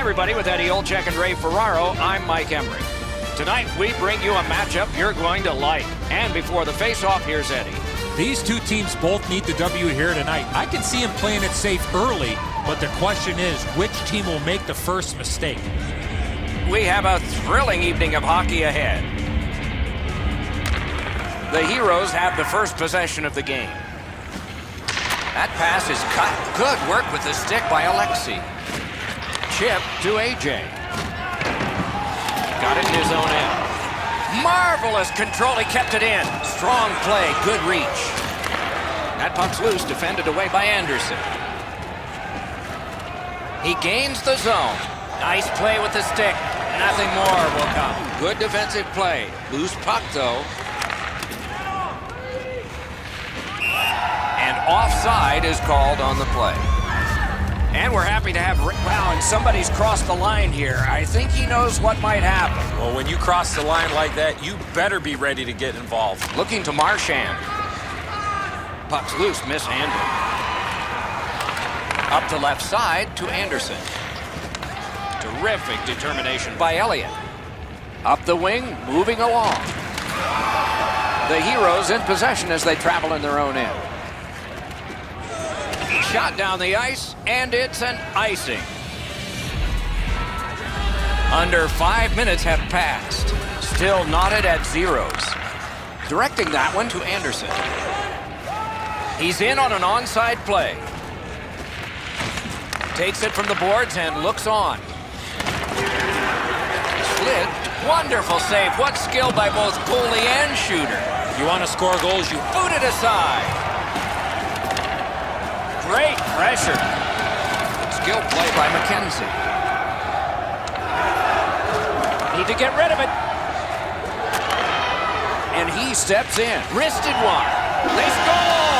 everybody, with Eddie Olczyk and Ray Ferraro, I'm Mike Emmerich. Tonight, we bring you a matchup you're going to like. And before the face-off, here's Eddie. These two teams both need the W here tonight. I can see them playing it safe early, but the question is, which team will make the first mistake? We have a thrilling evening of hockey ahead. The Heroes have the first possession of the game. That pass is cut. Good work with the stick by Alexi. Chip to AJ. Got it in his own end. Marvelous control. He kept it in. Strong play. Good reach. That puck's loose. Defended away by Anderson. He gains the zone. Nice play with the stick. Nothing more will come. Good defensive play. Loose puck, though. And offside is called on the play. And we're happy to have wow, and somebody's crossed the line here. I think he knows what might happen. Well, when you cross the line like that, you better be ready to get involved. Looking to Marchand. Puck's loose, mishandled. Up the left side to Anderson. Terrific determination by Elliott. Up the wing, moving along. The Heroes in possession as they travel in their own end. Shot down the ice, and it's an icing. Under 5 minutes have passed. Still knotted at zeros. Directing that one to Anderson. He's in on an onside play. Takes it from the boards and looks on. Slid. Wonderful save. What skill by both goalie and shooter. You want to score goals, you boot it aside. Great pressure. Skill play by McKenzie. Need to get rid of it. And he steps in. Wristed one. They score!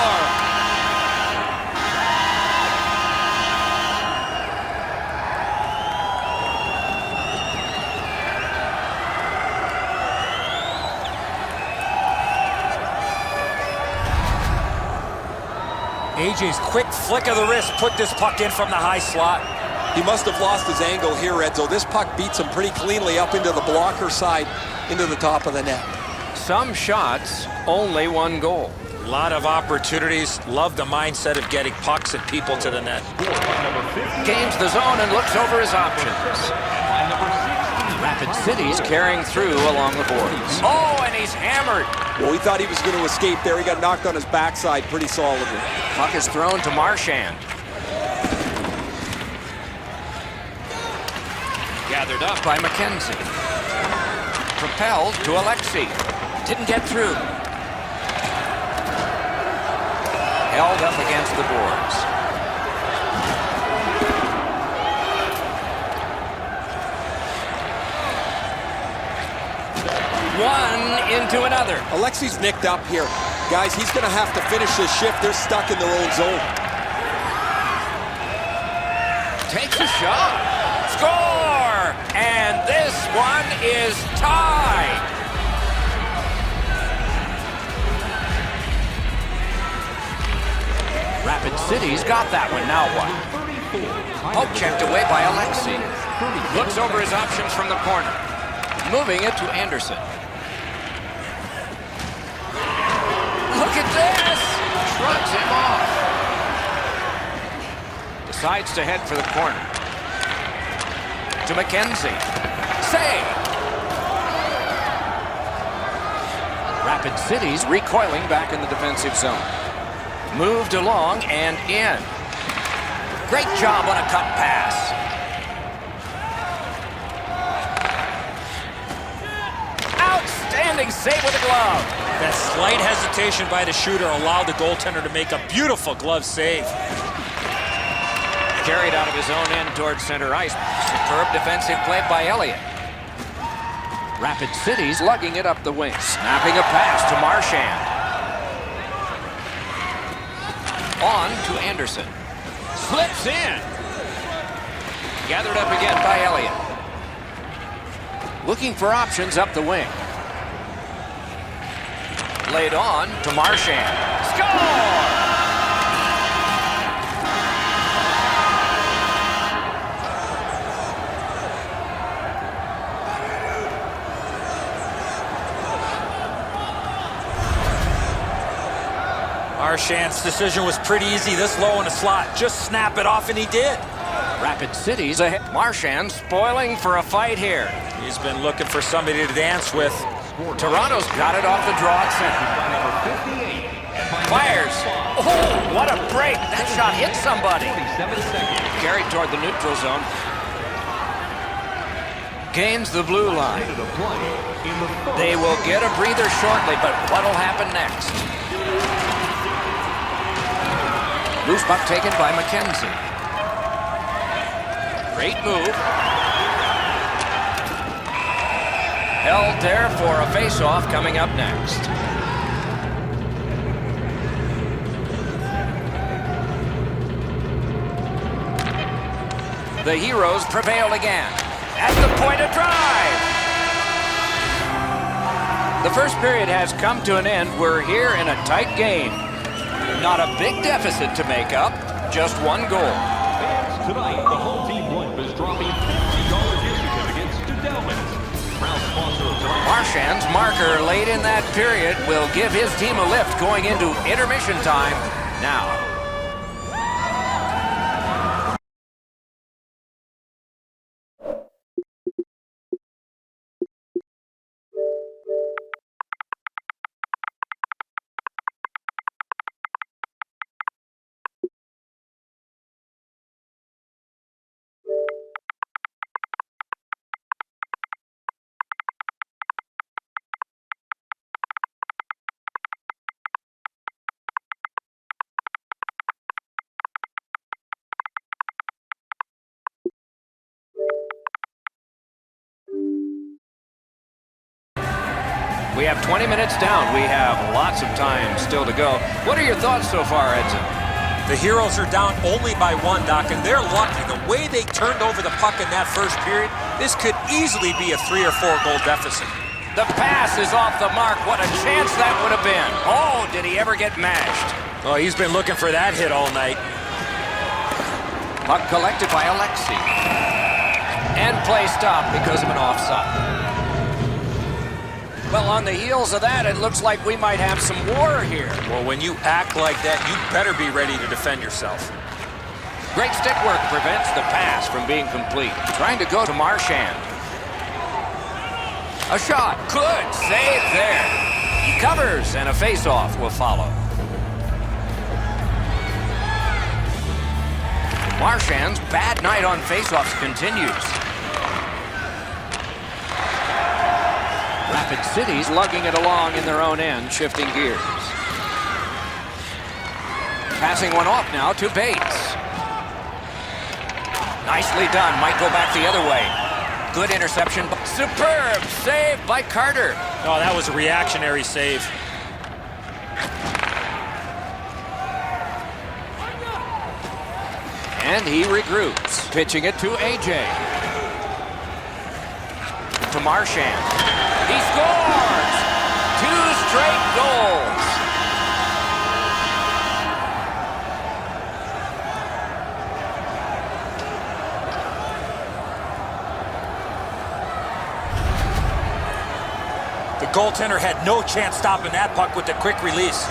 AJ's quick flick of the wrist put this puck in from the high slot. He must have lost his angle here, Edzo. This puck beats him pretty cleanly up into the blocker side, into the top of the net. Some shots, only one goal. A lot of opportunities. Love the mindset of getting pucks and people to the net. Gains the zone and looks over his options. Rapid City's carrying through along the boards. Oh, and he's hammered. Well, we thought he was going to escape there. He got knocked on his backside pretty solidly. Puck is thrown to Marchand. Gathered up by McKenzie. Propelled to Alexi. Didn't get through. Held up against the boards. One into another. Alexi's nicked up here. Guys, he's going to have to finish this shift. They're stuck in their own zone. Takes a shot. Score! And this one is tied. Rapid City's got that one. Now what? Poke checked away by Alexi. Looks over his options from the corner. Moving it to Anderson. Look at this! Shrugs him off. Decides to head for the corner. To McKenzie. Save! Rapid City's recoiling back in the defensive zone. Moved along and in. Great job on a cut pass. Outstanding save with a glove. That slight hesitation by the shooter allowed the goaltender to make a beautiful glove save. Carried out of his own end towards center ice. Superb defensive play by Elliott. Rapid City's lugging it up the wing. Snapping a pass to Marchand. On to Anderson. Slips in. Gathered up again by Elliott. Looking for options up the wing. Laid on to Marchand. Score! Marchand's decision was pretty easy this low in the slot. Just snap it off, and he did. Rapid City's ahead. Marchand spoiling for a fight here. He's been looking for somebody to dance with. Toronto's got it off the draw at center. Fires. Oh, what a break. That shot hit somebody. Carried toward the neutral zone. Gains the blue line. They will get a breather shortly, but what'll happen next? Loose puck taken by McKenzie. Great move. Held there for a face-off coming up next. The Heroes prevail again. At the point of drive. The first period has come to an end. We're here in a tight game. Not a big deficit to make up, just one goal. Tonight, the whole team blimp is dropping $50 gift certificates to Delman's. Proud sponsor of tonight's Marchand's marker late in that period will give his team a lift going into intermission time now. We have 20 minutes down. We have lots of time still to go. What are your thoughts so far, Edson? The Heroes are down only by one, Doc, and they're lucky. The way they turned over the puck in that first period, this could easily be a 3 or 4 goal deficit. The pass is off the mark. What a chance that would have been. Oh, did he ever get mashed? Oh, he's been looking for that hit all night. Puck collected by Alexi. And play stopped because of an offside. Well, on the heels of that, it looks like we might have some war here. Well, when you act like that, you better be ready to defend yourself. Great stick work prevents the pass from being complete. Trying to go to Marchand. A shot. Good save there. He covers, and a face-off will follow. Marchand's bad night on face-offs continues. Rapid City's lugging it along in their own end, shifting gears. Passing one off now to Bates. Nicely done. Might go back the other way. Good interception. Superb save by Carter. Oh, that was a reactionary save. And he regroups. Pitching it to AJ. To Marchand. He scores! 2 straight goals. The goaltender had no chance stopping that puck with the quick release.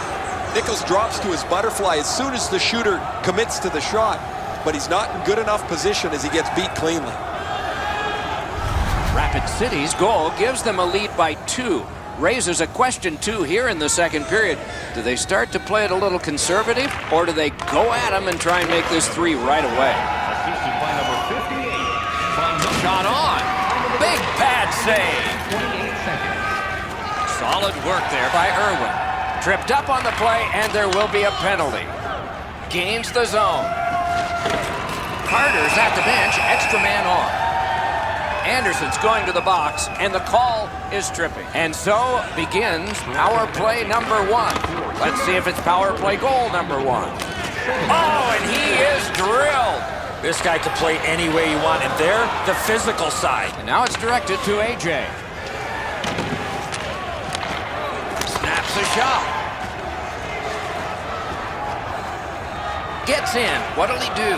Nichols drops to his butterfly as soon as the shooter commits to the shot, but he's not in good enough position as he gets beat cleanly. Rapid City's goal gives them a lead by 2. Raises a question, too, here in the second period. Do they start to play it a little conservative, or do they go at them and try and make this 3 right away? assisted by number 58. Shot on. Big pad save. 28 seconds. Solid work there by Irwin. Tripped up on the play, and there will be a penalty. Gains the zone. Carter's at the bench, extra man on. Anderson's going to the box, and the call is tripping. And so begins power play number 1. Let's see if it's power play goal number 1. Oh, and he is drilled. This guy can play any way you want, and there, the physical side. And now it's directed to AJ. Snaps a shot. Gets in. What'll he do?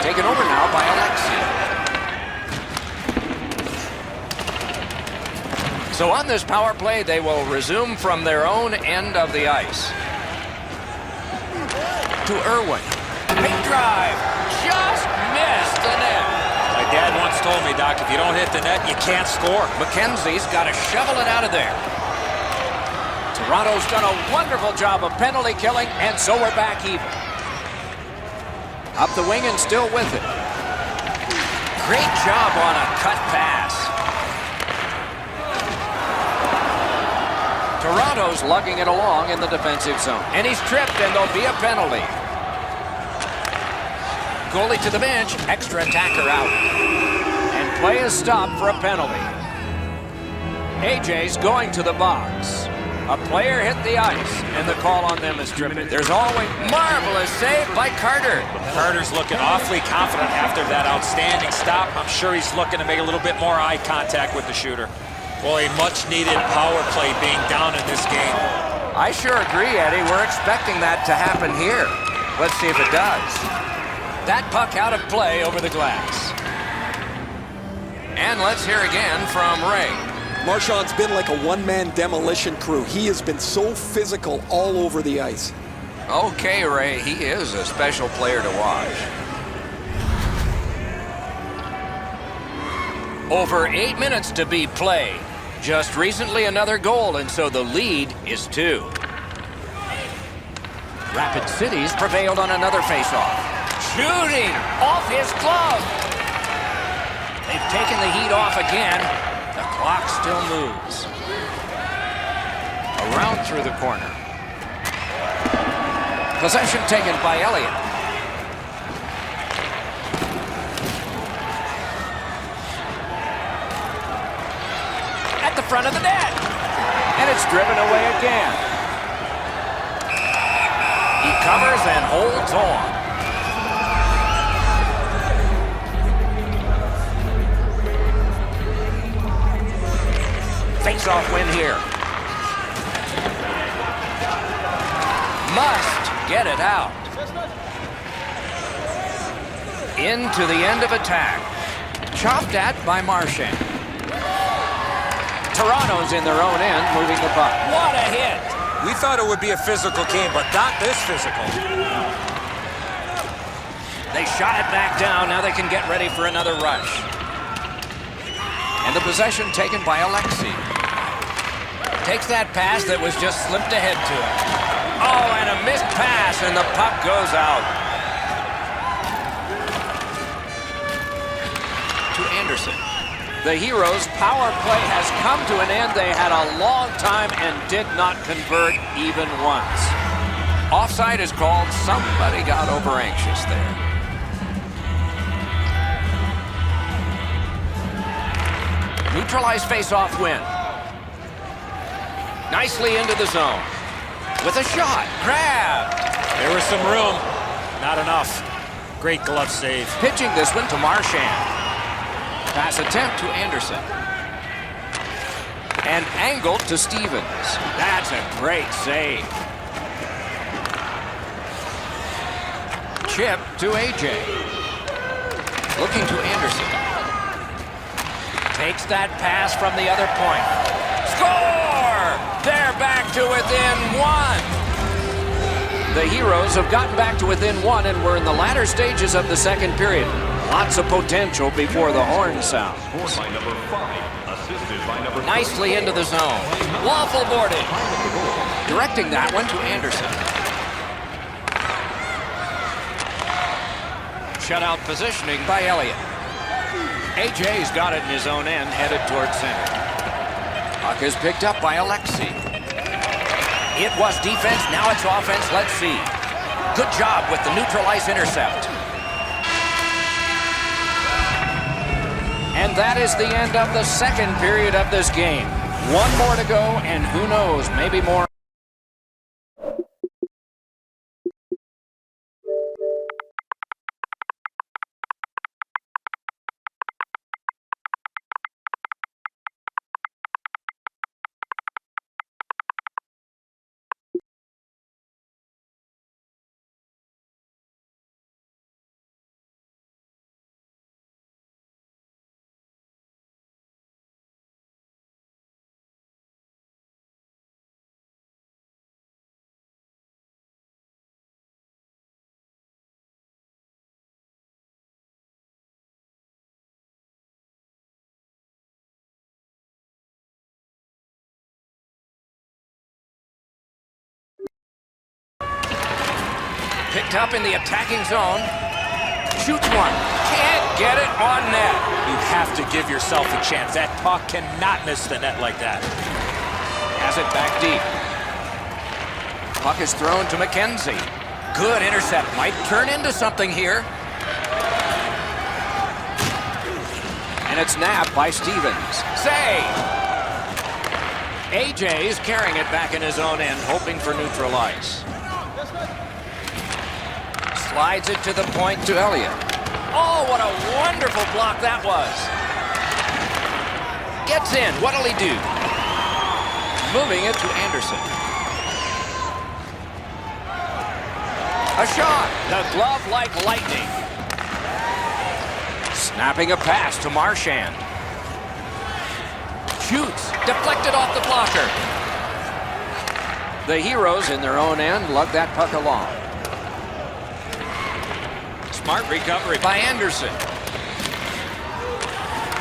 Taken over now by Alexi. So on this power play, they will resume from their own end of the ice. to Irwin. Big drive. Just missed the net. My dad once told me, Doc, if you don't hit the net, you can't score. McKenzie's got to shovel it out of there. Toronto's done a wonderful job of penalty killing, and so we're back even. Up the wing and still with it. Great job on a cut pass. Toronto's lugging it along in the defensive zone. And he's tripped, and there'll be a penalty. Goalie to the bench, extra attacker out. And play is stopped for a penalty. AJ's going to the box. A player hit the ice, and the call on them is tripping. There's always marvelous save by Carter. Carter's looking awfully confident after that outstanding stop. I'm sure he's looking to make a little bit more eye contact with the shooter. Well, a much-needed power play being down in this game. I sure agree, Eddie. We're expecting that to happen here. Let's see if it does. That puck out of play over the glass. And let's hear again from Ray. Marchand's been like a one-man demolition crew. He has been so physical all over the ice. Okay, Ray, he is a special player to watch. Over 8 minutes to be played. Just recently another goal, and so the lead is 2. Rapid Cities prevailed on another faceoff. Shooting off his glove. They've taken the heat off again. The clock still moves. Around through the corner. Possession taken by Elliott. At the front of the net. And it's driven away again. He covers and holds on. Face-off win here. Must get it out. Into the end of attack. Chopped at by Marchand. Toronto's in their own end, moving the puck. What a hit! We thought it would be a physical game, but not this physical. They shot it back down. Now they can get ready for another rush. And the possession taken by Alexei. Takes that pass that was just slipped ahead to him. Oh, and a missed pass, and the puck goes out. To Anderson. The Heroes' power play has come to an end. They had a long time and did not convert even once. Offside is called. Somebody got over anxious there. Neutralized face-off win. Nicely into the zone. With a shot. Grabbed. There was some room. Not enough. Great glove save. Pitching this one to Marchand. Pass attempt to Anderson. And angled to Stevens. That's a great save. Chip to AJ. Looking to Anderson. Takes that pass from the other point. Score! They're back to within 1. The Heroes have gotten back to within 1, and we're in the latter stages of the second period. Lots of potential before the horn sound. Scored by number 5, assisted by number 3. Nicely into the zone. Waffle boarded. Directing that one to Anderson. Shutout positioning by Elliott. AJ's got it in his own end, headed towards center. Puck is picked up by Alexei. It was defense, now it's offense. Let's see. Good job with the neutral ice intercept. And that is the end of the second period of this game. One more to go, and who knows, maybe more. Picked up in the attacking zone. Shoots one. Can't get it on net. You have to give yourself a chance. That puck cannot miss the net like that. Has it back deep. Puck is thrown to McKenzie. Good intercept. Might turn into something here. And it's nabbed by Stevens. Save! AJ is carrying it back in his own end, hoping for neutral ice. Slides it to the point to Elliott. Oh, what a wonderful block that was. Gets in. What'll he do? Moving it to Anderson. A shot. The glove like lightning. Snapping a pass to Marchand. Shoots. Deflected off the blocker. The Heroes in their own end lug that puck along. Smart recovery by Anderson.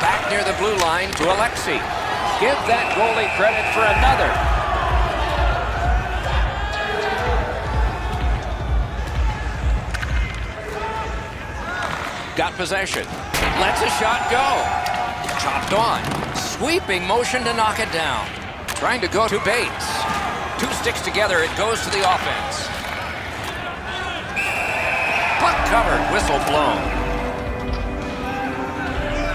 Back near the blue line to Alexi. Give that goalie credit for another. Got possession. Lets a shot go. Chopped on. Sweeping motion to knock it down. Trying to go to Bates. Two sticks together, it goes to the offense. Puck covered, whistle blown.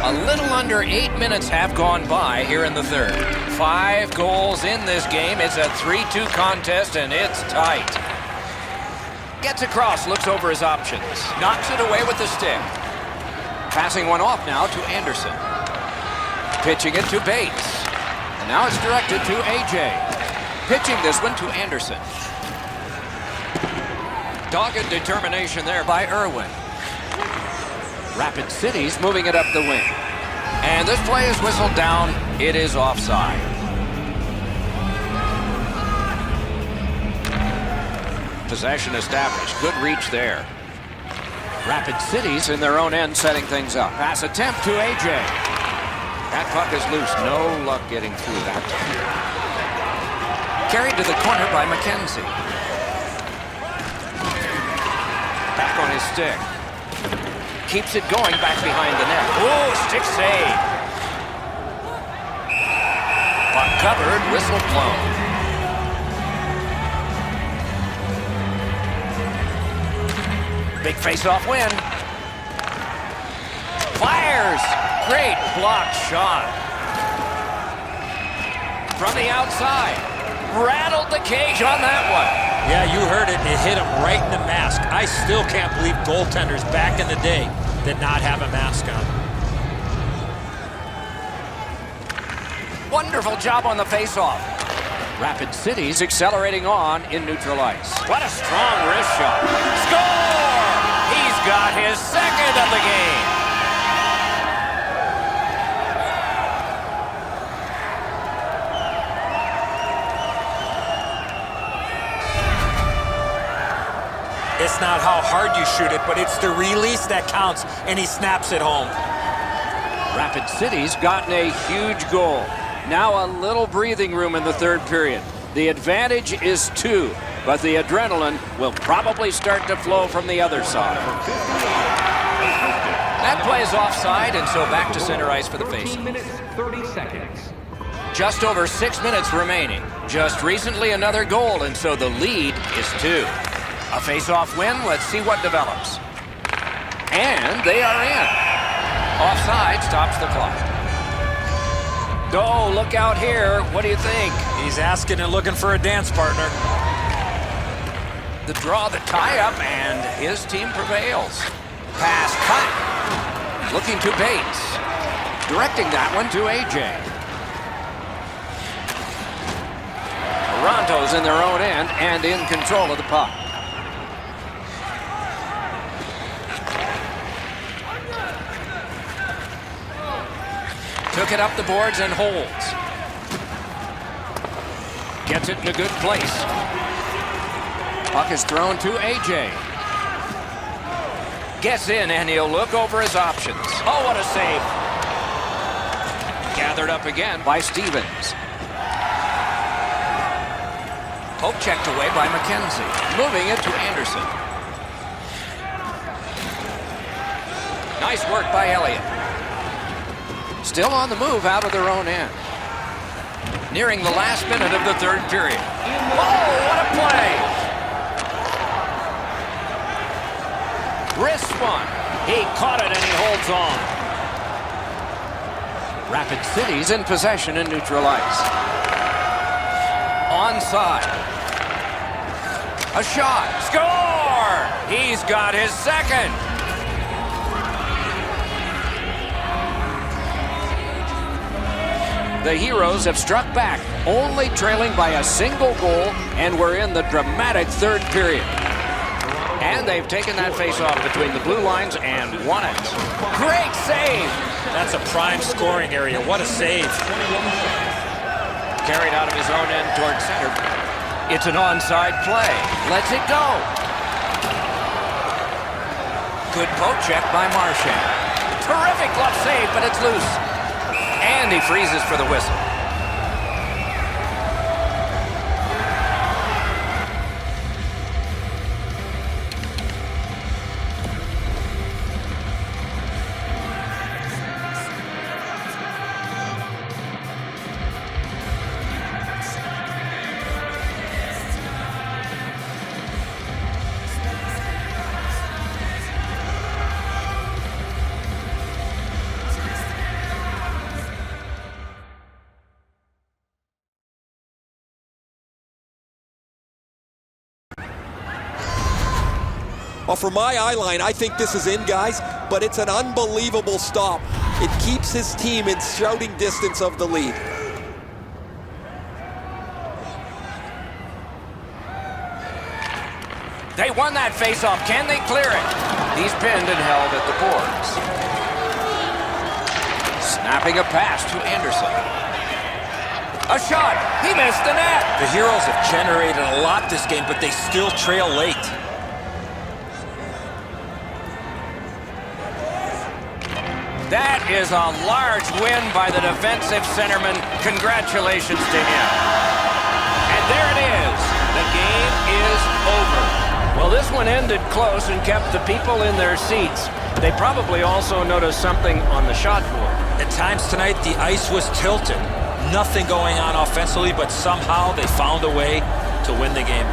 A little under 8 minutes have gone by here in the third. 5 goals in this game. It's a 3-2 contest, and it's tight. Gets across, looks over his options. Knocks it away with the stick. Passing one off now to Anderson. Pitching it to Bates. And now it's directed to AJ. Pitching this one to Anderson. Dogged determination there by Irwin. Rapid City's moving it up the wing. And this play is whistled down. It is offside. Possession established. Good reach there. Rapid City's in their own end setting things up. Pass attempt to AJ. That puck is loose. No luck getting through that time. Carried to the corner by McKenzie. Back on his stick. Keeps it going back behind the net. Oh, stick save. Puck covered, whistle blown. Big face-off win. Fires. Great block shot. From the outside. Rattled the cage on that one. Yeah, you heard it. It hit him right in the mask. I still can't believe goaltenders back in the day did not have a mask on. Wonderful job on the face-off. Rapid City's accelerating on in neutral ice. What a strong wrist shot. Score! He's got his second of the game. It's not how hard you shoot it, but it's the release that counts, and he snaps it home. Rapid City's gotten a huge goal. Now a little breathing room in the third period. The advantage is 2, but the adrenaline will probably start to flow from the other side. That play is offside, and so back to center ice for the face. 13 minutes, 30 seconds. Just over 6 minutes remaining. Just recently another goal, and so the lead is 2. A face-off win. Let's see what develops. And they are in. Offside stops the clock. Oh, look out here. What do you think? He's asking and looking for a dance partner. The draw, the tie-up, and his team prevails. Pass cut. Looking to Bates. Directing that one to AJ. Toronto's in their own end and in control of the puck. Took it up the boards and holds. Gets it in a good place. Puck is thrown to AJ. Gets in, and he'll look over his options. Oh, what a save. Gathered up again by Stevens. Poke checked away by McKenzie. Moving it to Anderson. Nice work by Elliott. Still on the move out of their own end. Nearing the last minute of the third period. Oh, what a play! Wrist one. He caught it and he holds on. Rapid City's in possession in neutral ice. Onside. A shot. Score! He's got his second. The Heroes have struck back, only trailing by a single goal, and we're in the dramatic third period. And they've taken that face-off between the blue lines and won it. Great save! That's a prime scoring area. What a save. Carried out of his own end toward center. It's an onside play. Lets it go. Good poke check by Marchand. Terrific glove save, but it's loose. And he freezes for the whistle. Well, from my eye line, I think this is in, guys, but it's an unbelievable stop. It keeps his team in shouting distance of the lead. They won that face-off. Can they clear it? He's pinned and held at the boards. Snapping a pass to Anderson. A shot. He missed the net. The Heroes have generated a lot this game, but they still trail late. That is a large win by the defensive centerman. Congratulations to him. And there it is. The game is over. Well, this one ended close and kept the people in their seats. They probably also noticed something on the shot board. At times tonight, the ice was tilted. Nothing going on offensively, but somehow they found a way to win the game.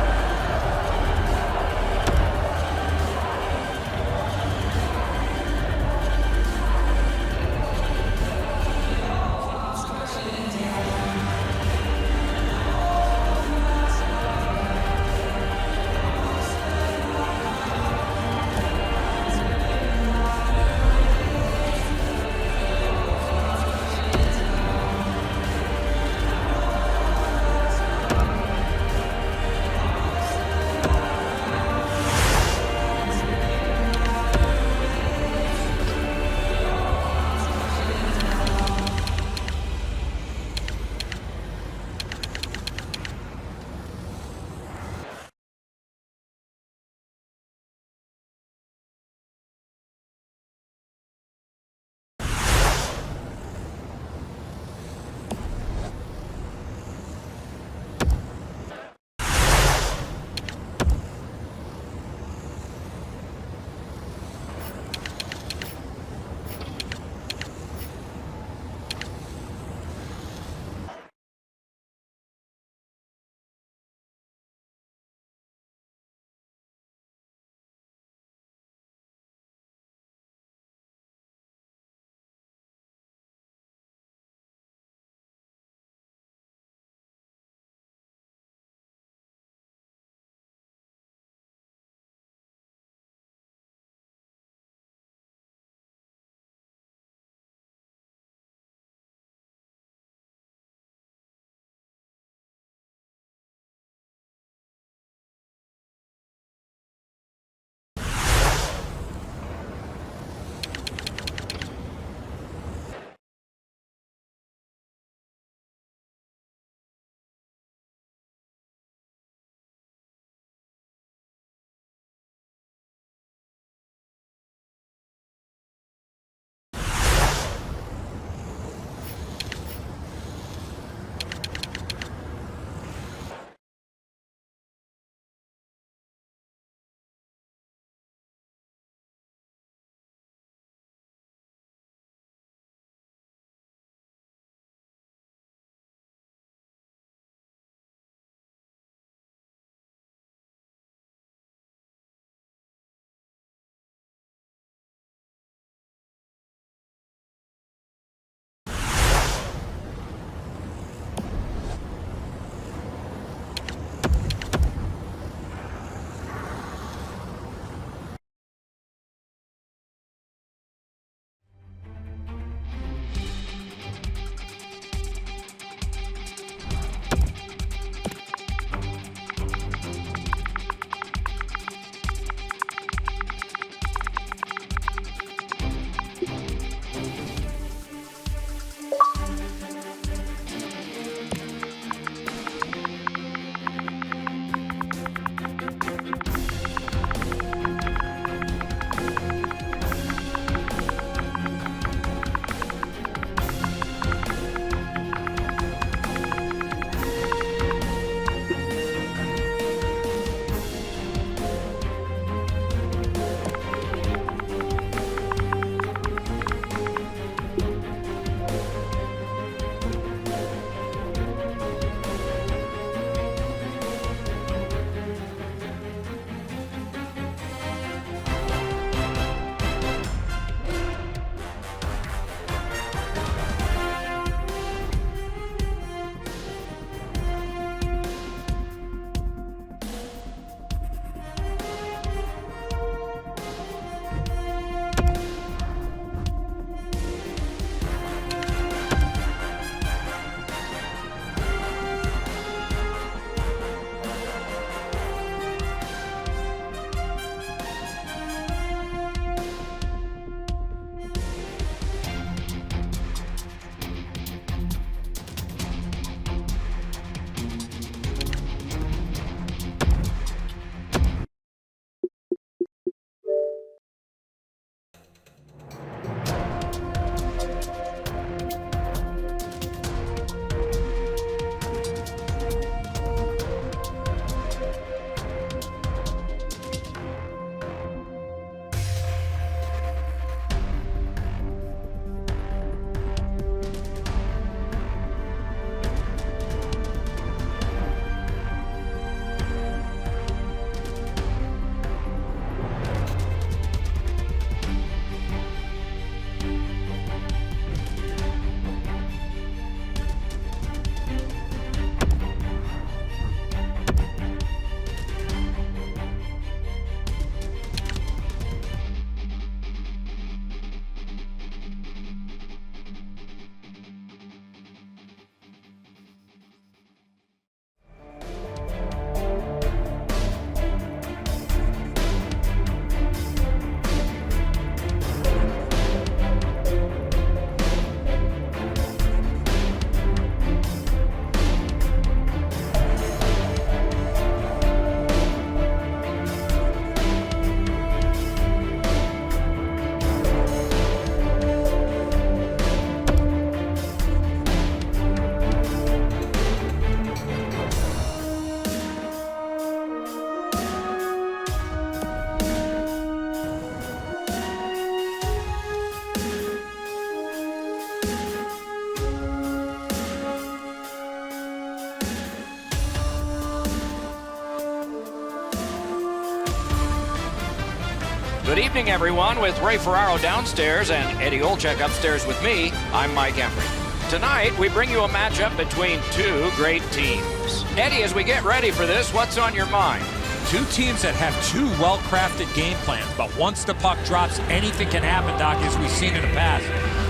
Good evening, everyone. With Ray Ferraro downstairs and Eddie Olczyk upstairs with me, I'm Mike Embry. Tonight, we bring you a matchup between two great teams. Eddie, as we get ready for this, what's on your mind? Two teams that have two well-crafted game plans, but once the puck drops, anything can happen, Doc, as we've seen in the past.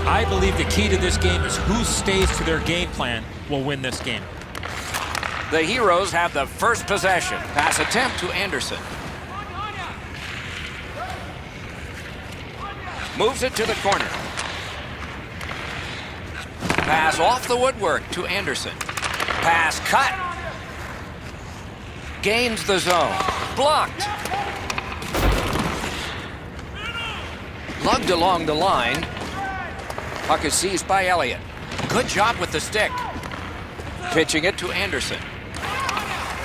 I believe the key to this game is who stays to their game plan will win this game. The Heroes have the first possession. Pass attempt to Anderson. Moves it to the corner. Pass off the woodwork to Anderson. Pass cut. Gains the zone. Blocked. Lugged along the line. Puck is seized by Elliott. Good job with the stick. Pitching it to Anderson.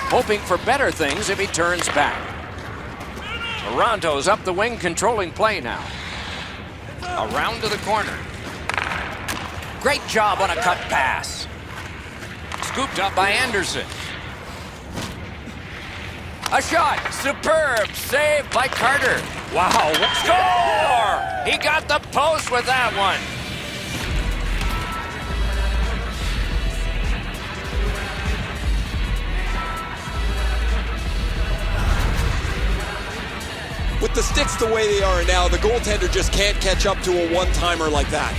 Hoping for better things if he turns back. Toronto's up the wing, controlling play now. Around to the corner. Great job on a cut pass. Scooped up by Anderson. A shot. Superb save by Carter. Wow. Score! He got the post with that one. With the sticks the way they are now, the goaltender just can't catch up to a one-timer like that.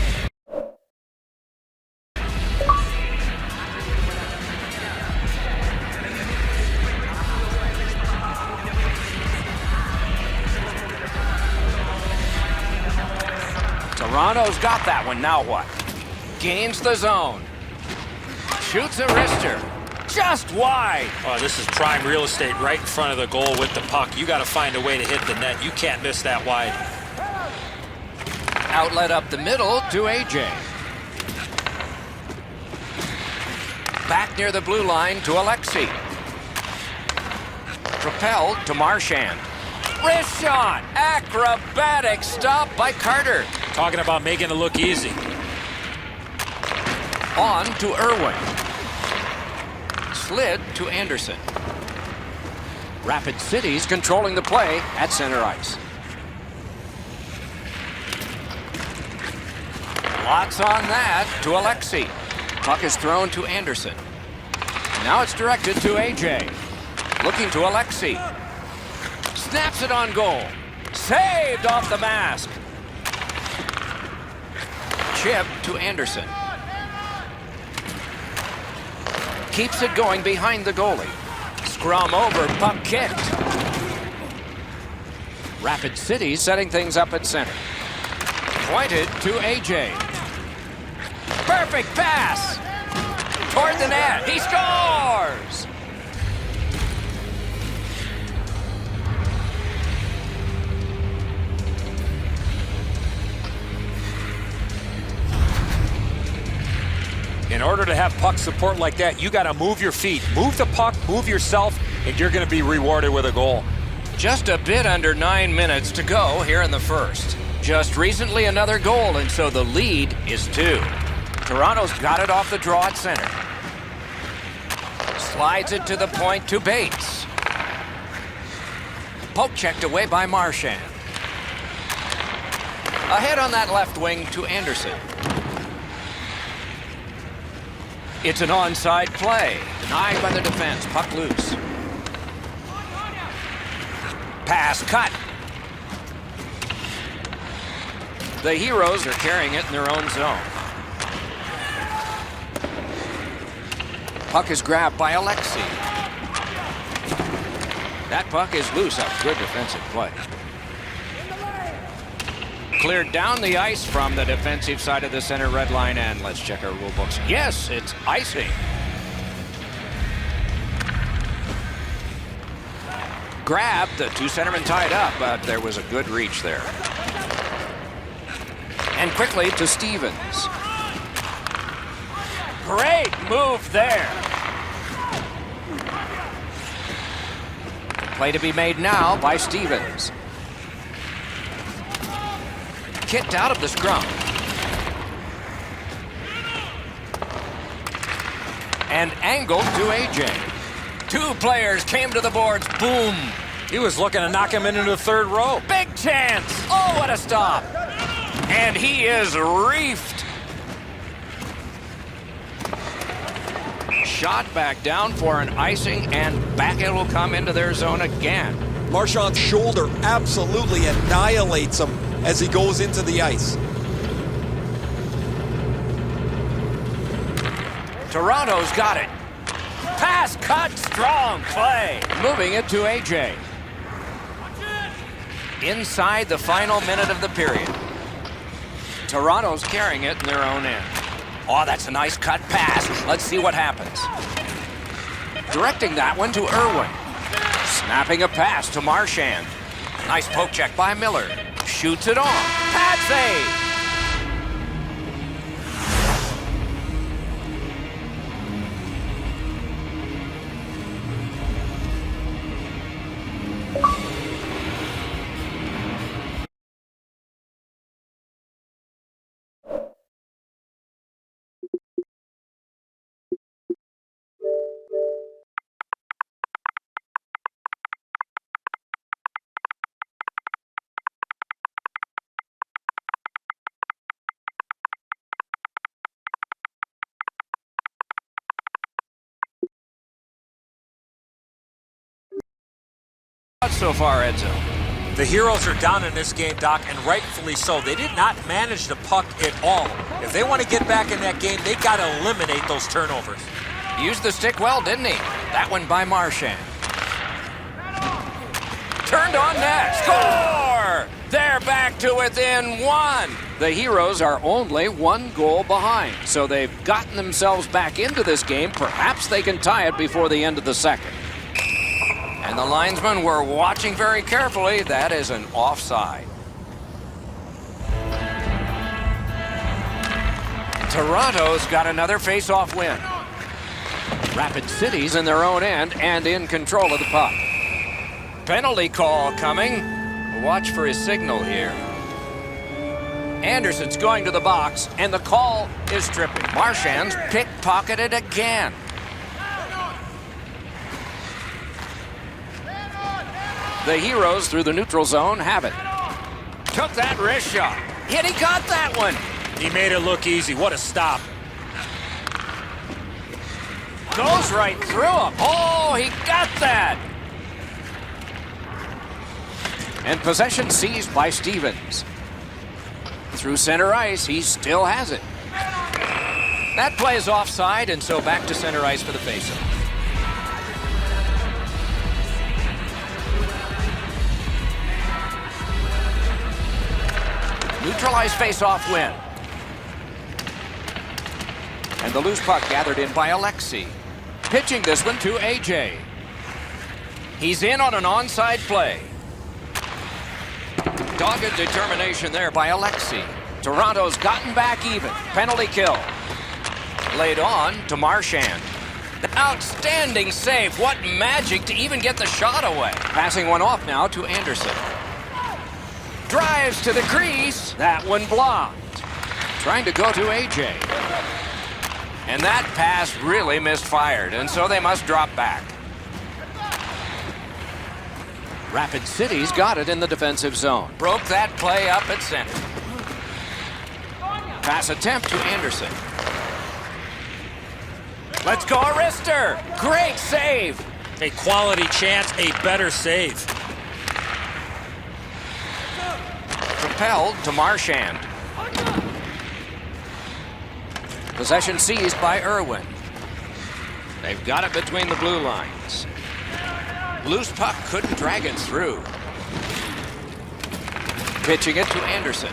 Toronto's got that one. Now what? Gains the zone. Shoots a wrister. Just wide. Oh, this is prime real estate right in front of the goal with the puck. You got to find a way to hit the net. You can't miss that wide. Outlet up the middle to AJ. Back near the blue line to Alexei. Propelled to Marchand. Wrist shot. Acrobatic stop by Carter. Talking about making it look easy. On to Irwin. Slid to Anderson. Rapid City's controlling the play at center ice. Lots on that to Alexei. Puck is thrown to Anderson. Now it's directed to AJ. Looking to Alexei. Snaps it on goal. Saved off the mask. Chip to Anderson. Keeps it going behind the goalie. Scrum over, puck kicked. Rapid City setting things up at center. Pointed to AJ. Perfect pass! Toward the net, he scores! In order to have puck support like that, you got to move your feet. Move the puck, move yourself, and you're going to be rewarded with a goal. Just a bit under 9 minutes to go here in the first. Just recently another goal, and so the lead is 2. Toronto's got it off the draw at center. Slides it to the point to Bates. Poke checked away by Marchand. Ahead on that left wing to Anderson. It's an onside play. Denied by the defense. Puck loose. Pass cut. The Heroes are carrying it in their own zone. Puck is grabbed by Alexei. That puck is loose. A good defensive play. Cleared down the ice from the defensive side of the center red line, and let's check our rule books. Yes, it's icing. Grabbed, the two centermen tied up, but there was a good reach there. And quickly to Stevens. Great move there. Play to be made now by Stevens. Kicked out of the scrum. And angled to AJ. Two players came to the boards. Boom. He was looking to knock him into the third row. Big chance. Oh, what a stop. And he is reefed. Shot back down for an icing, and back it will come into their zone again. Marchand's shoulder absolutely annihilates him as he goes into the ice. Toronto's got it. Pass cut, strong play. Moving it to AJ. Inside the final minute of the period. Toronto's carrying it in their own end. Oh, that's a nice cut pass. Let's see what happens. Directing that one to Irwin. Snapping a pass to Marchand. Nice poke check by Miller. Shoots it on. Pad save. So far, Edzo. The Heroes are down in this game, Doc, and rightfully so. They did not manage the puck at all. If they want to get back in that game, they got to eliminate those turnovers. Used the stick well, didn't he? That one by Marchand. Turned on net. Score! They're back to within one. The Heroes are only 1 goal behind, so they've gotten themselves back into this game. Perhaps they can tie it before the end of the second. And the linesmen were watching very carefully. That is an offside. Toronto's got another face-off win. Rapid City's in their own end and in control of the puck. Penalty call coming. Watch for his signal here. Anderson's going to the box, and the call is tripping. Marchand's pickpocketed again. The Heroes through the neutral zone have it. Took that wrist shot. Yet he got that one. He made it look easy. What a stop. Goes right through him. Oh, he got that. And possession seized by Stevens. Through center ice, he still has it. That play is offside, and so back to center ice for the faceoff. Neutralized face-off win. And the loose puck gathered in by Alexi. Pitching this one to AJ. He's in on an onside play. Dogged determination there by Alexi. Toronto's gotten back even. Penalty kill. Laid on to Marchand. Outstanding save. What magic to even get the shot away. Passing one off now to Anderson. Drives to the crease. That one blocked. Trying to go to AJ. And that pass really misfired, and so they must drop back. Rapid City's got it in the defensive zone. Broke that play up at center. Pass attempt to Anderson. Let's go, Arister. Great save. A quality chance, a better save. Propelled to Marchand. Possession seized by Irwin. They've got it between the blue lines. Loose puck couldn't drag it through. Pitching it to Anderson.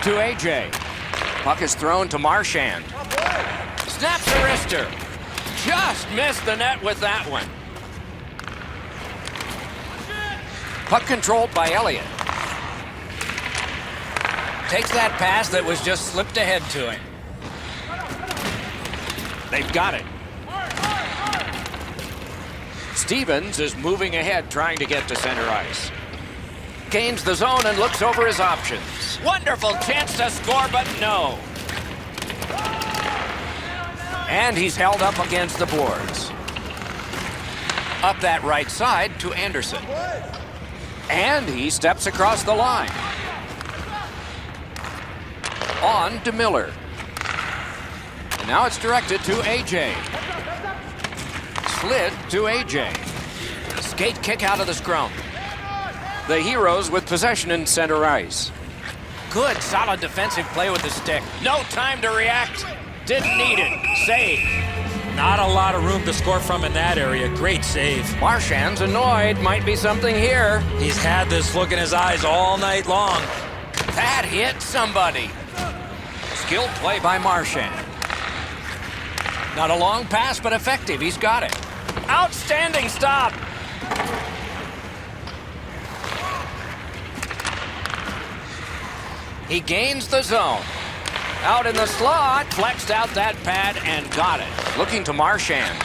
To AJ. Puck is thrown to Marchand. Snaps the wrister. Just missed the net with that one. Puck controlled by Elliott. Takes that pass that was just slipped ahead to him. They've got it. Stevens is moving ahead, trying to get to center ice. Gains the zone and looks over his options. Wonderful chance to score, but no. And he's held up against the boards. Up that right side to Anderson. And he steps across the line. On to Miller. And now it's directed to A.J. Slid to A.J. Skate kick out of the scrum. The Heroes with possession in center ice. Good, solid defensive play with the stick. No time to react. Didn't need it. Save. Not a lot of room to score from in that area. Great save. Marchand's annoyed. Might be something here. He's had this look in his eyes all night long. That hit somebody. Skilled play by Marchand. Not a long pass, but effective. He's got it. Outstanding stop. He gains the zone. Out in the slot, flexed out that pad and got it. Looking to Marchand.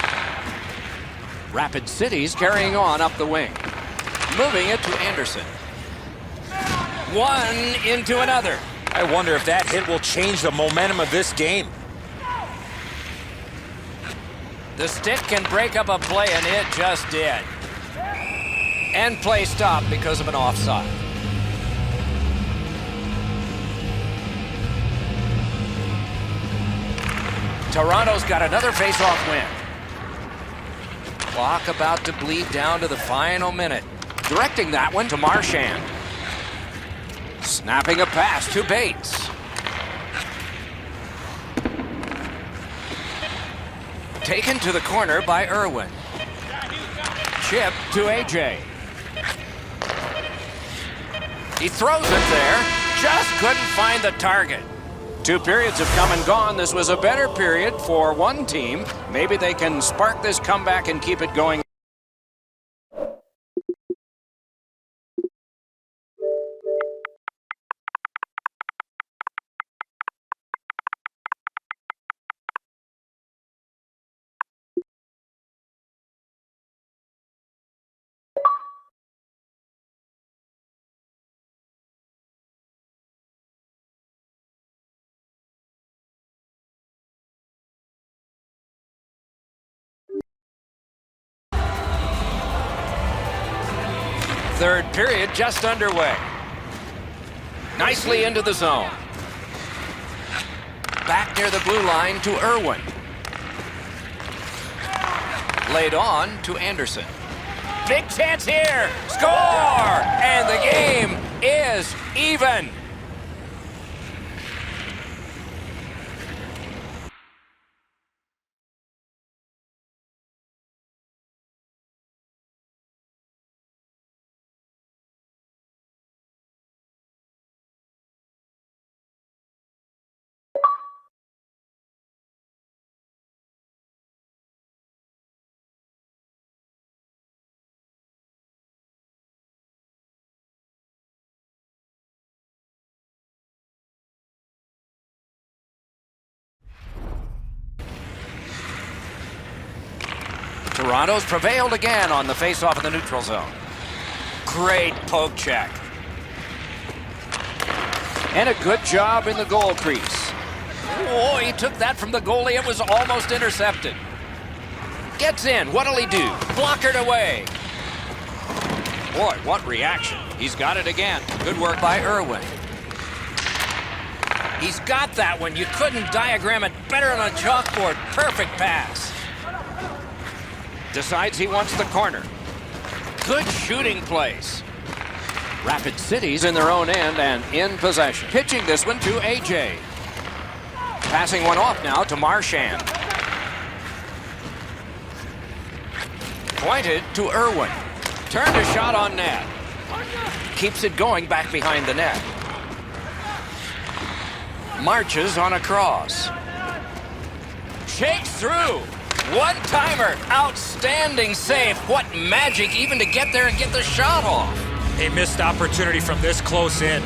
Rapid City's carrying on up the wing. Moving it to Anderson. One into another. I wonder if that hit will change the momentum of this game. The stick can break up a play, and it just did. And play stopped because of an offside. Toronto's got another face-off win. Clock about to bleed down to the final minute. Directing that one to Marchand. Snapping a pass to Bates. Taken to the corner by Irwin. Chip to A.J. He throws it there. Just couldn't find the target. 2 periods have come and gone. This was a better period for one team. Maybe they can spark this comeback and keep it going. Third period just underway. Nicely into the zone. Back near the blue line to Irwin. Laid on to Anderson. Big chance here. Score! And the game is even. Toronto's prevailed again on the face-off in the neutral zone. Great poke check. And a good job in the goal crease. Oh, he took that from the goalie. It was almost intercepted. Gets in. What'll he do? Blockered away. Boy, what reaction. He's got it again. Good work by Irwin. He's got that one. You couldn't diagram it better on a chalkboard. Perfect pass. Decides he wants the corner. Good shooting place. Rapid City's in their own end and in possession. Pitching this one to A.J. Passing one off now to Marchand. Pointed to Irwin. Turned a shot on net. Keeps it going back behind the net. Marches on a cross. Shakes through. One-timer. Outstanding save. What magic even to get there and get the shot off. A missed opportunity from this close in.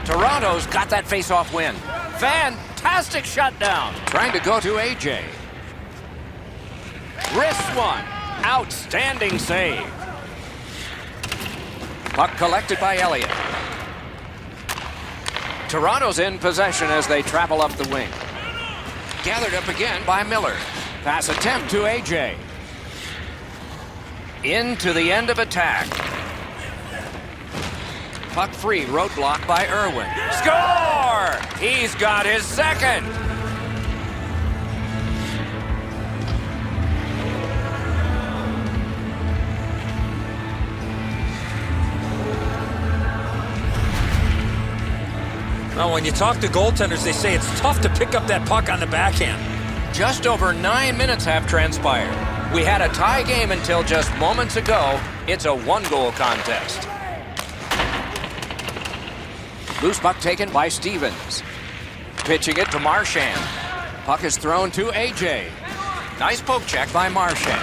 Toronto's got that face-off win. Fantastic shutdown. Trying to go to A.J. Wrist one. Outstanding save. Puck collected by Elliott. Toronto's in possession as they travel up the wing. Gathered up again by Miller. Pass attempt to AJ. Into the end of attack. Puck free, roadblock by Irwin. Score! He's got his second. Now, when you talk to goaltenders, they say it's tough to pick up that puck on the backhand. Just over 9 minutes have transpired. We had a tie game until just moments ago. It's a one-goal contest. Loose puck taken by Stevens. Pitching it to Marchand. Puck is thrown to AJ. Nice poke check by Marchand.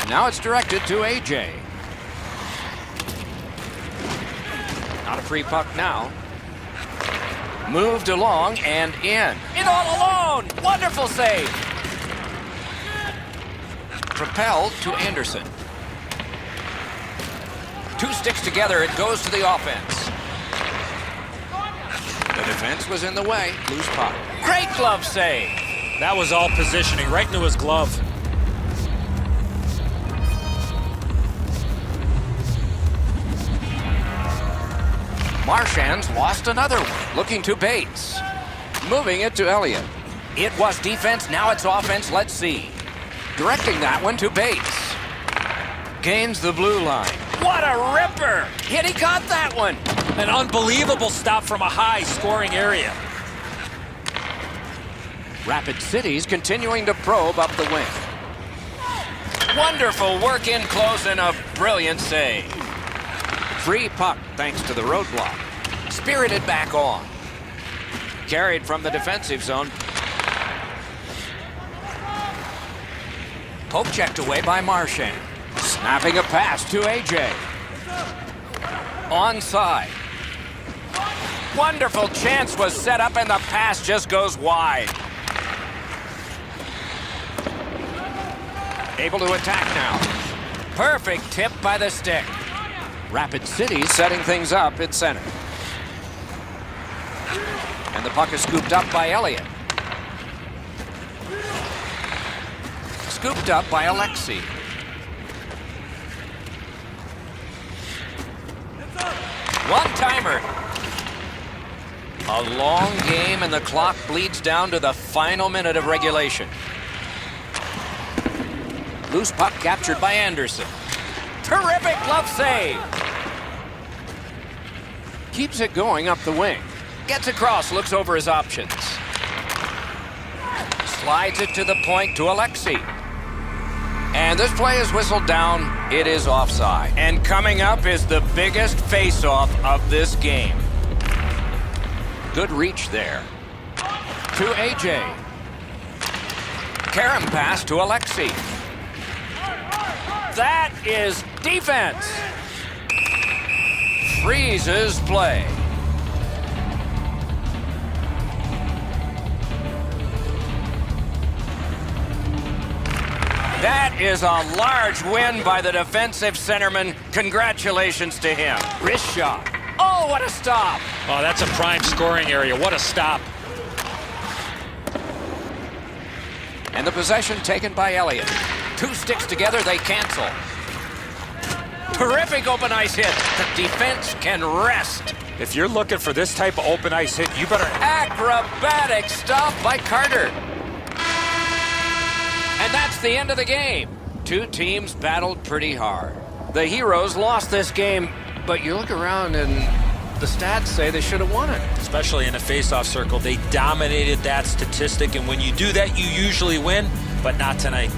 Now it's directed to AJ. Not a free puck now. Moved along and in. In all alone! Wonderful save! Propelled to Anderson. Two sticks together, it goes to the offense. The defense was in the way. Loose puck. Great glove save! That was all positioning, right into his glove. Marchand's lost another one. Looking to Bates. Moving it to Elliott. It was defense, now it's offense. Let's see. Directing that one to Bates. Gains the blue line. What a ripper! Hit, he got that one. An unbelievable stop from a high scoring area. Rapid City's continuing to probe up the wing. Wonderful work in close and a brilliant save. Free puck thanks to the roadblock. Spirited back on. Carried from the defensive zone. Poke checked away by Marchand. Snapping a pass to AJ. Onside. Wonderful chance was set up and the pass just goes wide. Able to attack now. Perfect tip by the stick. Rapid City setting things up at center. And the puck is scooped up by Elliott. Scooped up by Alexi. One-timer. A long game and the clock bleeds down to the final minute of regulation. Loose puck captured by Anderson. Terrific glove save. Keeps it going up the wing. Gets across, looks over his options. Slides it to the point to Alexi. And this play is whistled down. It is offside. And coming up is the biggest face-off of this game. Good reach there. To AJ. Karam pass to Alexi. That is defense. Freezes play. That is a large win by the defensive centerman. Congratulations to him. Wrist shot. Oh, what a stop. Oh, that's a prime scoring area. What a stop. And the possession taken by Elliott. Two sticks together, they cancel. Terrific open ice hit. The defense can rest. If you're looking for this type of open ice hit, you better... Acrobatic stop by Carter. And that's the end of the game. Two teams battled pretty hard. The Heroes lost this game, but you look around and the stats say they should have won it. Especially in a face-off circle, they dominated that statistic, and when you do that, you usually win, but not tonight.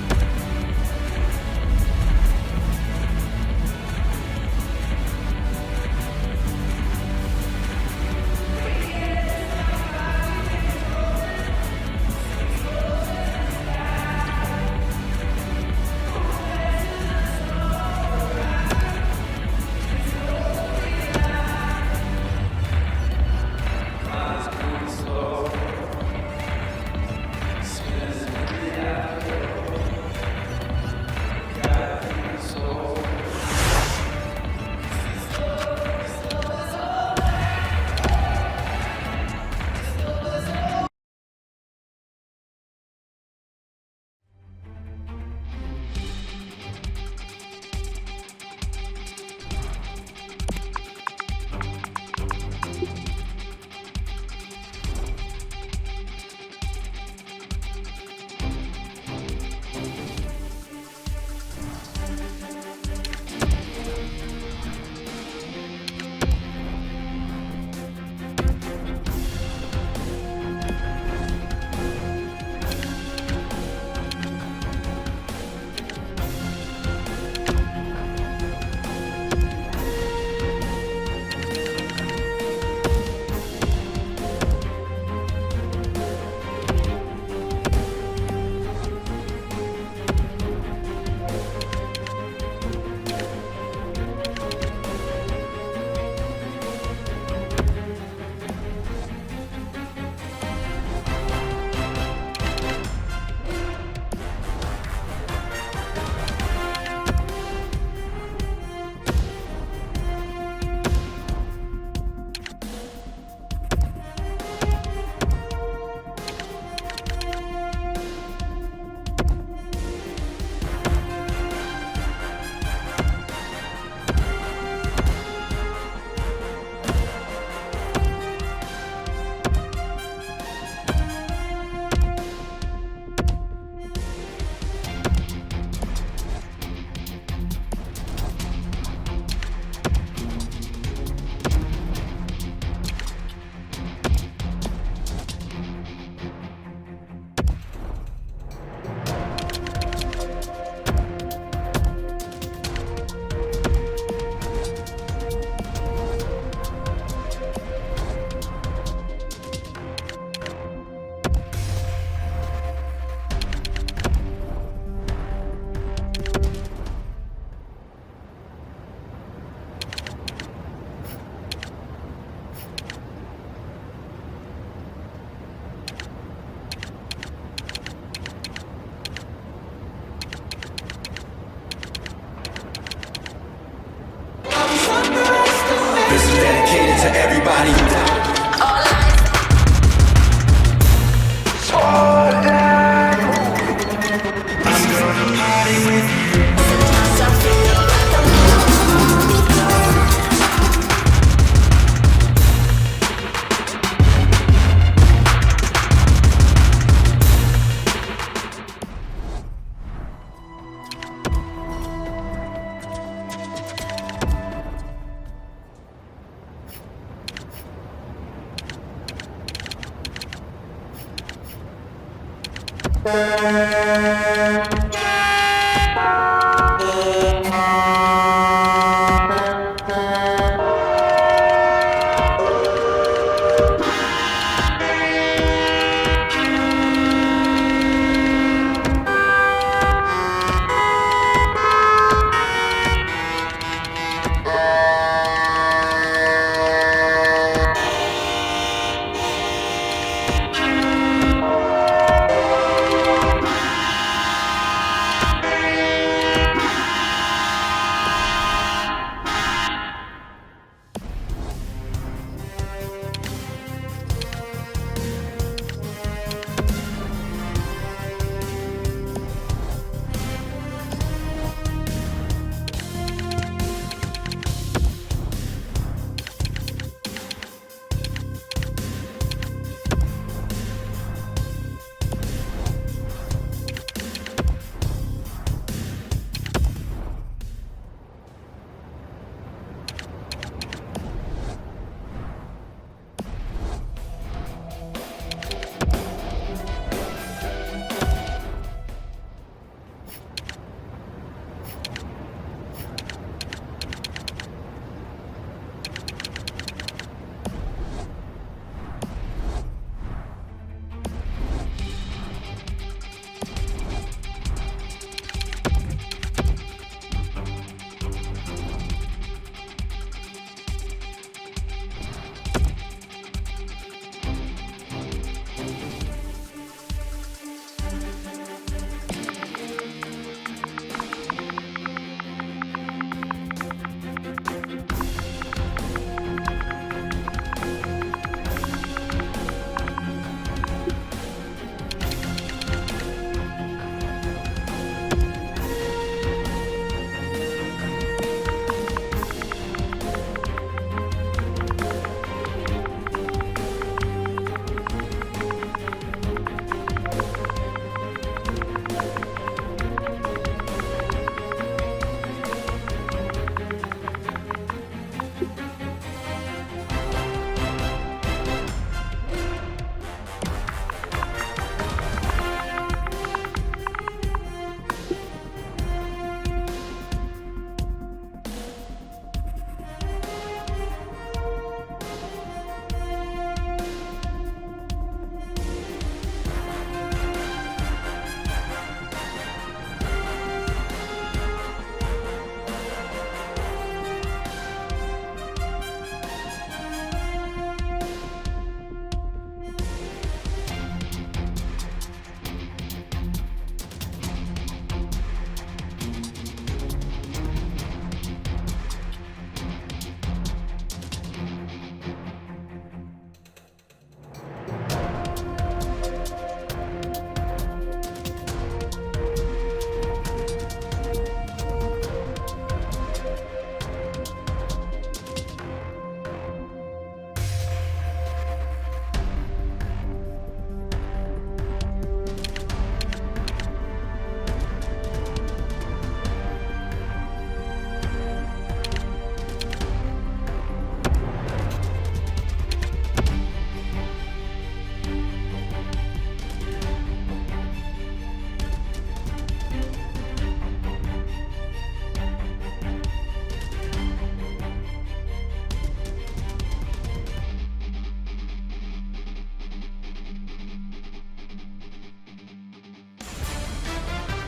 to everybody down. I'm gonna party with you. Sometimes I feel like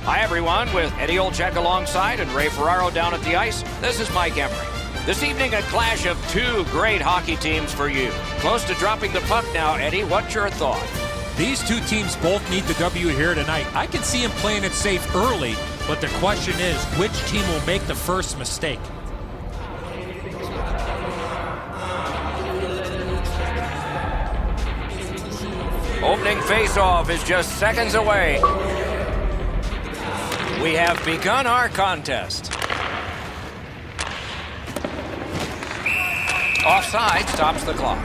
Hi, everyone, with Eddie Olczyk alongside and Ray Ferraro down at the ice. This is Mike Emery. This evening, a clash of two great hockey teams for you. Close to dropping the puck now, Eddie. What's your thought? These two teams both need the W here tonight. I can see them playing it safe early, but the question is, which team will make the first mistake? Opening face-off is just seconds away. We have begun our contest. Offside stops the clock.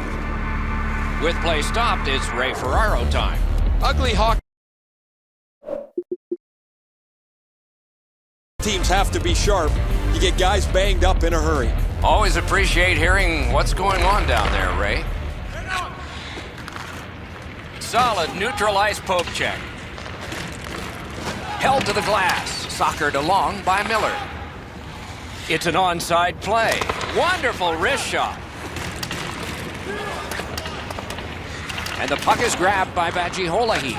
With play stopped, it's Ray Ferraro time. Ugly hockey teams have to be sharp. You get guys banged up in a hurry. Always appreciate hearing what's going on down there, Ray. Solid neutral ice poke check. Held to the glass. Soccered along by Miller. It's an onside play. Wonderful wrist shot. And the puck is grabbed by Vajiholahi.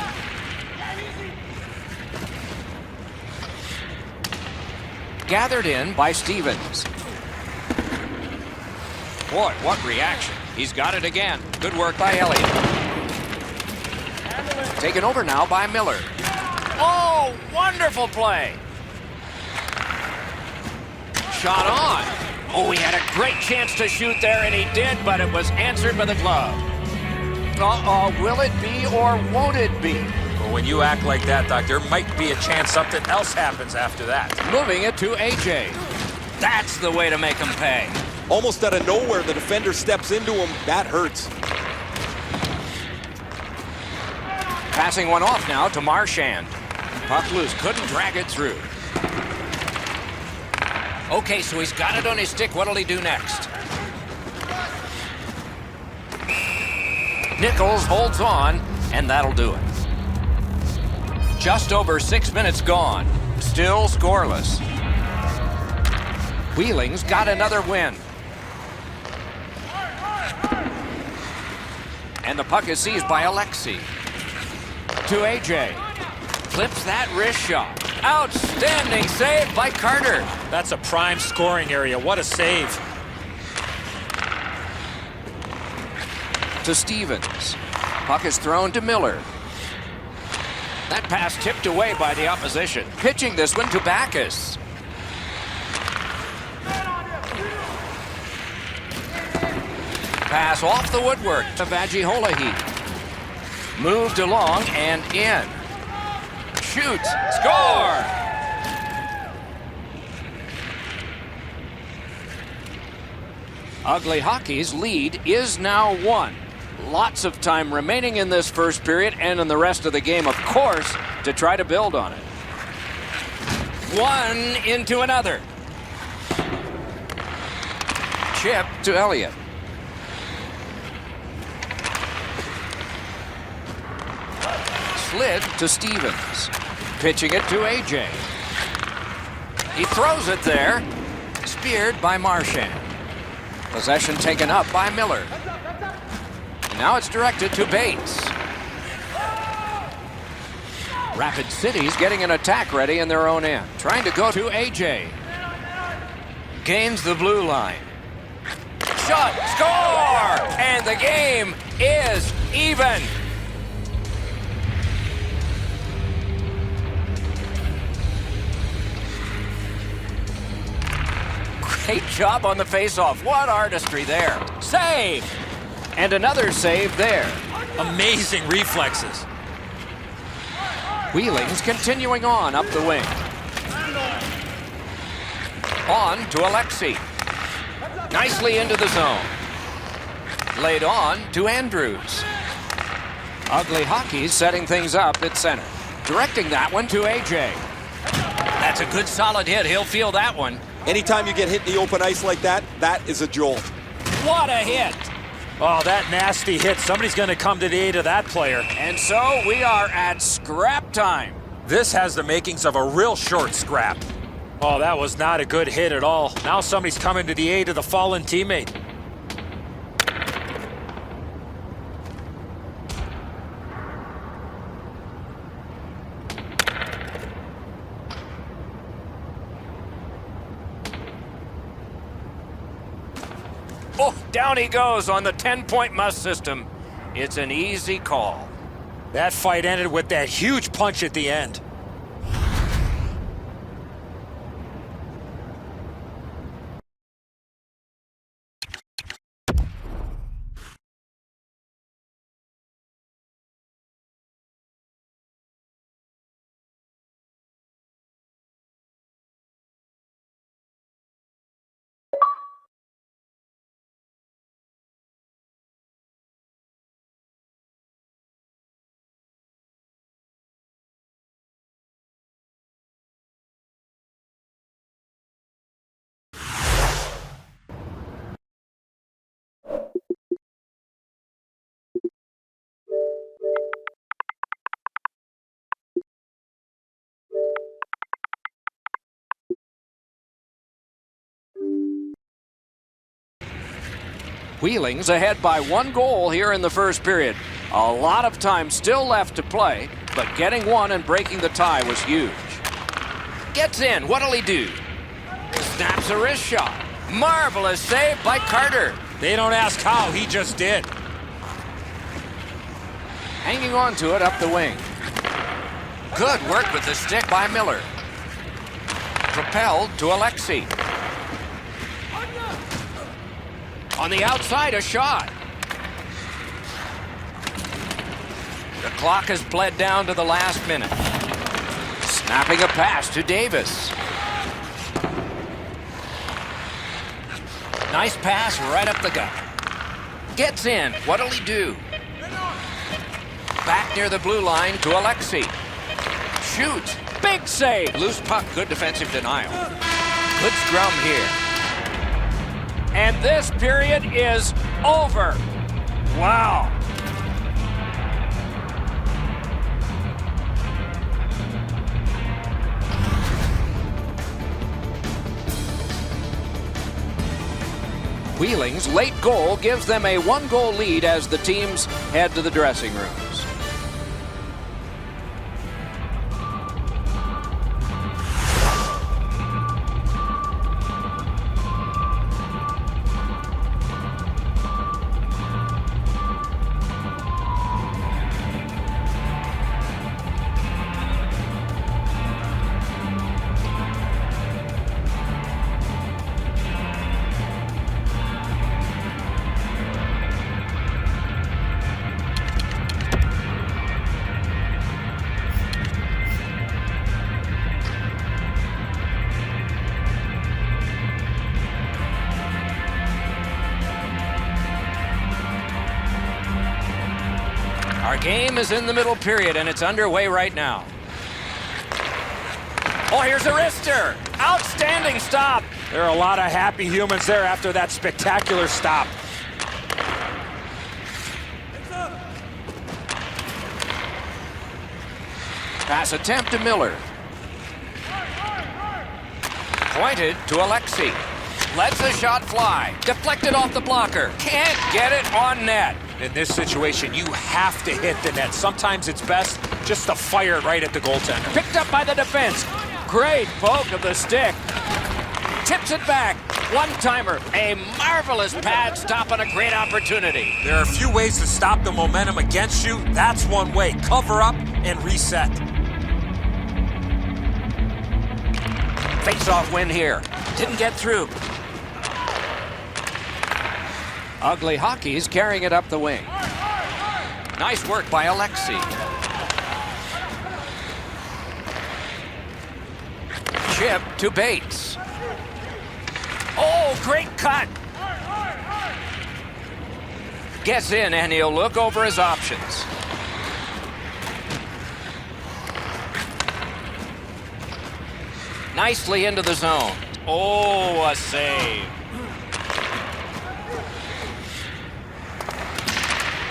Gathered in by Stevens. Boy, what reaction. He's got it again. Good work by Elliott. Taken over now by Miller. Oh, wonderful play. Shot on. Oh, he had a great chance to shoot there, and he did, but it was answered by the glove. Uh-oh, will it be or won't it be? Well, when you act like that, Doc, there might be a chance something else happens after that. Moving it to AJ. That's the way to make him pay. Almost out of nowhere, the defender steps into him. That hurts. Passing one off now to Marchand. Puck loose, couldn't drag it through. Okay, so he's got it on his stick. What'll he do next? Nichols holds on, and that'll do it. Just over 6 minutes gone. Still scoreless. Wheeling's got another win. And the puck is seized by Alexi. To AJ. Flips that wrist shot. Outstanding save by Carter. That's a prime scoring area. What a save. To Stevens. Puck is thrown to Miller. That pass tipped away by the opposition. Pitching this one to Backus. Pass off the woodwork to Vajiholahi. Moved along and in. Shoots. Score! Ugly Hockey's lead is now 1. Lots of time remaining in this first period and in the rest of the game, of course, to try to build on it. One into another. Chip to Elliott. Slid to Stevens. Pitching it to AJ. He throws it there. Speared by Marchand. Possession taken up by Miller. And now it's directed to Bates. Rapid City's getting an attack ready in their own end. Trying to go to AJ. Gains the blue line. Shot, score! And the game is even. Great job on the faceoff. What artistry there. Save! And another save there. Amazing reflexes. Wheeling's continuing on up the wing. On to Alexi. Nicely into the zone. Laid on to Andrews. Ugly Hockey's setting things up at center. Directing that one to AJ. That's a good solid hit. He'll feel that one. Anytime you get hit in the open ice like that, that is a jolt. What a hit! Oh, that nasty hit. Somebody's going to come to the aid of that player. And so we are at scrap time. This has the makings of a real short scrap. Oh, that was not a good hit at all. Now somebody's coming to the aid of the fallen teammate. Oh, down he goes on the 10-point must system. It's an easy call. That fight ended with that huge punch at the end. Wheeling's ahead by 1 goal here in the first period. A lot of time still left to play, but getting one and breaking the tie was huge. Gets in. What'll he do? Snaps a wrist shot. Marvelous save by Carter. They don't ask how, he just did. Hanging on to it up the wing. Good work with the stick by Miller. Propelled to Alexi. On the outside, a shot. The clock has bled down to the last minute. Snapping a pass to Davis. Nice pass right up the gut. Gets in. What'll he do? Back near the blue line to Alexi. Shoots. Big save. Loose puck. Good defensive denial. Good scrum here. And this period is over. Wow. Wheeling's late goal gives them a 1-goal lead as the teams head to the dressing rooms. Our game is in the middle period, and it's underway right now. Oh, here's a wrister. Outstanding stop. There are a lot of happy humans there after that spectacular stop. Pass attempt to Miller. Pointed to Alexi. Lets the shot fly. Deflected off the blocker. Can't get it on net. In this situation, you have to hit the net. Sometimes it's best just to fire it right at the goaltender. Picked up by the defense. Great poke of the stick. Tips it back. One-timer. A marvelous pad stop on a great opportunity. There are a few ways to stop the momentum against you. That's one way. Cover up and reset. Face-off win here. Didn't get through. Ugly Hockey's carrying it up the wing. Nice work by Alexi. Chip to Bates. Oh, great cut. Gets in, and he'll look over his options. Nicely into the zone. Oh, a save.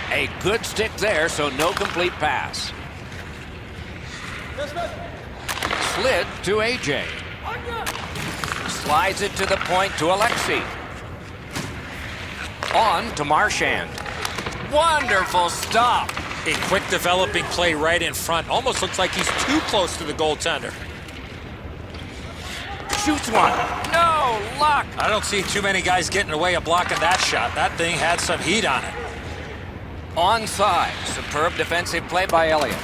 A good stick there, so no complete pass. Slid to AJ. Slides it to the point to Alexi. On to Marchand. Wonderful stop. A quick developing play right in front. Almost looks like he's too close to the goaltender. Shoots one. No luck. I don't see too many guys getting away of blocking that shot. That thing had some heat on it. Onside. Superb defensive play by Elliott.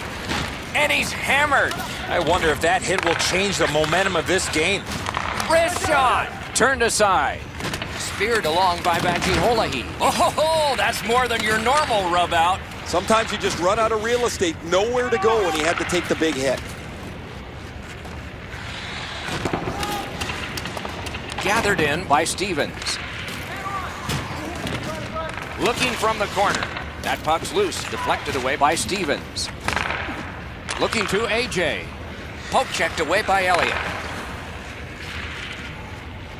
And he's hammered. I wonder if that hit will change the momentum of this game. Wrist shot. Turned aside. Speared along by Bagiholahi. Oh, that's more than your normal rub out. Sometimes you just run out of real estate, nowhere to go, and he had to take the big hit. Gathered in by Stevens. Looking from the corner. That puck's loose, deflected away by Stevens. Looking to AJ. Poke checked away by Elliott.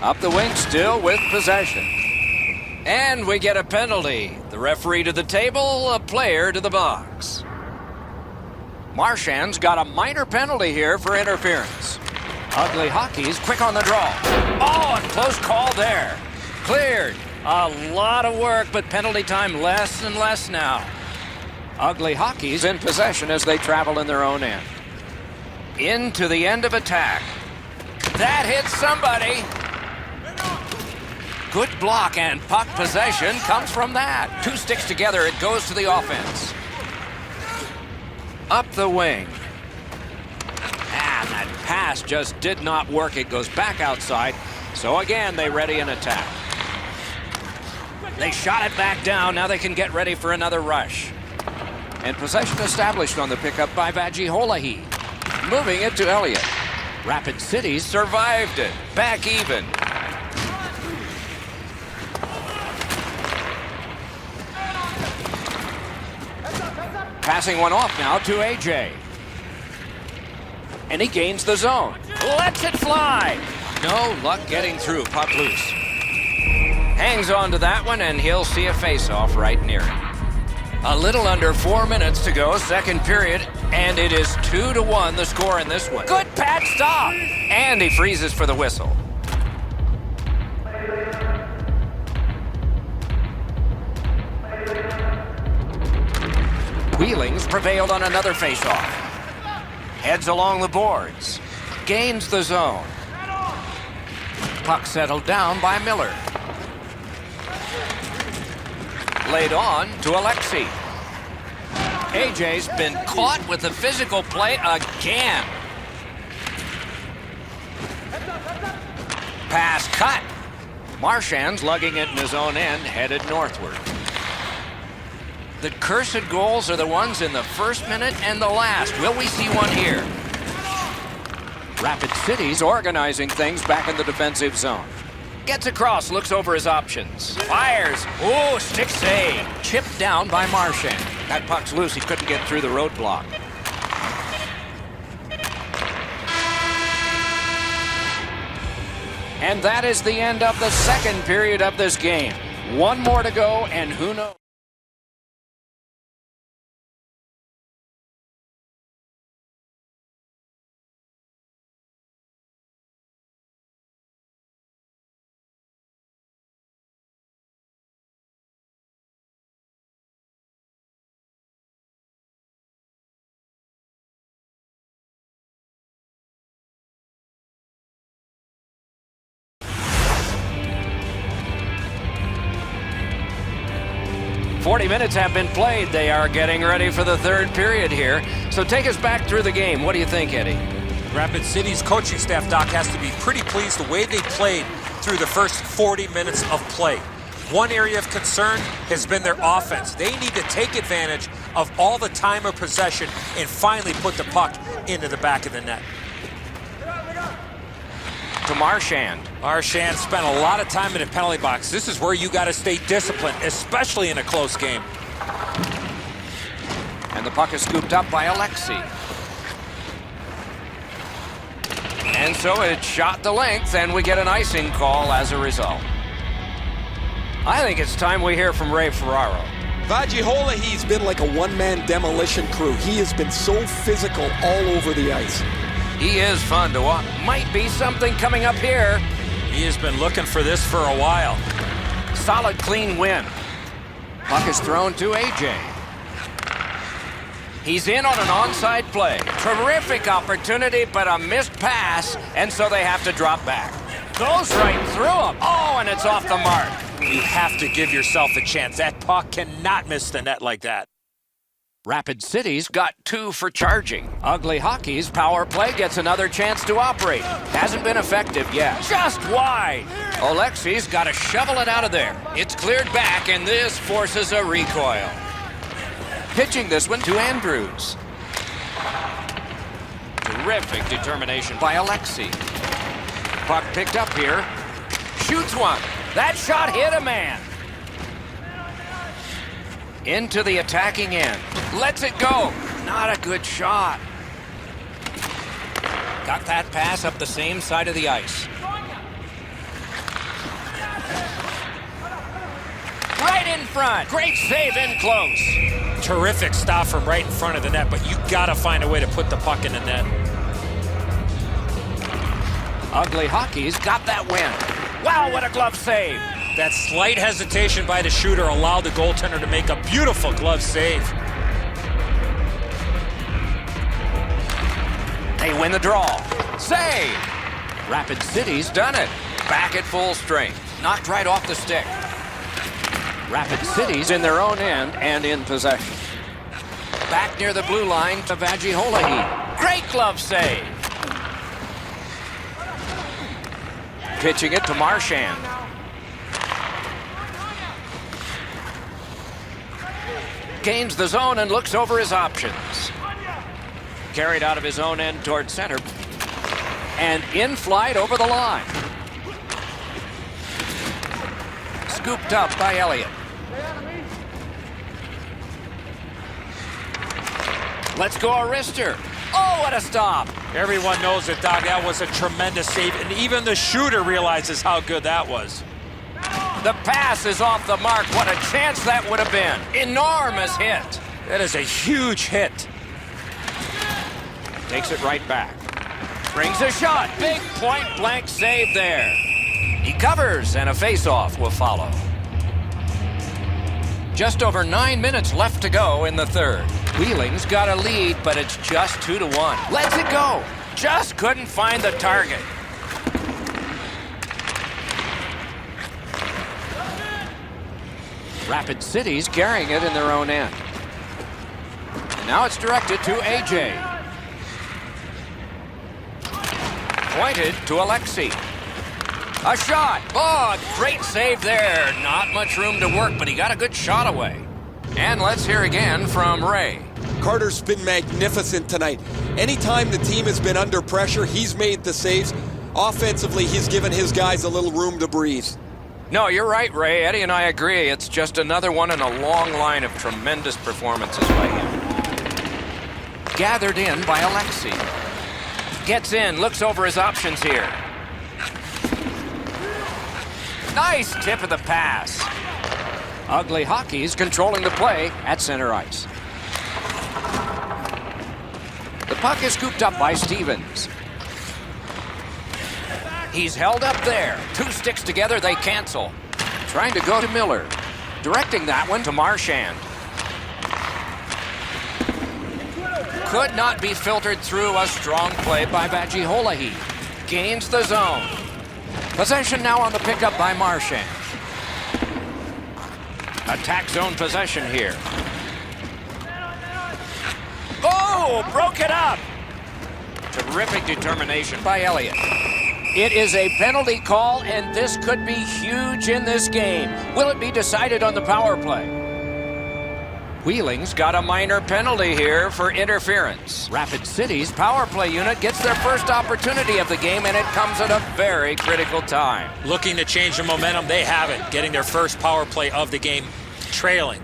Up the wing, still with possession. And we get a penalty. The referee to the table, a player to the box. Marchand's got a minor penalty here for interference. Ugly Hockey's quick on the draw. Oh, a close call there. Cleared. A lot of work, but penalty time less and less now. Ugly Hockey's in possession as they travel in their own end. Into the end of attack. That hits somebody. Good block, and puck possession comes from that. Two sticks together, it goes to the offense. Up the wing. And that pass just did not work. It goes back outside. So again, they ready an attack. They shot it back down. Now they can get ready for another rush. And possession established on the pickup by Vajiholahi. Moving it to Elliott. Rapid City survived it. Back even. Passing one off now to AJ. And he gains the zone. Lets it fly. No luck getting through. Puck loose. Hangs on to that one, and he'll see a face-off right near him. A little under 4 minutes to go, second period, and it is 2-1 the score in this one. Good pad stop. And he freezes for the whistle. Wheelings prevailed on another face-off. Heads along the boards. Gains the zone. Puck settled down by Miller. Laid on to Alexi. AJ's been caught with a physical play again. Pass cut. Marchand's lugging it in his own end, headed northward. The cursed goals are the ones in the first minute and the last. Will we see one here? Rapid City's organizing things back in the defensive zone. Gets across, looks over his options. Fires. Oh, stick save. Chipped down by Marchand. That puck's loose. He couldn't get through the roadblock. And that is the end of the second period of this game. One more to go, and who knows? "40 minutes have been played. They are getting ready for the third period here. So take us back through the game. What do you think, Eddie? Rapid City's coaching staff, Doc, has to be pretty pleased the way they played through the first 40 minutes of play. One area of concern has been their offense. They need to take advantage of all the time of possession and finally put the puck into the back of the net. To Marchand. Marchand spent a lot of time in the penalty box. This is where you got to stay disciplined, especially in a close game. And the puck is scooped up by Alexi. And so it shot the length, and we get an icing call as a result. I think it's time we hear from Ray Ferraro. Vajiholahi's been like a one-man demolition crew. He has been so physical all over the ice. He is fun to watch. Might be something coming up here. He has been looking for this for a while. Solid, clean win. Puck is thrown to AJ. He's in on an onside play. Terrific opportunity, but a missed pass, and so they have to drop back. Goes right through him. Oh, and it's off the mark. You have to give yourself a chance. That puck cannot miss the net like that. Rapid City's got 2 for charging. Ugly Hockey's power play gets another chance to operate. Hasn't been effective yet. Just wide. Alexi's got to shovel it out of there. It's cleared back, and this forces a recoil. Pitching this one to Andrews. Terrific determination by Alexi. Puck picked up here. Shoots one. That shot hit a man. Into the attacking end. Lets it go. Not a good shot. Got that pass up the same side of the ice. Right in front. Great save in close. Terrific stop from right in front of the net, but you got to find a way to put the puck in the net. Ugly Hockey's got that win. Wow, what a glove save. That slight hesitation by the shooter allowed the goaltender to make a beautiful glove save. They win the draw. Save! Rapid City's done it. Back at full strength. Knocked right off the stick. Rapid City's in their own end and in possession. Back near the blue line to Vajiholahi. Great glove save. Pitching it to Marchand. Gains the zone and looks over his options. Carried out of his own end toward center. And in flight over the line. Scooped up by Elliott. Let's go Arister. Oh, what a stop. Everyone knows it, Doc. That was a tremendous save, and even the shooter realizes how good that was. The pass is off the mark. What a chance that would have been. Enormous hit. That is a huge hit. Takes it right back. Brings a shot. Big point-blank save there. He covers, and a face-off will follow. Just over 9 minutes left to go in the third. Wheeling's got a lead, but it's just 2-1. Lets it go. Just couldn't find the target. Rapid City's carrying it in their own end. And now it's directed to AJ. Pointed to Alexei. A shot. Oh, great save there. Not much room to work, but he got a good shot away. And let's hear again from Ray. Carter's been magnificent tonight. Anytime the team has been under pressure, he's made the saves. Offensively, he's given his guys a little room to breathe. No, you're right, Ray. Eddie and I agree. It's just another one in a long line of tremendous performances by him. Gathered in by Alexei. Gets in, looks over his options here. Nice tip of the pass. Ugly Hockey's controlling the play at center ice. The puck is scooped up by Stevens. He's held up there. Two sticks together, they cancel. Trying to go to Miller. Directing that one to Marchand. Could not be filtered through. A strong play by Vajiholahi. Gains the zone. Possession now on the pickup by Marchand. Attack zone possession here. Oh, broke it up. Terrific determination by Elliott. It is a penalty call, and this could be huge in this game. Will it be decided on the power play? Wheeling's got a minor penalty here for interference. Rapid City's power play unit gets their first opportunity of the game, and it comes at a very critical time. Looking to change the momentum, they have it. Getting their first power play of the game, trailing.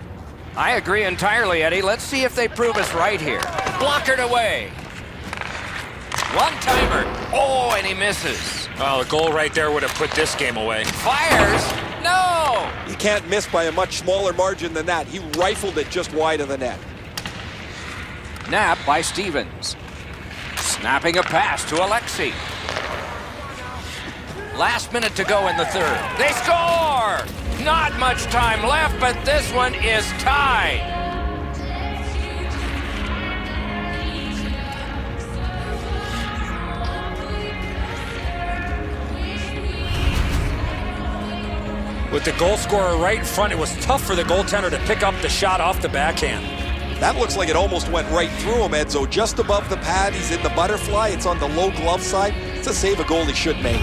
I agree entirely, Eddie. Let's see if they prove us right here. Blockered away. One-timer. Oh, and he misses. Well, a goal right there would have put this game away. Fires. No! You can't miss by a much smaller margin than that. He rifled it just wide of the net. Nap by Stevens. Snapping a pass to Alexei. Last minute to go in the third. They score! Not much time left, but this one is tied. With the goal scorer right in front, it was tough for the goaltender to pick up the shot off the backhand. That looks like it almost went right through him, Edzo. Just above the pad, he's in the butterfly. It's on the low glove side. It's a save a goalie should make.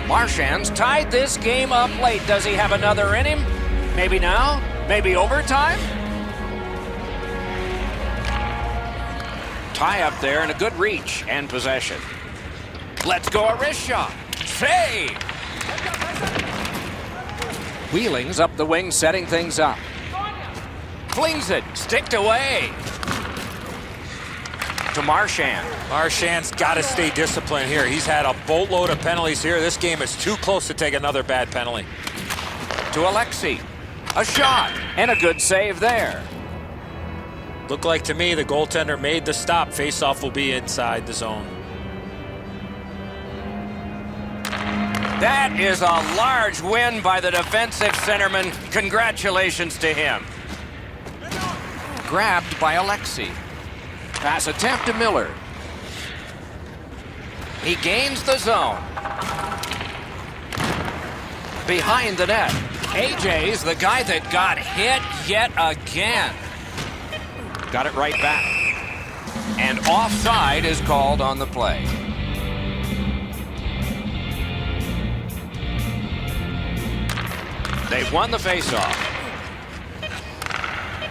Marchand's tied this game up late. Does he have another in him? Maybe now? Maybe overtime? Tie up there and a good reach and possession. Let's go a wrist shot. Save! Wheeling's up the wing, setting things up. Flings it, sticked away. To Marchand. Marchand's got to stay disciplined here. He's had a boatload of penalties here. This game is too close to take another bad penalty. To Alexei. A shot and a good save there. Looked like to me the goaltender made the stop. Faceoff will be inside the zone. That is a large win by the defensive centerman. Congratulations to him. Grabbed by Alexi. Pass attempt to Miller. He gains the zone. Behind the net. AJ's the guy that got hit yet again. Got it right back. And offside is called on the play. They won the faceoff.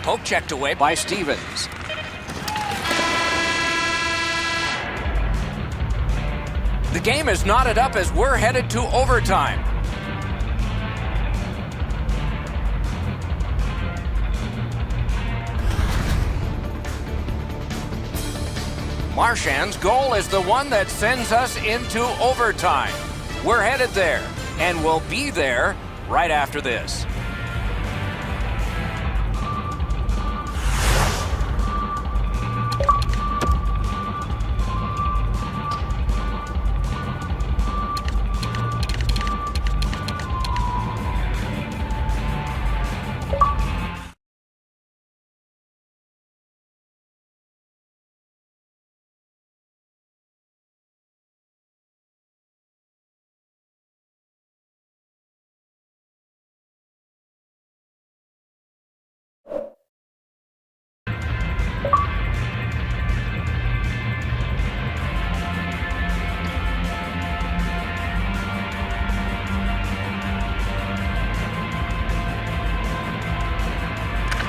Poke checked away by Stevens. The game is knotted up as we're headed to overtime. Marchand's goal is the one that sends us into overtime. We're headed there, and we'll be there right after this.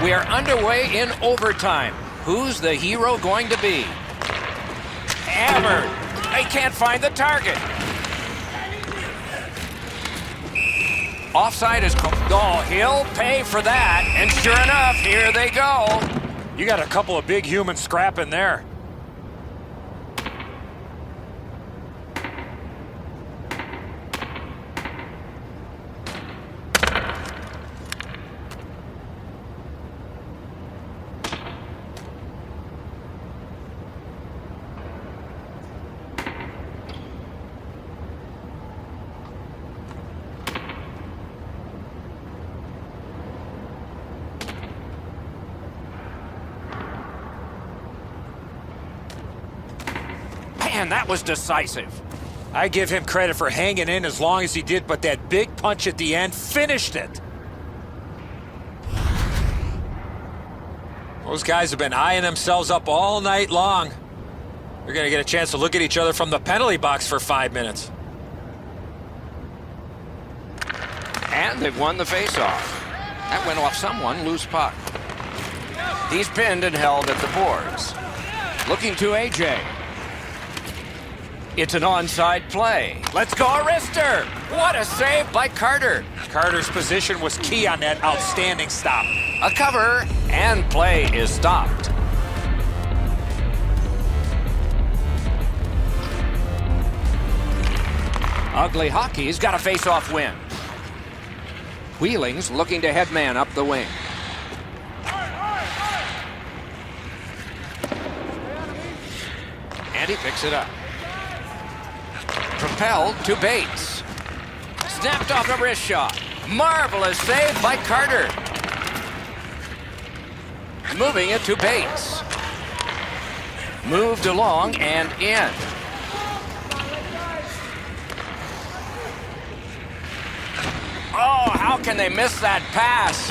We are underway in overtime. Who's the hero going to be? Hammered. They can't find the target. Offside is called. Oh, he'll pay for that. And sure enough, here they go. You got a couple of big humans scrapping there. Man, that was decisive. I give him credit for hanging in as long as he did, but that big punch at the end finished it. Those guys have been eyeing themselves up all night long. They're going to get a chance to look at each other from the penalty box for 5 minutes. And they've won the faceoff. That went off someone, loose puck. He's pinned and held at the boards. Looking to AJ. It's an onside play. Let's go, Arister! What a save by Carter. Carter's position was key on that outstanding stop. A cover, and play is stopped. Ugly Hockey's got a face-off win. Wheeling's looking to head man up the wing. And he picks it up. Propelled to Bates. Snapped off a wrist shot. Marvelous save by Carter. Moving it to Bates. Moved along and in. Oh, how can they miss that pass?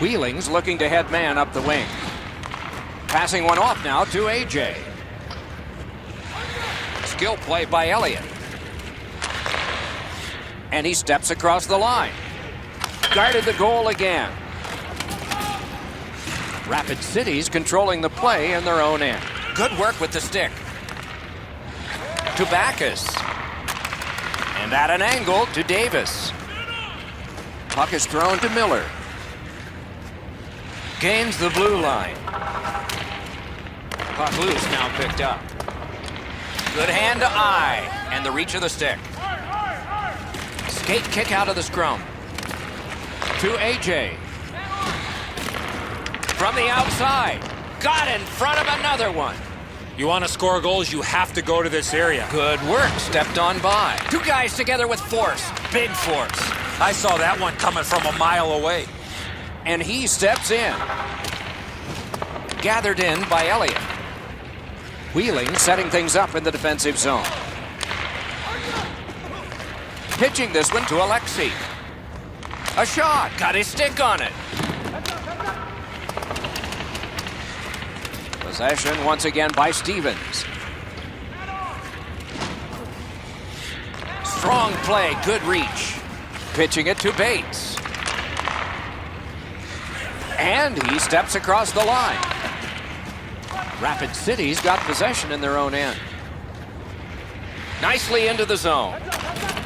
Wheeling's looking to head man up the wing. Passing one off now to AJ. Skill play by Elliott. And he steps across the line. Guarded the goal again. Rapid City's controlling the play in their own end. Good work with the stick. To Backus. And at an angle to Davis. Puck is thrown to Miller. Gains the blue line. Puck loose, now picked up. Good hand to eye, and the reach of the stick. Skate kick out of the scrum. To AJ. From the outside. Got in front of another one. You want to score goals, you have to go to this area. Good work, stepped on by. Two guys together with force, big force. I saw that one coming from a mile away. And he steps in. Gathered in by Elliott. Wheeling, setting things up in the defensive zone. Pitching this one to Alexi. A shot, got his stick on it. Possession once again by Stevens. Strong play, good reach. Pitching it to Bates. And he steps across the line. Rapid City's got possession in their own end. Nicely into the zone.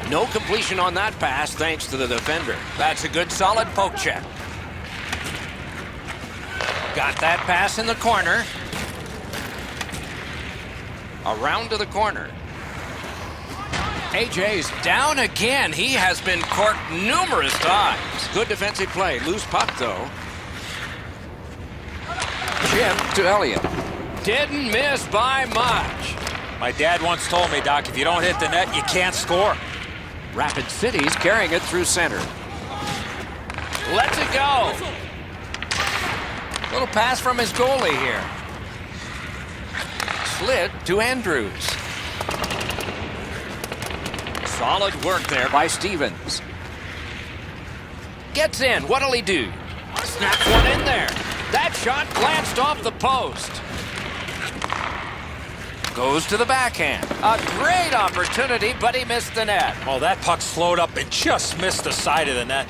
No completion on that pass thanks to the defender. That's a good solid poke check. Got that pass in the corner. Around to the corner. AJ's down again. He has been corked numerous times. Good defensive play. Loose puck, though. Chip to Elliott. Didn't miss by much. My dad once told me, Doc, if you don't hit the net, you can't score. Rapid City's carrying it through center. Lets it go. Little pass from his goalie here. Slid to Andrews. Solid work there by Stevens. Gets in. What'll he do? Snaps one in there. That shot glanced off the post. Goes to the backhand. A great opportunity, but he missed the net. Oh, that puck slowed up and just missed the side of the net.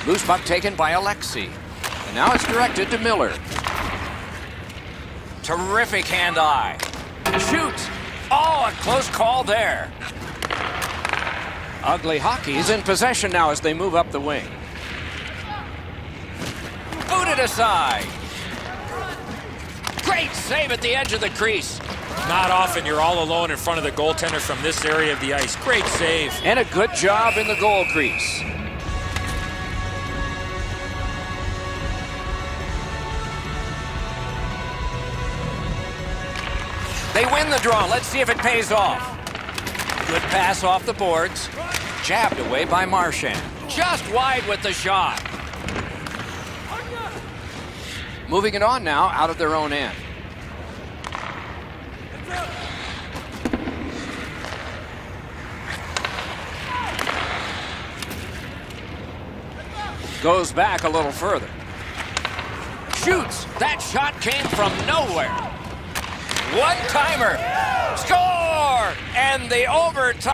Loose puck taken by Alexi. And now it's directed to Miller. Terrific hand-eye. Shoots. Oh, a close call there. Ugly Hockey's in possession now as they move up the wing. Booted aside. Great save at the edge of the crease. Not often you're all alone in front of the goaltender from this area of the ice. Great save. And a good job in the goal crease. They win the draw. Let's see if it pays off. Good pass off the boards. Jabbed away by Marchand. Just wide with the shot. Moving it on now out of their own end. Goes back a little further. Shoots. That shot came from nowhere. One-timer. Score! And the overtime.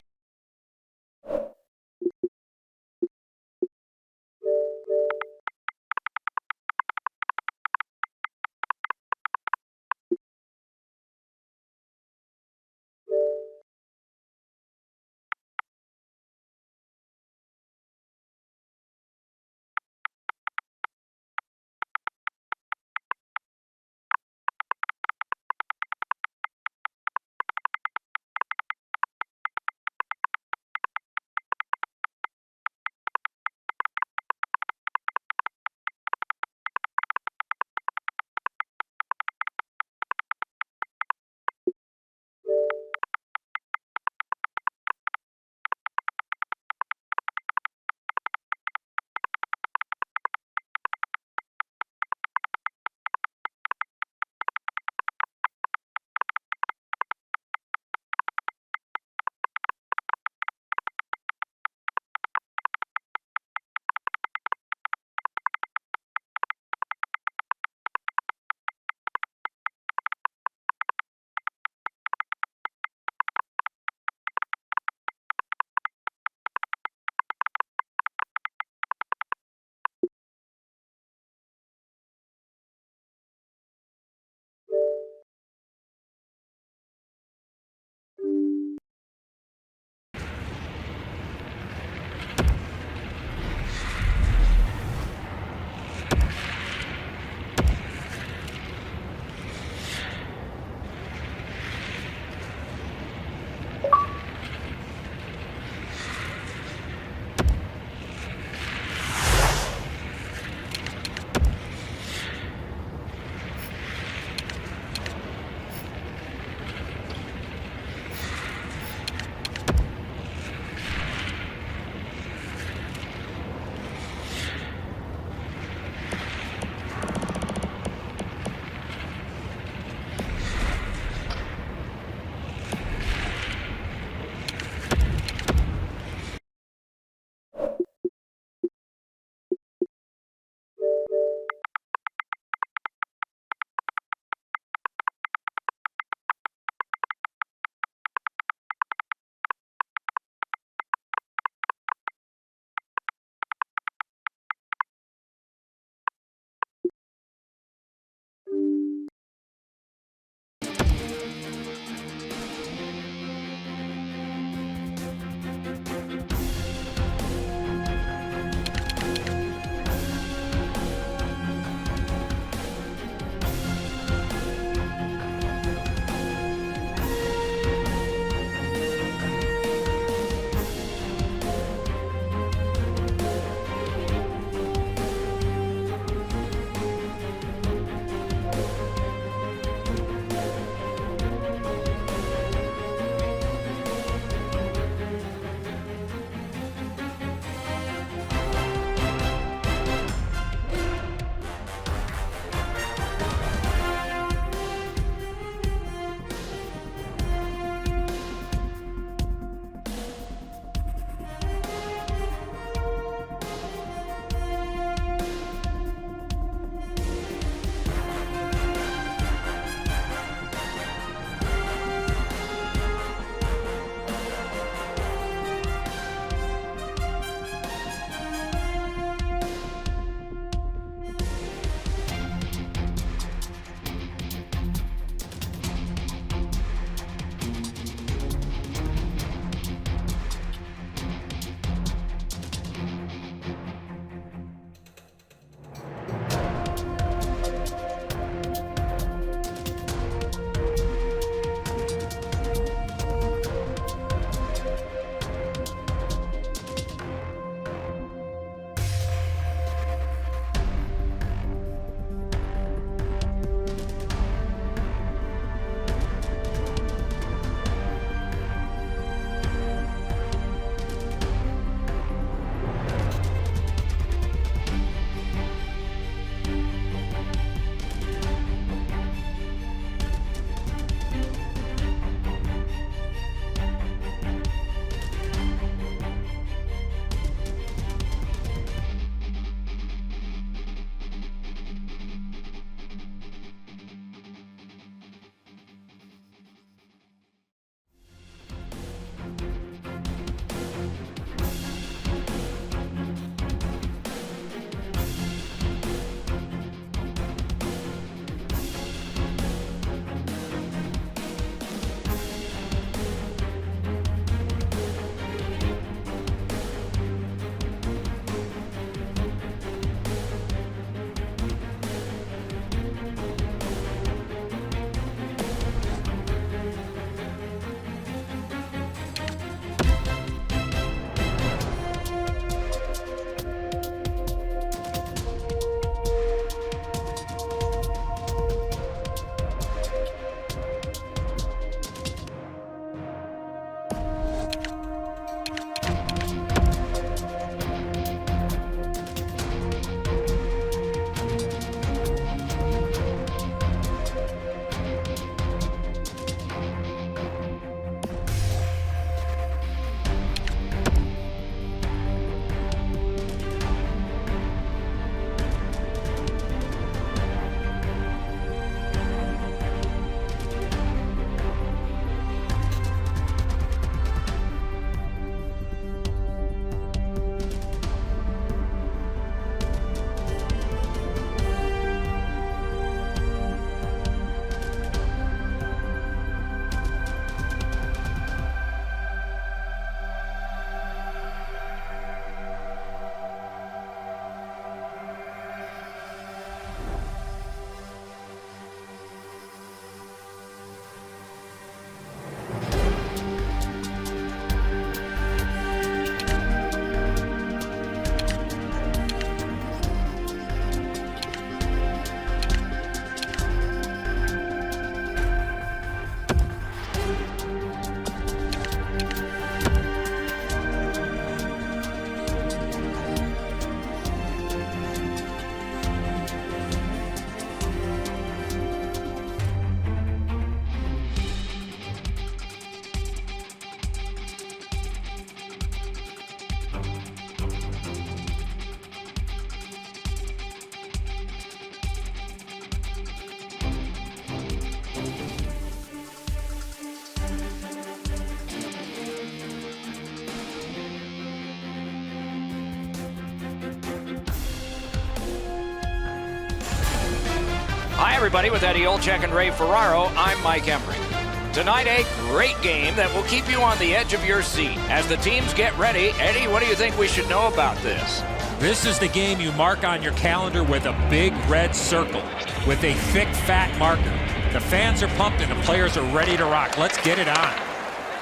everybody, with Eddie Olczyk and Ray Ferraro, I'm Mike Emrick. Tonight, a great game that will keep you on the edge of your seat. As the teams get ready, Eddie, what do you think we should know about this? This is the game you mark on your calendar with a big red circle with a thick, fat marker. The fans are pumped and the players are ready to rock. Let's get it on.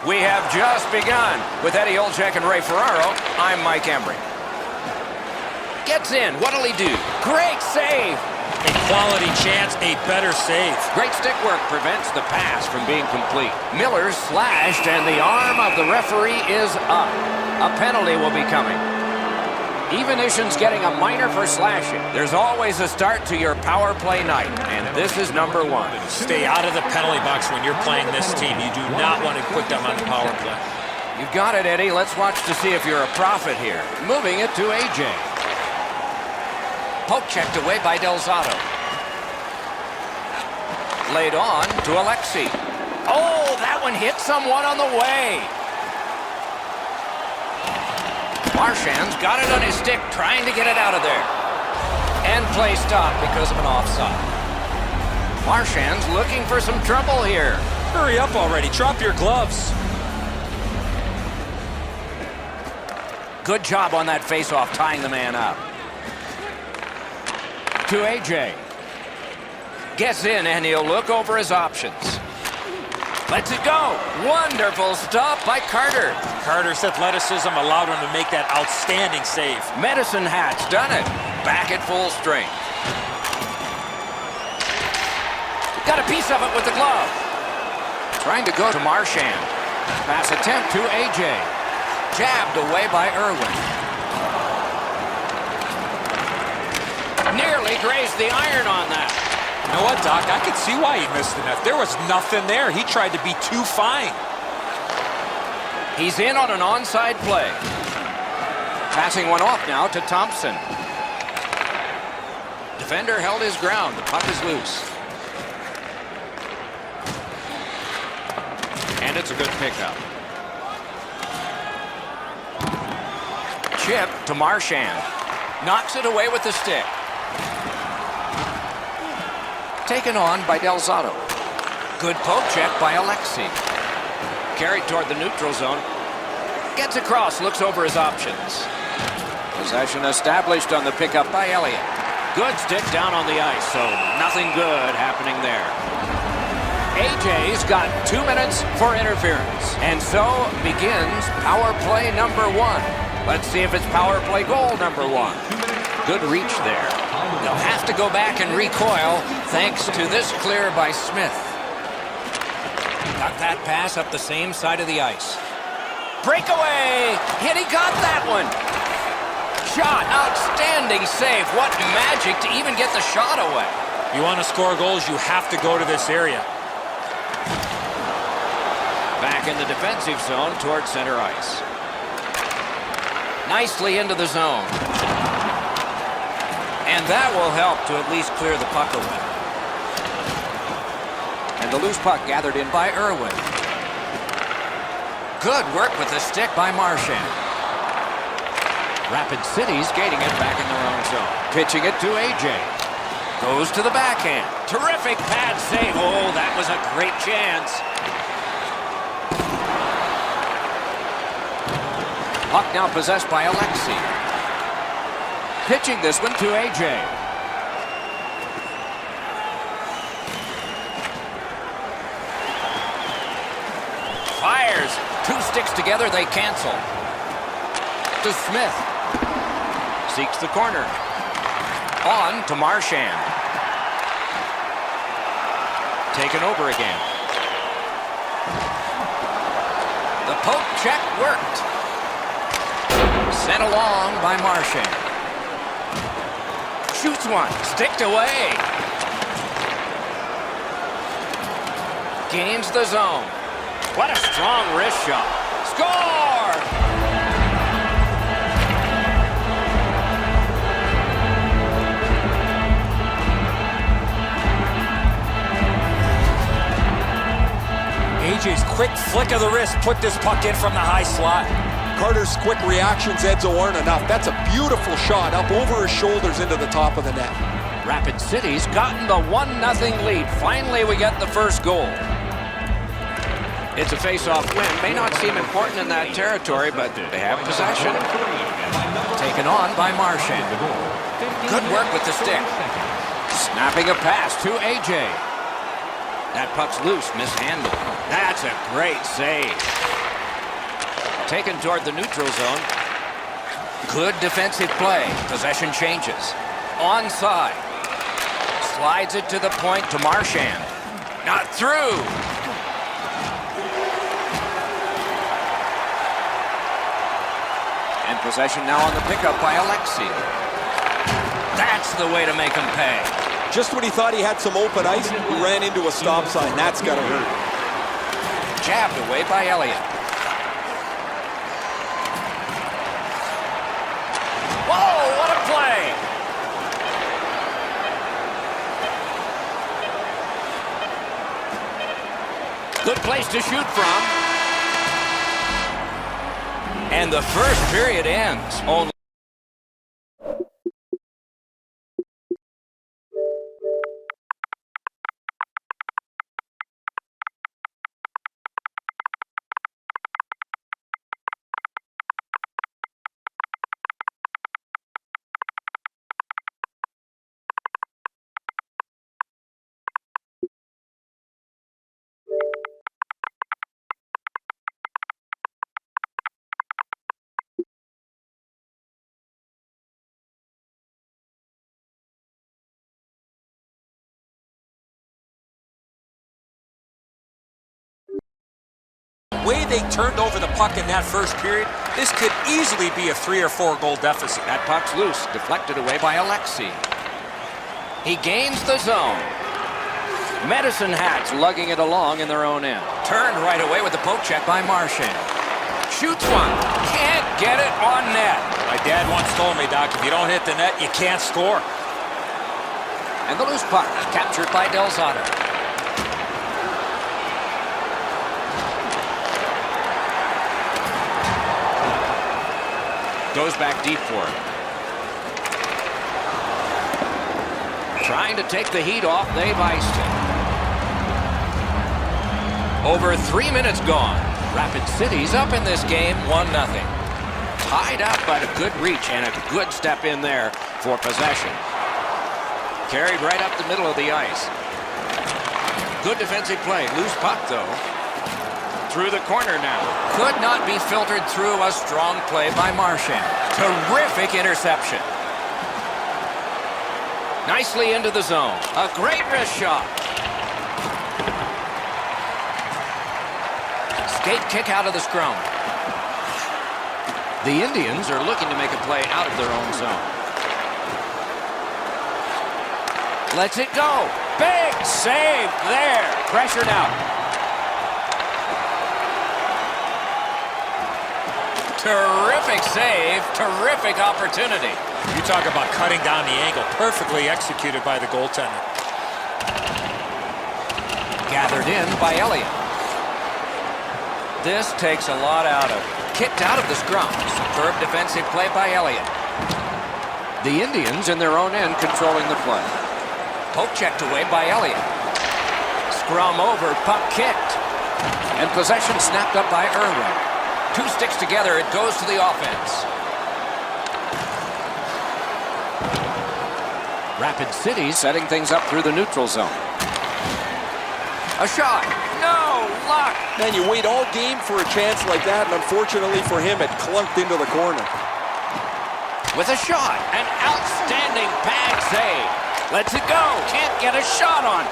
We have just begun. With Eddie Olczyk and Ray Ferraro, I'm Mike Emrick. Gets in. What'll he do? Great save. A quality chance, a better save. Great stick work prevents the pass from being complete. Miller slashed, and the arm of the referee is up. A penalty will be coming. Evenition's getting a minor for slashing. There's always a start to your power play night, and this is number one. Stay out of the penalty box when you're playing this team. You do not want to put them on the power play. You've got it, Eddie. Let's watch to see if you're a prophet here. Moving it to A.J. Poke checked away by Del Zotto. Laid on to Alexi. Oh, that one hit someone on the way. Marchand's got it on his stick, trying to get it out of there. And play stopped because of an offside. Marchand's looking for some trouble here. Hurry up already. Drop your gloves. Good job on that faceoff, tying the man up. To A.J. Gets in, and he'll look over his options. Lets it go. Wonderful stop by Carter. Carter's athleticism allowed him to make that outstanding save. Medicine Hat's done it. Back at full strength. Got a piece of it with the glove. Trying to go to Marchand. Pass attempt to A.J. Jabbed away by Irwin. Nearly grazed the iron on that. You know what, Doc? I could see why he missed the net. There was nothing there. He tried to be too fine. He's in on an onside play. Passing one off now to Thompson. Defender held his ground. The puck is loose. And it's a good pickup. Chip to Marchand. Knocks it away with the stick. Taken on by Del Zotto. Good poke check by Alexi. Carried toward the neutral zone. Gets across, looks over his options. Possession established on the pickup by Elliott. Good stick down on the ice, so nothing good happening there. AJ's got 2 minutes for interference. And so begins power play number one. Let's see if it's power play goal number one. Good reach there. They'll have to go back and recoil thanks to this clear by Smith. Got that pass up the same side of the ice. Breakaway! And he got that one! Shot, outstanding save. What magic to even get the shot away. You want to score goals, you have to go to this area. Back in the defensive zone toward center ice. Nicely into the zone. And that will help to at least clear the puck away. And the loose puck gathered in by Irwin. Good work with the stick by Marchand. Rapid City's gating it back in their own zone. Pitching it to A.J. Goes to the backhand. Terrific pad save. Oh, that was a great chance. Puck now possessed by Alexi. Pitching this one to A.J. Fires. 2 sticks together, they cancel. To Smith. Seeks the corner. On to Marchand. Taken over again. The poke check worked. Sent along by Marchand. Shoots one. Sticked away. Gains the zone. What a strong wrist shot. Score! AJ's quick flick of the wrist put this puck in from the high slot. Carter's quick reactions, Edzo, aren't enough. That's a beautiful shot up over his shoulders into the top of the net. Rapid City's gotten the 1-0 lead. Finally, we get the first goal. It's a face-off win. May not seem important in that territory, but they have possession. Taken on by Marchand. Good work with the stick. Snapping a pass to AJ. That puck's loose, mishandled. That's a great save. Taken toward the neutral zone. Good defensive play. Possession changes. Onside. Slides it to the point to Marchand. Not through. And possession now on the pickup by Alexi. That's the way to make him pay. Just when he thought he had some open ice, he ran into a stop sign. That's got to hurt. Jabbed away by Elliott. Whoa, what a play! Good place to shoot from. And the first period ends. Only The way they turned over the puck in that first period, this could easily be a 3 or 4 goal deficit. that puck's loose, deflected away by Alexi. He gains the zone. Medicine Hats lugging it along in their own end. Turned right away with the poke check by Marchand. Shoots one. Can't get it on net. My dad once told me, Doc, if you don't hit the net, you can't score. And the loose puck captured by Del Zotto. Goes back deep for it. Trying to take the heat off, they've iced it. Over 3 minutes gone. Rapid City's up in this game, 1-0. Tied up, but a good reach and a good step in there for possession. Carried right up the middle of the ice. Good defensive play. Loose puck, though. Through the corner now. Could not be filtered through. A strong play by Marchand. Terrific interception. Nicely into the zone. A great wrist shot. Skate kick out of the scrum. The Indians are looking to make a play out of their own zone. Lets it go. Big save there. Pressured out. Terrific save. Terrific opportunity. You talk about cutting down the angle. Perfectly executed by the goaltender. Gathered in by Elliott. This takes a lot out of it. Kicked out of the scrum. Superb defensive play by Elliott. The Indians in their own end controlling the play. Poke checked away by Elliott. Scrum over, puck kicked. And possession snapped up by Irwin. Two sticks together, it goes to the offense. Rapid City setting things up through the neutral zone. A shot. No luck. Man, you wait all game for a chance like that, and unfortunately for him, it clunked into the corner. With a shot. An outstanding pad save. Lets it go. Can't get a shot on.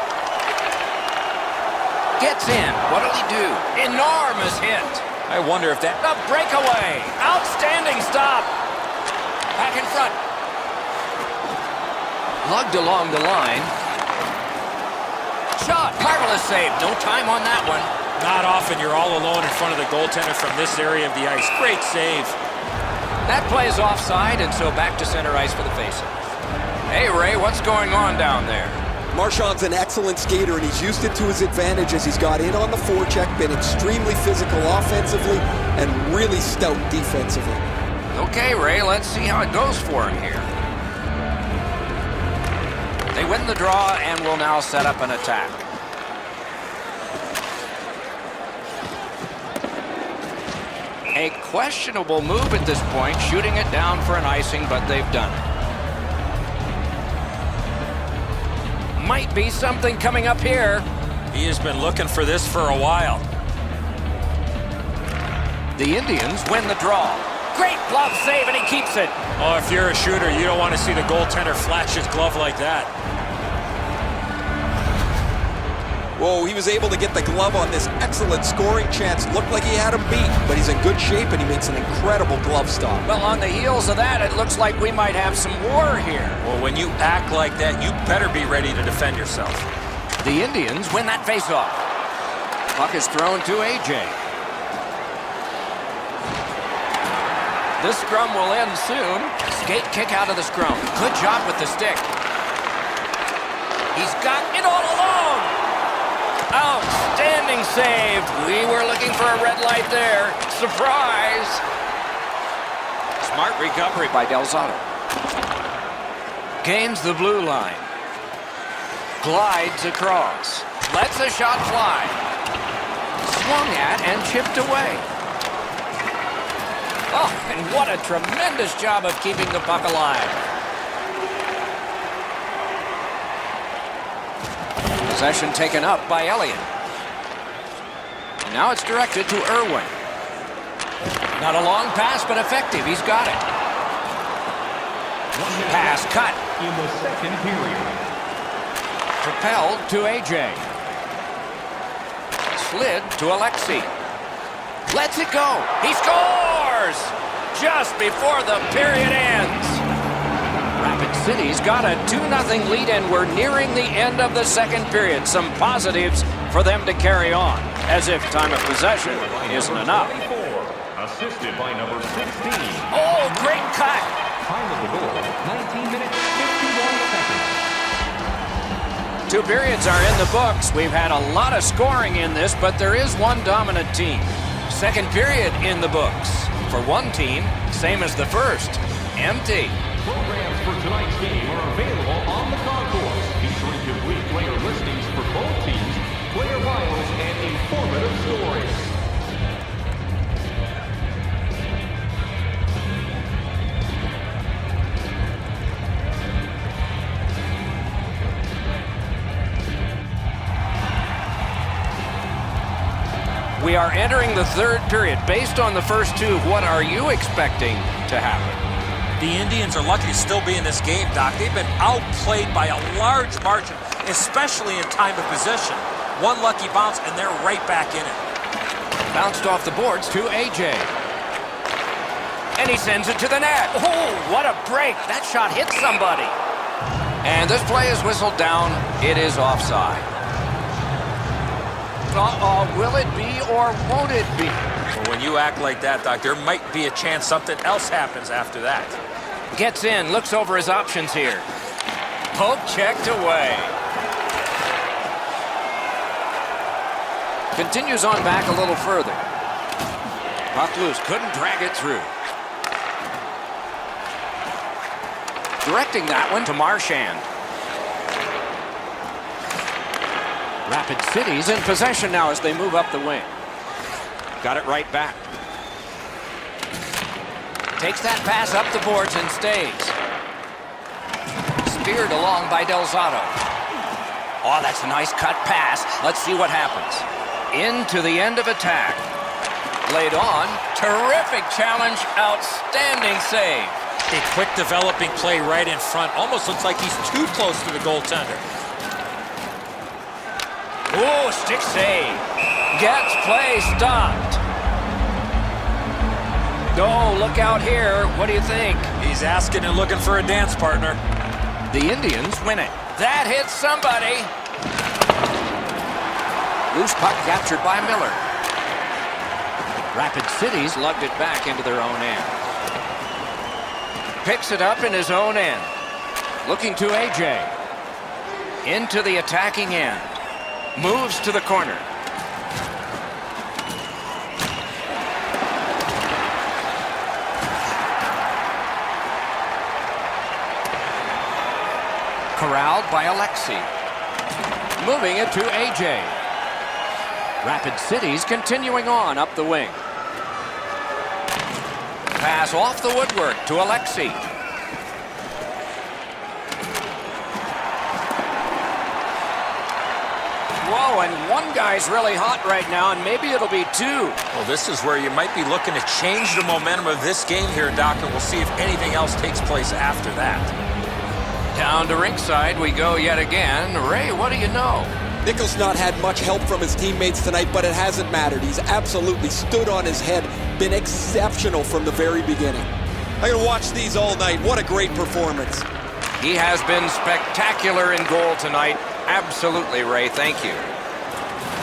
Gets in. What'll he do? Enormous hit. I wonder if that... The breakaway. Outstanding stop. Back in front. Lugged along the line. Shot. Marvelous save. No time on that one. Not often you're all alone in front of the goaltender from this area of the ice. Great save. That play is offside, and so back to center ice for the faceoff. Hey, Ray, what's going on down there? Marchand's an excellent skater, and he's used it to his advantage as he's got in on the forecheck, been extremely physical offensively, and really stout defensively. Okay, Ray, let's see how it goes for him here. They win the draw and will now set up an attack. A questionable move at this point, shooting it down for an icing, but they've done it. Might be something coming up here. He has been looking for this for a while. The Indians win the draw. Great glove save, and he keeps it. Oh, if you're a shooter, you don't want to see the goaltender flash his glove like that. Whoa, he was able to get the glove on this excellent scoring chance. Looked like he had him beat, but he's in good shape, and he makes an incredible glove stop. Well, on the heels of that, it looks like we might have some war here. Well, when you act like that, you better be ready to defend yourself. The Indians win that faceoff. Puck is thrown to A.J. This scrum will end soon. Skate kick out of the scrum. Good job with the stick. He's got it all alone. Outstanding save. We were looking for a red light there. Surprise. Smart recovery by Del Zotto. Gains the blue line. Glides across. Lets a shot fly. Swung at and chipped away. Oh, and what a tremendous job of keeping the puck alive. Possession taken up by Elliott. And now it's directed to Irwin. Not a long pass, but effective. He's got it. Pass cut. In the second period. Propelled to A.J. Slid to Alexi. Lets it go. He scores! Just before the period ends. Rapid City's got a 2-0 lead, and we're nearing the end of the second period. Some positives for them to carry on, as if time of possession isn't enough. 24, assisted by number 16. Oh, great cut. Time of the goal, 19 minutes, 51 seconds. 2 periods are in the books. We've had a lot of scoring in this, but there is one dominant team. Second period in the books. For one team, same as the first, empty. Programs for tonight's game are available on the concourse, featuring complete player listings for both teams, player bios, and informative stories. We are entering the third period. Based on the first two, what are you expecting to happen? The Indians are lucky to still be in this game, Doc. They've been outplayed by a large margin, especially in time of possession. One lucky bounce, and they're right back in it. Bounced off the boards to A.J. And he sends it to the net. Oh, what a break. That shot hit somebody. And this play is whistled down. It is offside. Will it be or won't it be? Well, when you act like that, Doc, there might be a chance something else happens after that. Gets in, looks over his options here. Poke checked away. Continues on back a little further. Puck loose, couldn't drag it through. Directing that one to Marchand. Rapid City's in possession now as they move up the wing. Got it right back. Takes that pass up the boards and stays. Speared along by Del Zotto. Oh, that's a nice cut pass. Let's see what happens. Into the end of attack. Laid on. Terrific challenge. Outstanding save. A quick developing play right in front. Almost looks like he's too close to the goaltender. Oh, stick save. Gets play stopped. Oh, look out here. What do you think? He's asking and looking for a dance partner. The Indians win it. That hits somebody. Loose puck captured by Miller. Rapid City's lugged it back into their own end. Picks it up in his own end. Looking to A.J. Into the attacking end. Moves to the corner. corralled by Alexi. Moving it to AJ. Rapid City's continuing on up the wing. Pass off the woodwork to Alexi. Whoa, and one guy's really hot right now, and maybe it'll be two. Well, this is where you might be looking to change the momentum of this game here, Doc, and we'll see if anything else takes place after that. Down to ringside we go yet again. Ray, what do you know? Nichols not had much help from his teammates tonight, but it hasn't mattered. He's absolutely stood on his head, been exceptional from the very beginning. I'm going to watch these all night. What a great performance. He has been spectacular in goal tonight. Absolutely, Ray, thank you.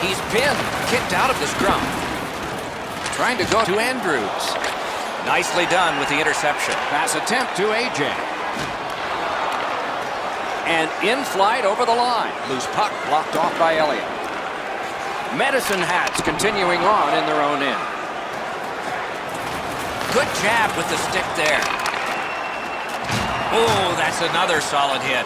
He's pinned, kicked out of the scrum. Trying to go to Andrews. Nicely done with the interception. Pass attempt to AJ. And in flight over the line. Loose puck blocked off by Elliott. Medicine Hats continuing on in their own end. Good jab with the stick there. Oh, that's another solid hit.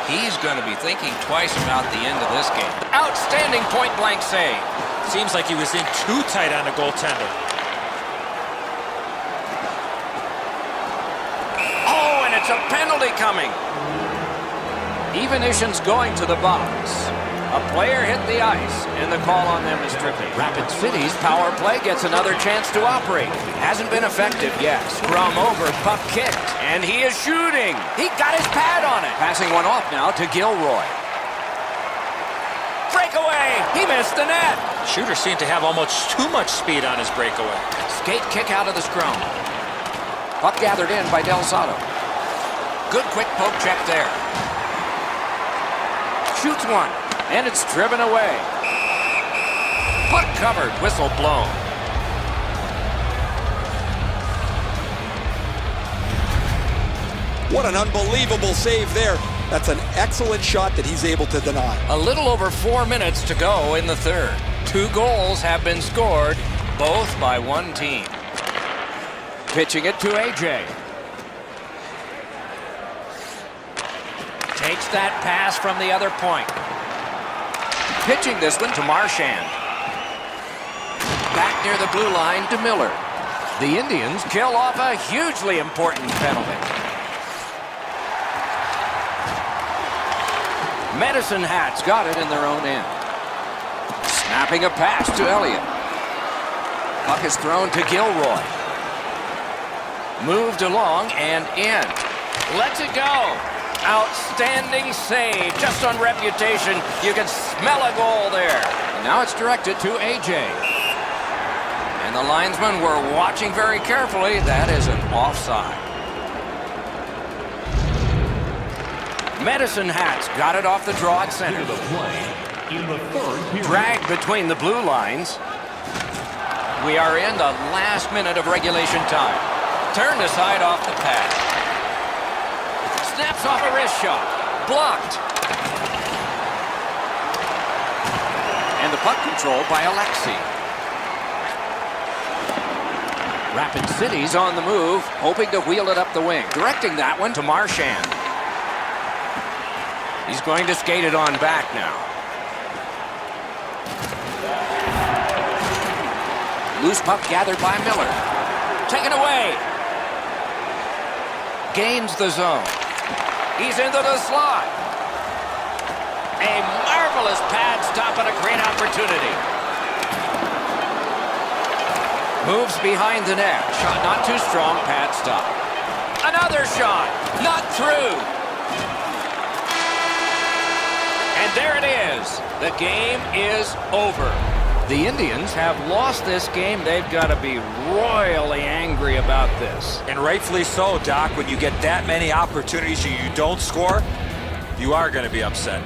He's going to be thinking twice about the end of this game. Outstanding point-blank save. Seems like he was in too tight on the goaltender. Oh, and it's a penalty coming. Evenition's going to the box. A player hit the ice, and the call on them is tripping. Rapid City's power play gets another chance to operate. Hasn't been effective yet. Scrum over, puck kicked, and he is shooting. He got his pad on it. Passing one off now to Gilroy. Breakaway! He missed the net. Shooter seemed to have almost too much speed on his breakaway. Skate kick out of the scrum. Puck gathered in by Del Zotto. Good quick poke check there. Shoots one, and it's driven away. Puck covered, whistle blown. What an unbelievable save there. That's an excellent shot that he's able to deny. A little over 4 minutes to go in the third. 2 goals have been scored, both by one team. Pitching it to AJ. Takes that pass from the other point. Pitching this one to Marchand. Back near the blue line to Miller. The Indians kill off a hugely important penalty. Medicine Hats got it in their own end. Snapping a pass to Elliott. Puck is thrown to Gilroy. Moved along and in. Lets it go. Outstanding save. Just on reputation, you can smell a goal there. And now it's directed to AJ. And the linesmen were watching very carefully. That is an offside. Medicine Hats got it off the draw at center. Here's the play in the third period. Dragged between the blue lines. We are in the last minute of regulation time. Turned aside off the pad. Snaps off a wrist shot. Blocked. And the puck controlled by Alexi. Rapid City's on the move, hoping to wheel it up the wing. Directing that one to Marchand. He's going to skate it on back now. Loose puck gathered by Miller. Taken away. Gains the zone. He's into the slot. A marvelous pad stop and a great opportunity. Moves behind the net. Shot not too strong. Pad stop. Another shot. Not through. And there it is. The game is over. The Indians have lost this game. They've got to be royally angry about this. And rightfully so, Doc. When you get that many opportunities and you don't score, you are going to be upset.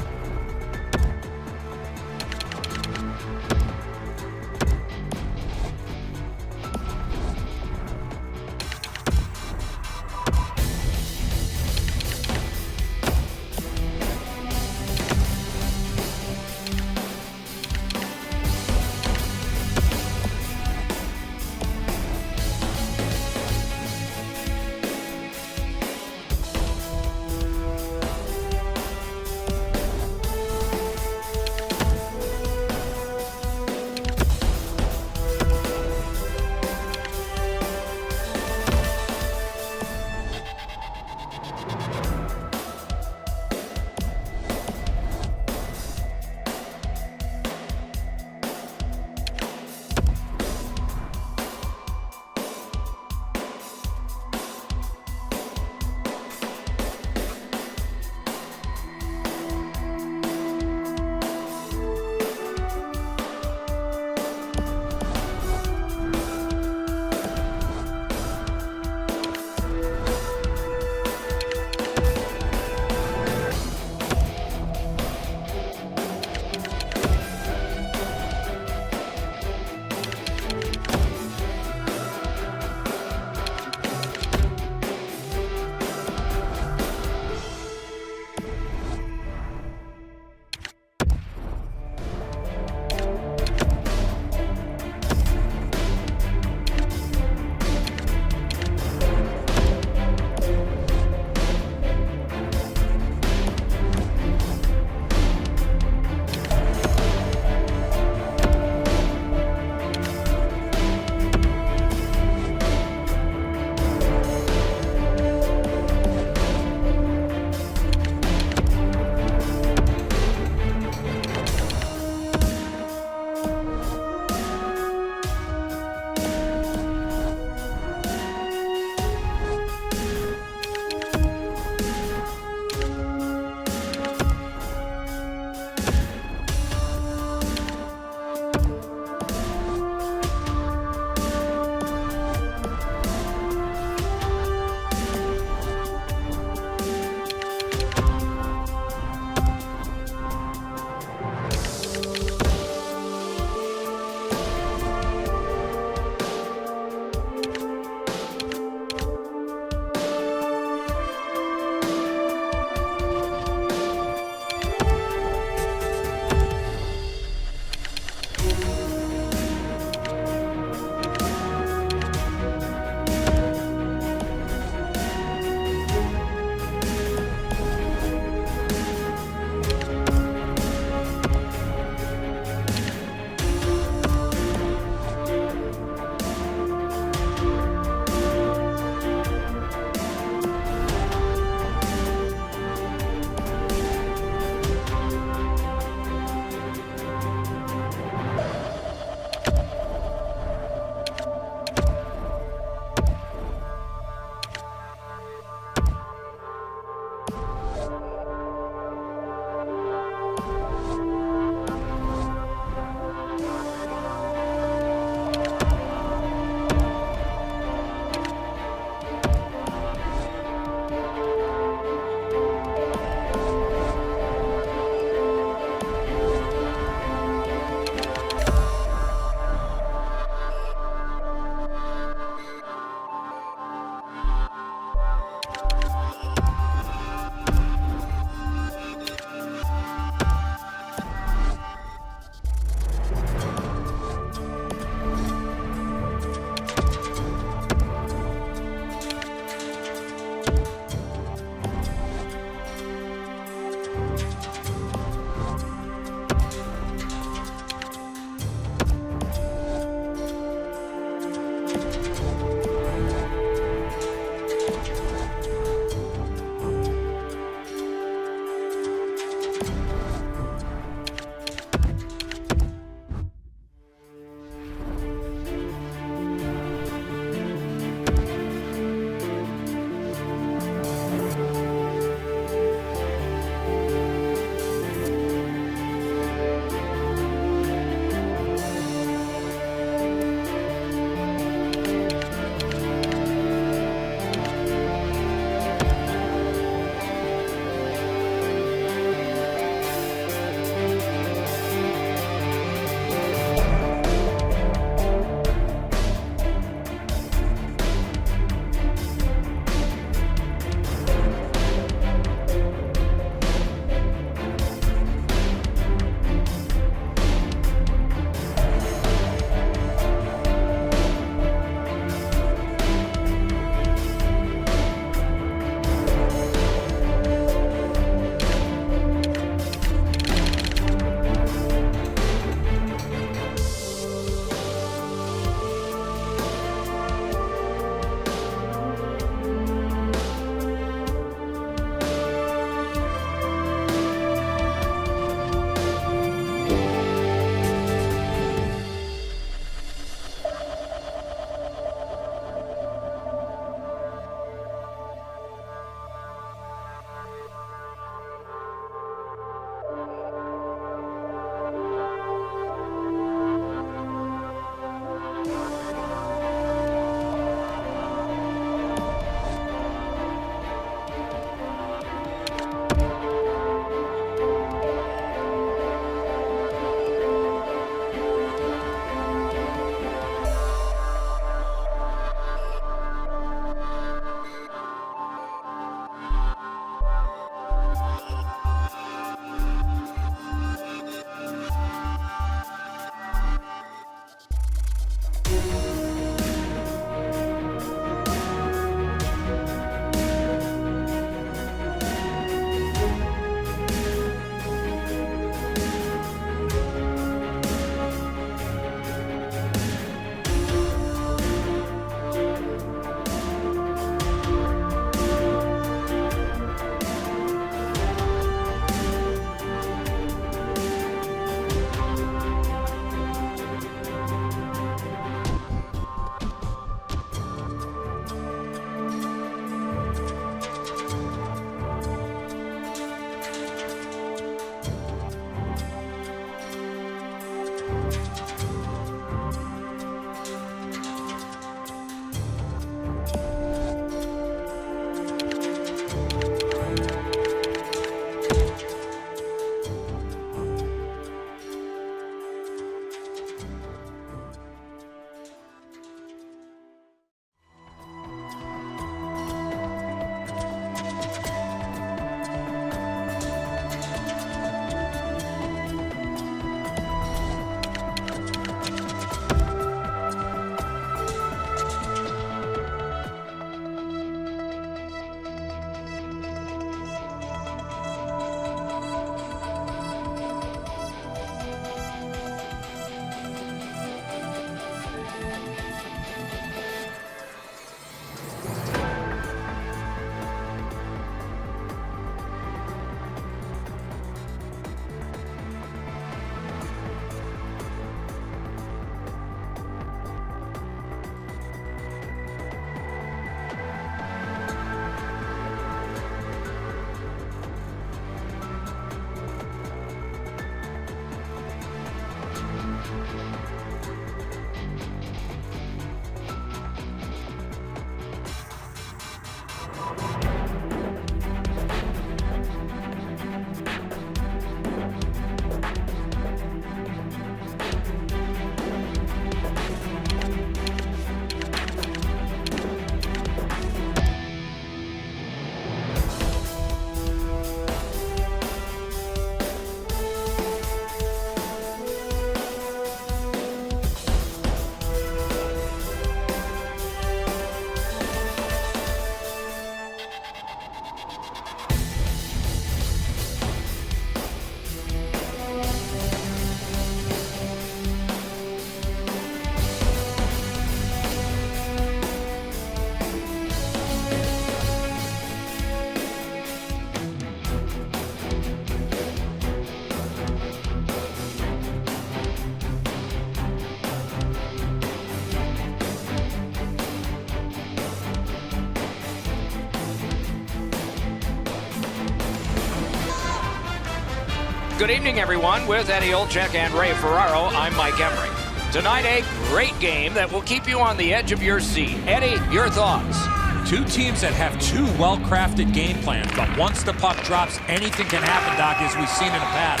Good evening, everyone. With Eddie Olczyk and Ray Ferraro, I'm Mike Emery. Tonight, a great game that will keep you on the edge of your seat. Eddie, your thoughts? Two teams that have two well-crafted game plans, but once the puck drops, anything can happen, Doc, as we've seen in the past.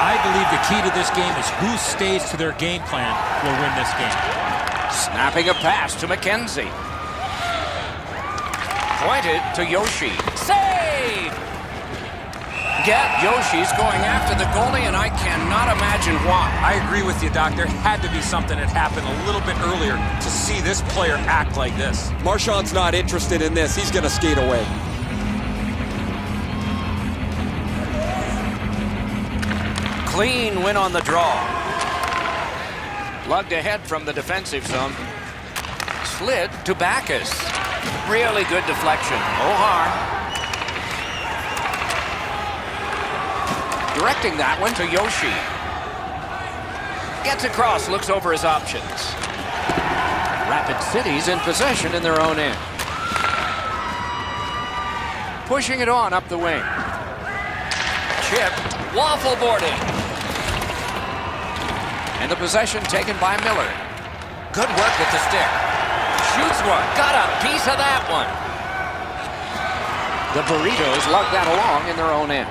I believe the key to this game is who stays to their game plan will win this game. Snapping a pass to McKenzie. Pointed to Yoshi. Save! Get Yoshi's going after the goalie, and I cannot imagine why. I agree with you, Doc. There had to be something that happened a little bit earlier to see this player act like this. Marchand's not interested in this. He's going to skate away. Clean win on the draw. Lugged ahead from the defensive zone. Slid to Backus. Really good deflection. No harm. Directing that one to Yoshi. Gets across, looks over his options. Rapid City's in possession in their own end. Pushing it on up the wing. Chip, waffle boarding. And the possession taken by Miller. Good work with the stick. Shoots one, got a piece of that one. The Burritos lug that along in their own end.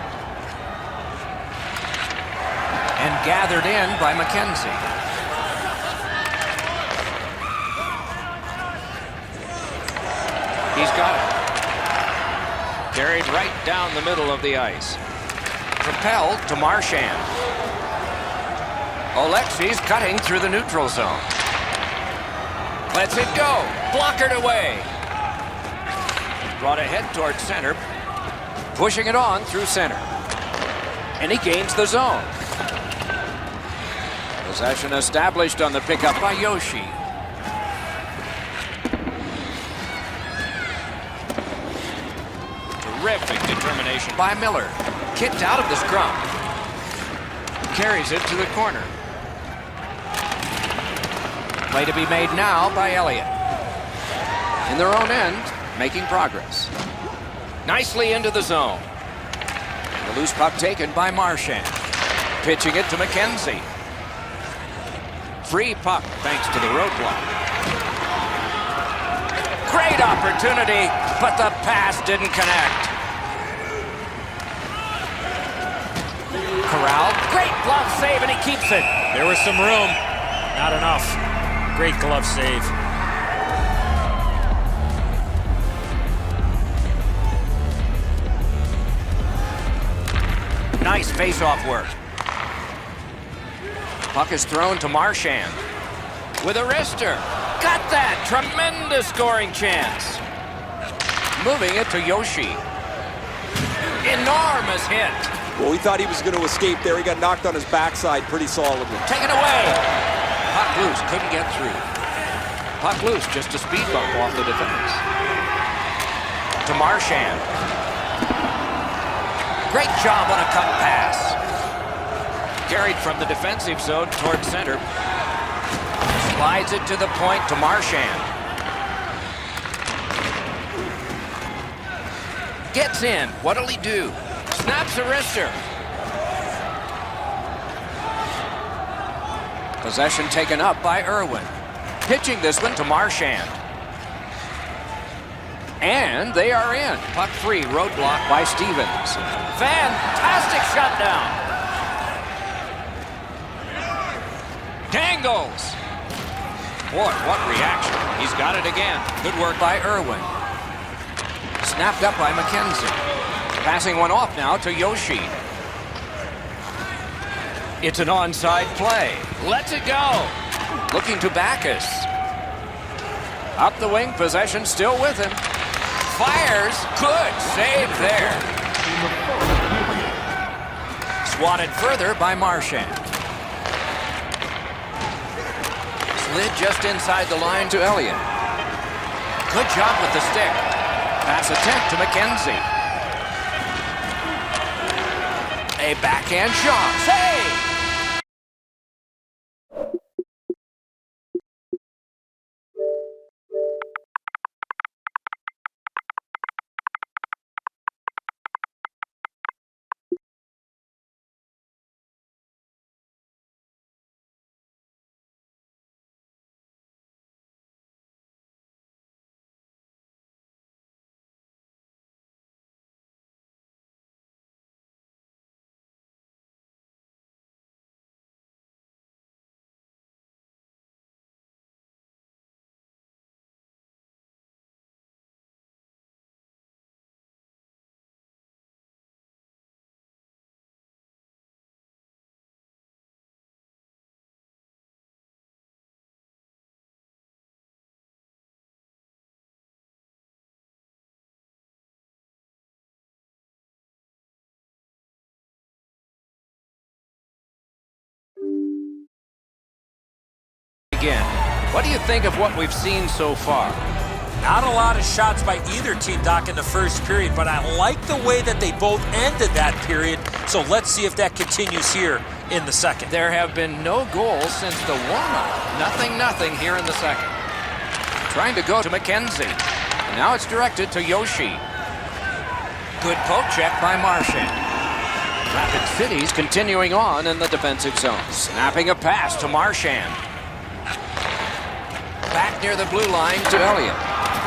And gathered in by McKenzie. He's got it. Carried right down the middle of the ice. Propelled to Marchand. Oleksi's cutting through the neutral zone. Lets it go. Blockered away. Brought ahead towards center. Pushing it on through center. And he gains the zone. Possession established on the pickup by Yoshi. Terrific determination by Miller. Kicked out of the scrum. Carries it to the corner. Play to be made now by Elliott. In their own end, making progress. Nicely into the zone. The loose puck taken by Marchand. Pitching it to McKenzie. Free puck thanks to the roadblock. Great opportunity, but the pass didn't connect. Corral, great glove save, and he keeps it. There was some room. Not enough. Great glove save. Nice face-off work. Puck is thrown to Marchand. With a wrister. Got that! Tremendous scoring chance. Moving it to Yoshi. Enormous hit. Well, we thought he was going to escape there. He got knocked on his backside pretty solidly. Taken away. Puck loose. Couldn't get through. Puck loose. Just a speed bump off the defense. To Marchand. Great job on a cut pass. Carried from the defensive zone towards center. Slides it to the point to Marchand. Gets in. What'll he do? Snaps a wrister. Possession taken up by Irwin. Pitching this one to Marchand. And they are in. Puck free, roadblock by Stevens. Fantastic shutdown. Dangles. Boy, what reaction. He's got it again. Good work by Irwin. Snapped up by McKenzie. Passing one off now to Yoshi. It's an onside play. Lets it go. Looking to Backus. Up the wing, possession still with him. Fires. Good save there. Swatted further by Marchand. Slid just inside the line to Elliott. Good job with the stick. Pass attempt to McKenzie. A backhand shot. Save! Again, what do you think of what we've seen so far? Not a lot of shots by either team, Doc, in the first period, but I like the way that they both ended that period, so let's see if that continues here in the second. There have been no goals since the warm-up. Nothing here in the second. Trying to go to McKenzie. And now it's directed to Yoshi. Good poke check by Marchand. Rapid City's continuing on in the defensive zone. Snapping a pass to Marchand. Back near the blue line to Elliott.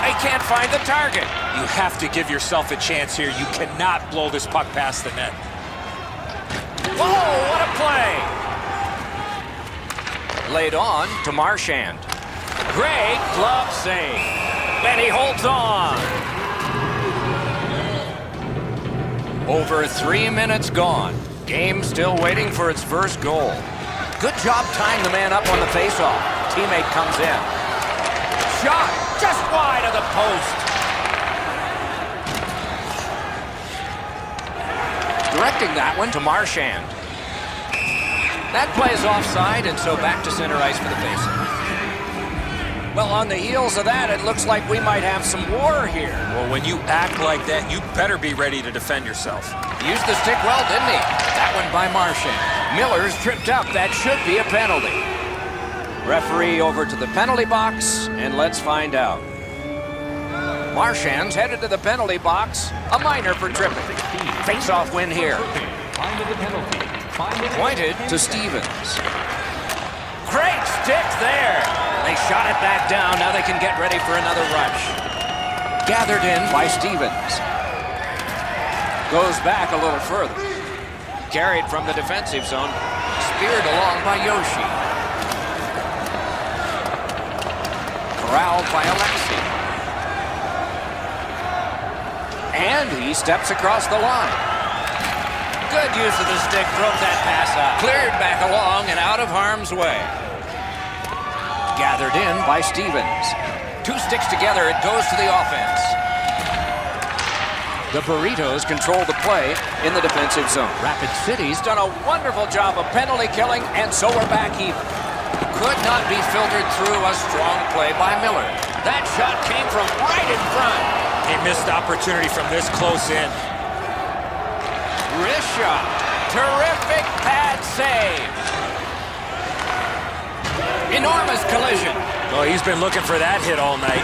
They can't find the target. You have to give yourself a chance here. You cannot blow this puck past the net. Whoa, what a play! Laid on to Marchand. Great glove save. And he holds on. Over 3 minutes gone. Game still waiting for its first goal. Good job tying the man up on the faceoff. Teammate comes in. Shot just wide of the post. Directing that one to Marchand. That plays offside, and so back to center ice for the faceoff. Well, on the heels of that, it looks like we might have some war here. Well, when you act like that, you better be ready to defend yourself. Used the stick well, didn't he? That one by Marchand. Miller's tripped up. That should be a penalty. Referee over to the penalty box, and let's find out. Marchand's headed to the penalty box. A minor for tripping. Face-off win here. Pointed to Stevens. Great stick there. They shot it back down. Now they can get ready for another rush. Gathered in by Stevens. Goes back a little further. Carried from the defensive zone. Speared along by Yoshi. Corralled by Alexi. And he steps across the line. Good use of the stick. Broke that pass up. Cleared back along and out of harm's way. Gathered in by Stevens. Two sticks together. It goes to the offense. The Burritos control the play in the defensive zone. Rapid City's done a wonderful job of penalty killing, and so we're back even. Could not be filtered through a strong play by Miller. That shot came from right in front. He missed the opportunity from this close in. Wrist shot. Terrific pad save. Enormous collision. Well, he's been looking for that hit all night.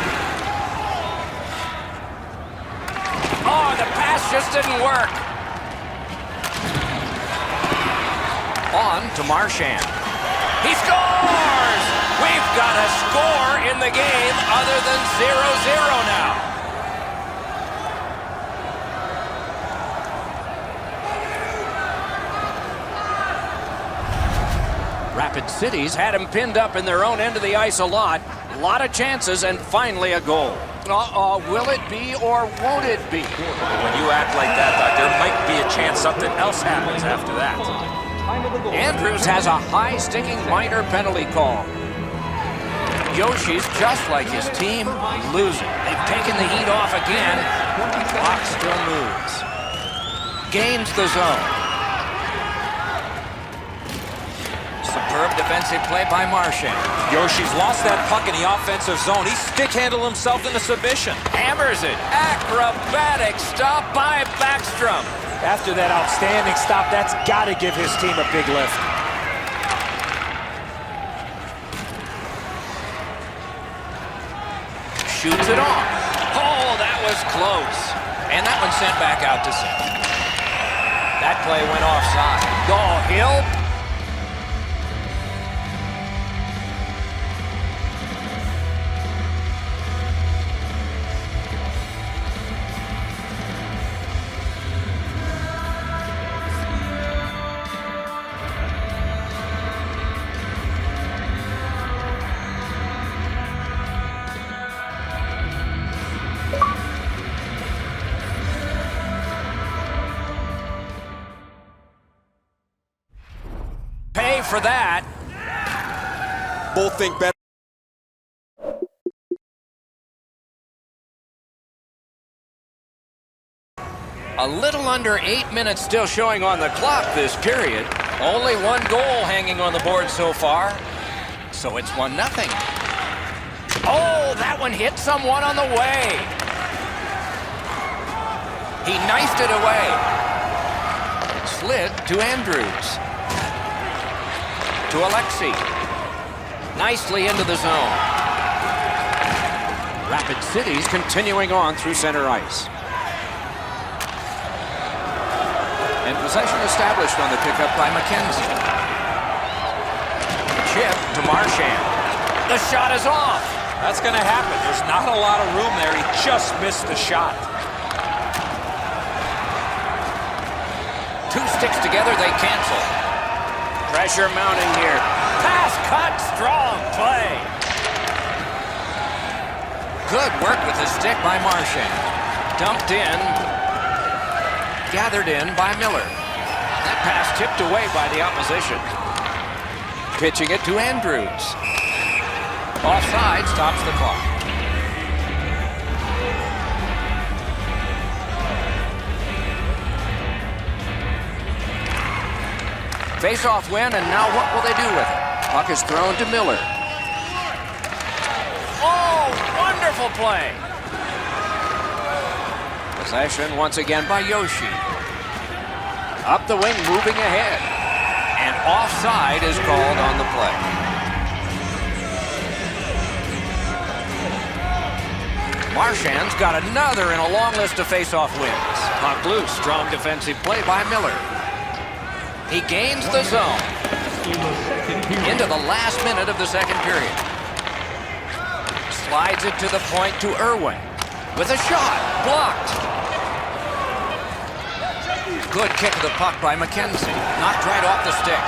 Oh, the pass just didn't work. On to Marchand. He scores! We've got a score in the game other than 0-0 now. Rapid City's had him pinned up in their own end of the ice a lot. A lot of chances, and finally a goal. Will it be or won't it be? When you act like that, Doc, there might be a chance something else happens after that. Andrews has a high-sticking minor penalty call. Yoshi's just like his team, losing. They've taken the heat off again. The clock still moves. Gains the zone. Superb defensive play by Marchand. Yoshi's lost that puck in the offensive zone. He stick-handled himself in the submission. Hammers it. Acrobatic stop by Backstrom. After that outstanding stop, that's got to give his team a big lift. Shoots it off. Oh, that was close. And that one sent back out to center. That play went offside. Oh, Hill. For that. Both think better. A little under 8 minutes still showing on the clock this period. Only one goal hanging on the board so far. So it's 1-0. Oh, that one hit someone on the way. He knifed it away. Slid to Andrews. To Alexi. Nicely into the zone. Rapid City's continuing on through center ice. And possession established on the pickup by McKenzie. Chip to Marchand. The shot is off. That's going to happen. There's not a lot of room there. He just missed the shot. Two sticks together, they cancel. Pressure mounting here. Pass cut, strong play. Good work with the stick by Marchand. Dumped in. Gathered in by Miller. That pass tipped away by the opposition. Pitching it to Andrews. Offside stops the clock. Face-off win, and now what will they do with it? Puck is thrown to Miller. Oh, wonderful play. Possession once again by Yoshi. Up the wing, moving ahead. And offside is called on the play. Marchand's got another in a long list of face-off wins. Puck loose, strong defensive play by Miller. He gains the zone into the last minute of the second period. Slides it to the point to Irwin with a shot, blocked. Good kick of the puck by McKenzie, knocked right off the stick.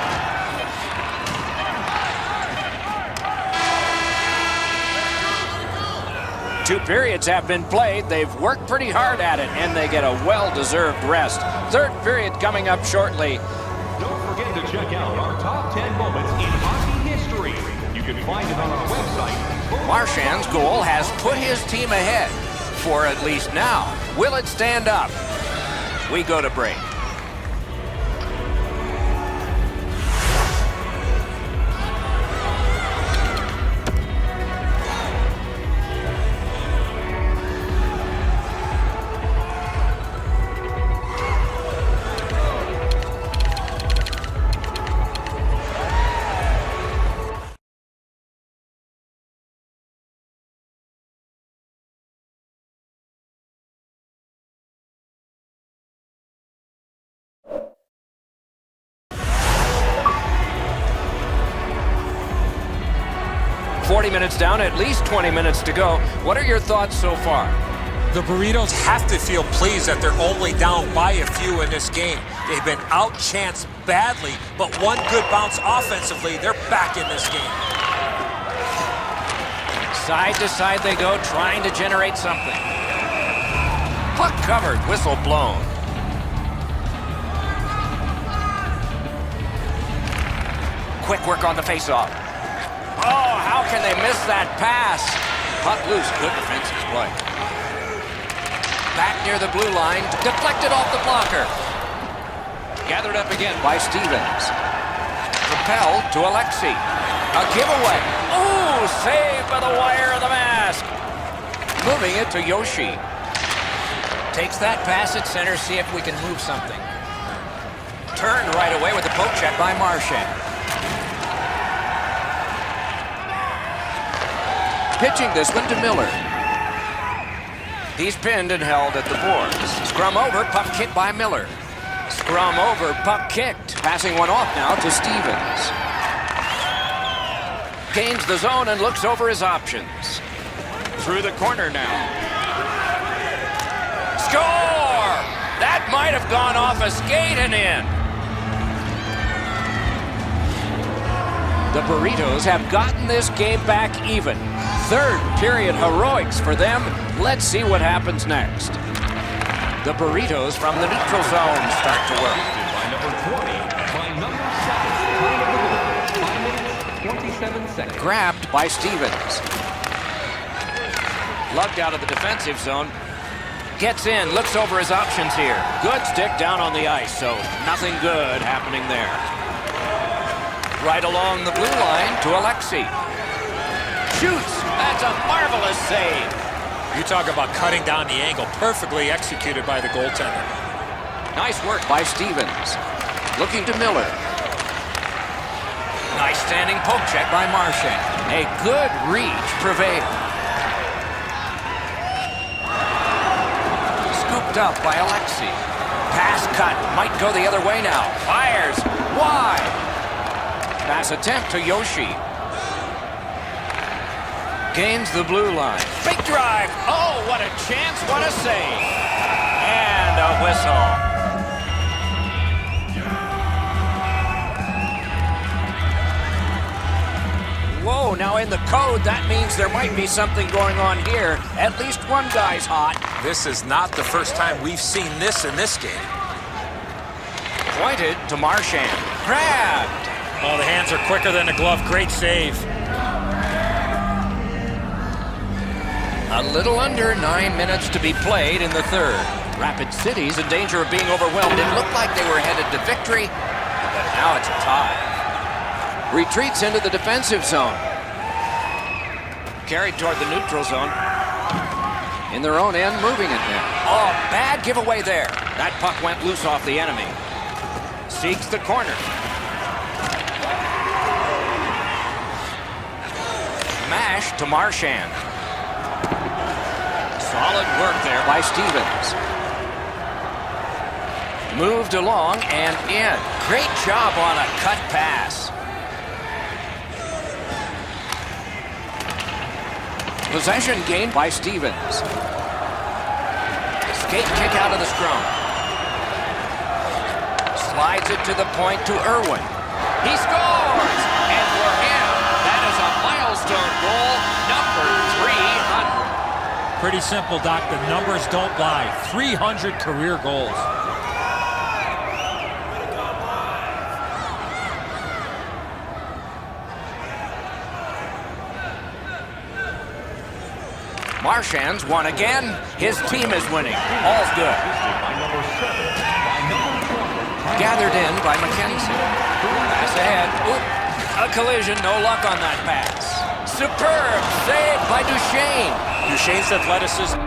Two periods have been played. They've worked pretty hard at it, and they get a well-deserved rest. Third period coming up shortly. Don't forget to check out our top 10 moments in hockey history. You can find it on our website. Marchand's goal has put his team ahead, for at least now. Will it stand up? We go to break. Minutes down, at least 20 minutes to go. What are your thoughts so far? The Burritos have to feel pleased that they're only down by a few in this game. They've been outchanced badly, but one good bounce offensively, they're back in this game. Side to side they go, trying to generate something. Puck covered, whistle blown. Quick work on the faceoff. Oh, how can they miss that pass? Puck loose, good defensive play. Back near the blue line, deflected off the blocker. Gathered up again by Stevens. Propelled to Alexi. A giveaway. Ooh, saved by the wire of the mask. Moving it to Yoshi. Takes that pass at center, see if we can move something. Turned right away with the poke check by Marchand. Pitching this one to Miller. He's pinned and held at the boards. Scrum over, puck kicked by Miller. Scrum over, puck kicked. Passing one off now to Stevens. Gains the zone and looks over his options. Through the corner now. Score! That might have gone off a skate and in. The Burritos have gotten this game back even. Third period heroics for them. Let's see what happens next. The Burritos from the neutral zone start to work. By number 20, by number 7, time of the 5 minutes, 27 seconds. Grabbed by Stevens. Lugged out of the defensive zone. Gets in, looks over his options here. Good stick down on the ice, so nothing good happening there. Right along the blue line to Alexi. Shoots. That's a marvelous save. You talk about cutting down the angle. Perfectly executed by the goaltender. Nice work by Stevens. Looking to Miller. Nice standing poke check by Marchand. A good reach prevailed. Scooped up by Alexi. Pass cut. Might go the other way now. Fires. Wide. Pass attempt to Yoshi. Gains the blue line. Big drive. Oh, what a chance. What a save. And a whistle. Whoa, now in the code, that means there might be something going on here. At least one guy's hot. This is not the first time we've seen this in this game. Pointed to Marchand. Grabbed. Oh, the hands are quicker than the glove. Great save. A little under 9 minutes to be played in the third. Rapid City's in danger of being overwhelmed. It looked like they were headed to victory, but now it's a tie. Retreats into the defensive zone. Carried toward the neutral zone. In their own end, moving it now. Oh, bad giveaway there. That puck went loose off the enemy. Seeks the corner. Mash to Marchand. Solid work there by Stevens. Moved along and in. Great job on a cut pass. Possession gained by Stevens. Skate kick out of the scrum. Slides it to the point to Irwin. He scores! And for him, that is a milestone goal, number 300. Pretty simple, Doc. The numbers don't lie. 300 career goals. Marchand's won again. His team is winning. All's good. Gathered in by McKenzie. Pass ahead. Oop. A collision. No luck on that pass. Superb save by Duchesne. Duchesne's athleticism.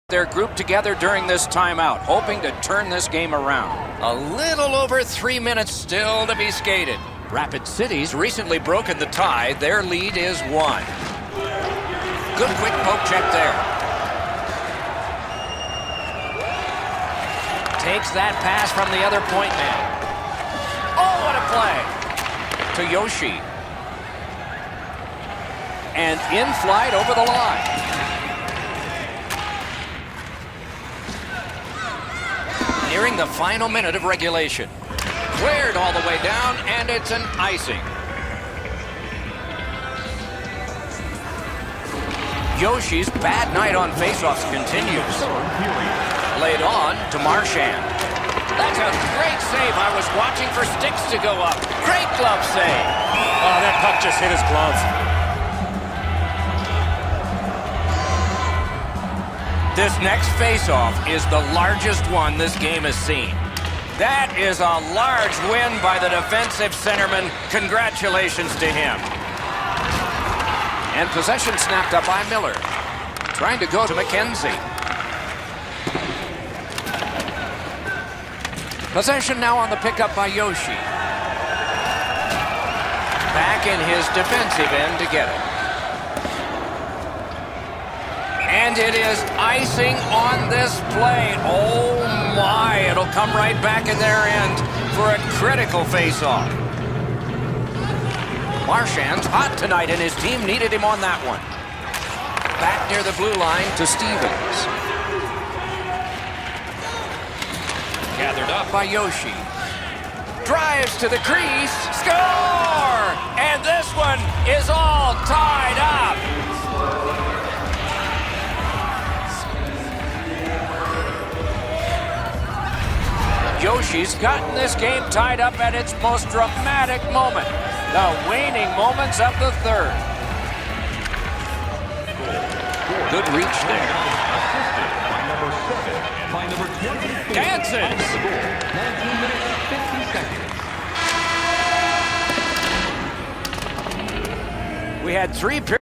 They're grouped together during this timeout, hoping to turn this game around. A little over 3 minutes still to be skated. Rapid City's recently broken the tie. Their lead is 1. Good quick poke check there. Takes that pass from the other point man. Oh, what a play! To Yoshi. And in flight over the line. Nearing the final minute of regulation. Cleared all the way down, and it's an icing. Yoshi's bad night on faceoffs continues. Laid on to Marchand. That's a great save. I was watching for sticks to go up. Great glove save. Oh, that puck just hit his glove. This next faceoff is the largest one this game has seen. That is a large win by the defensive centerman. Congratulations to him. And possession snapped up by Miller. Trying to go to McKenzie. Possession now on the pickup by Yoshi. Back in his defensive end to get it. And it is icing on this play. Oh my, it'll come right back in their end for a critical face-off. Marchand's hot tonight and his team needed him on that one. Back near the blue line to Stevens. Gathered up by Yoshi. Drives to the crease. Score! And this one is all tied up. Yoshi's gotten this game tied up at its most dramatic moment. The waning moments of the third. Good reach there. Assisted by number 7 and by number 24. Dances. The score, 19 minutes, 50 seconds. We had 3 periods.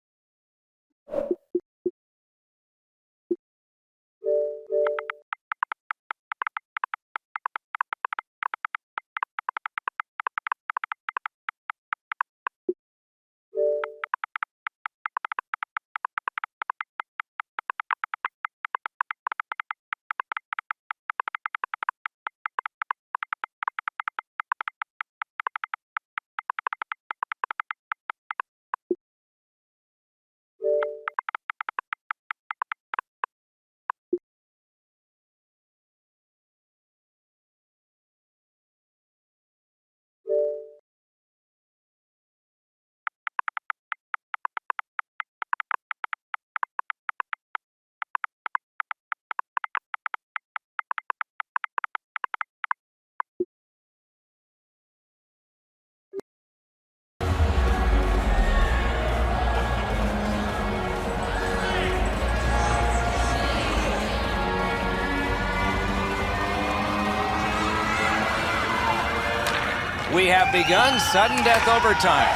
We have begun sudden death overtime.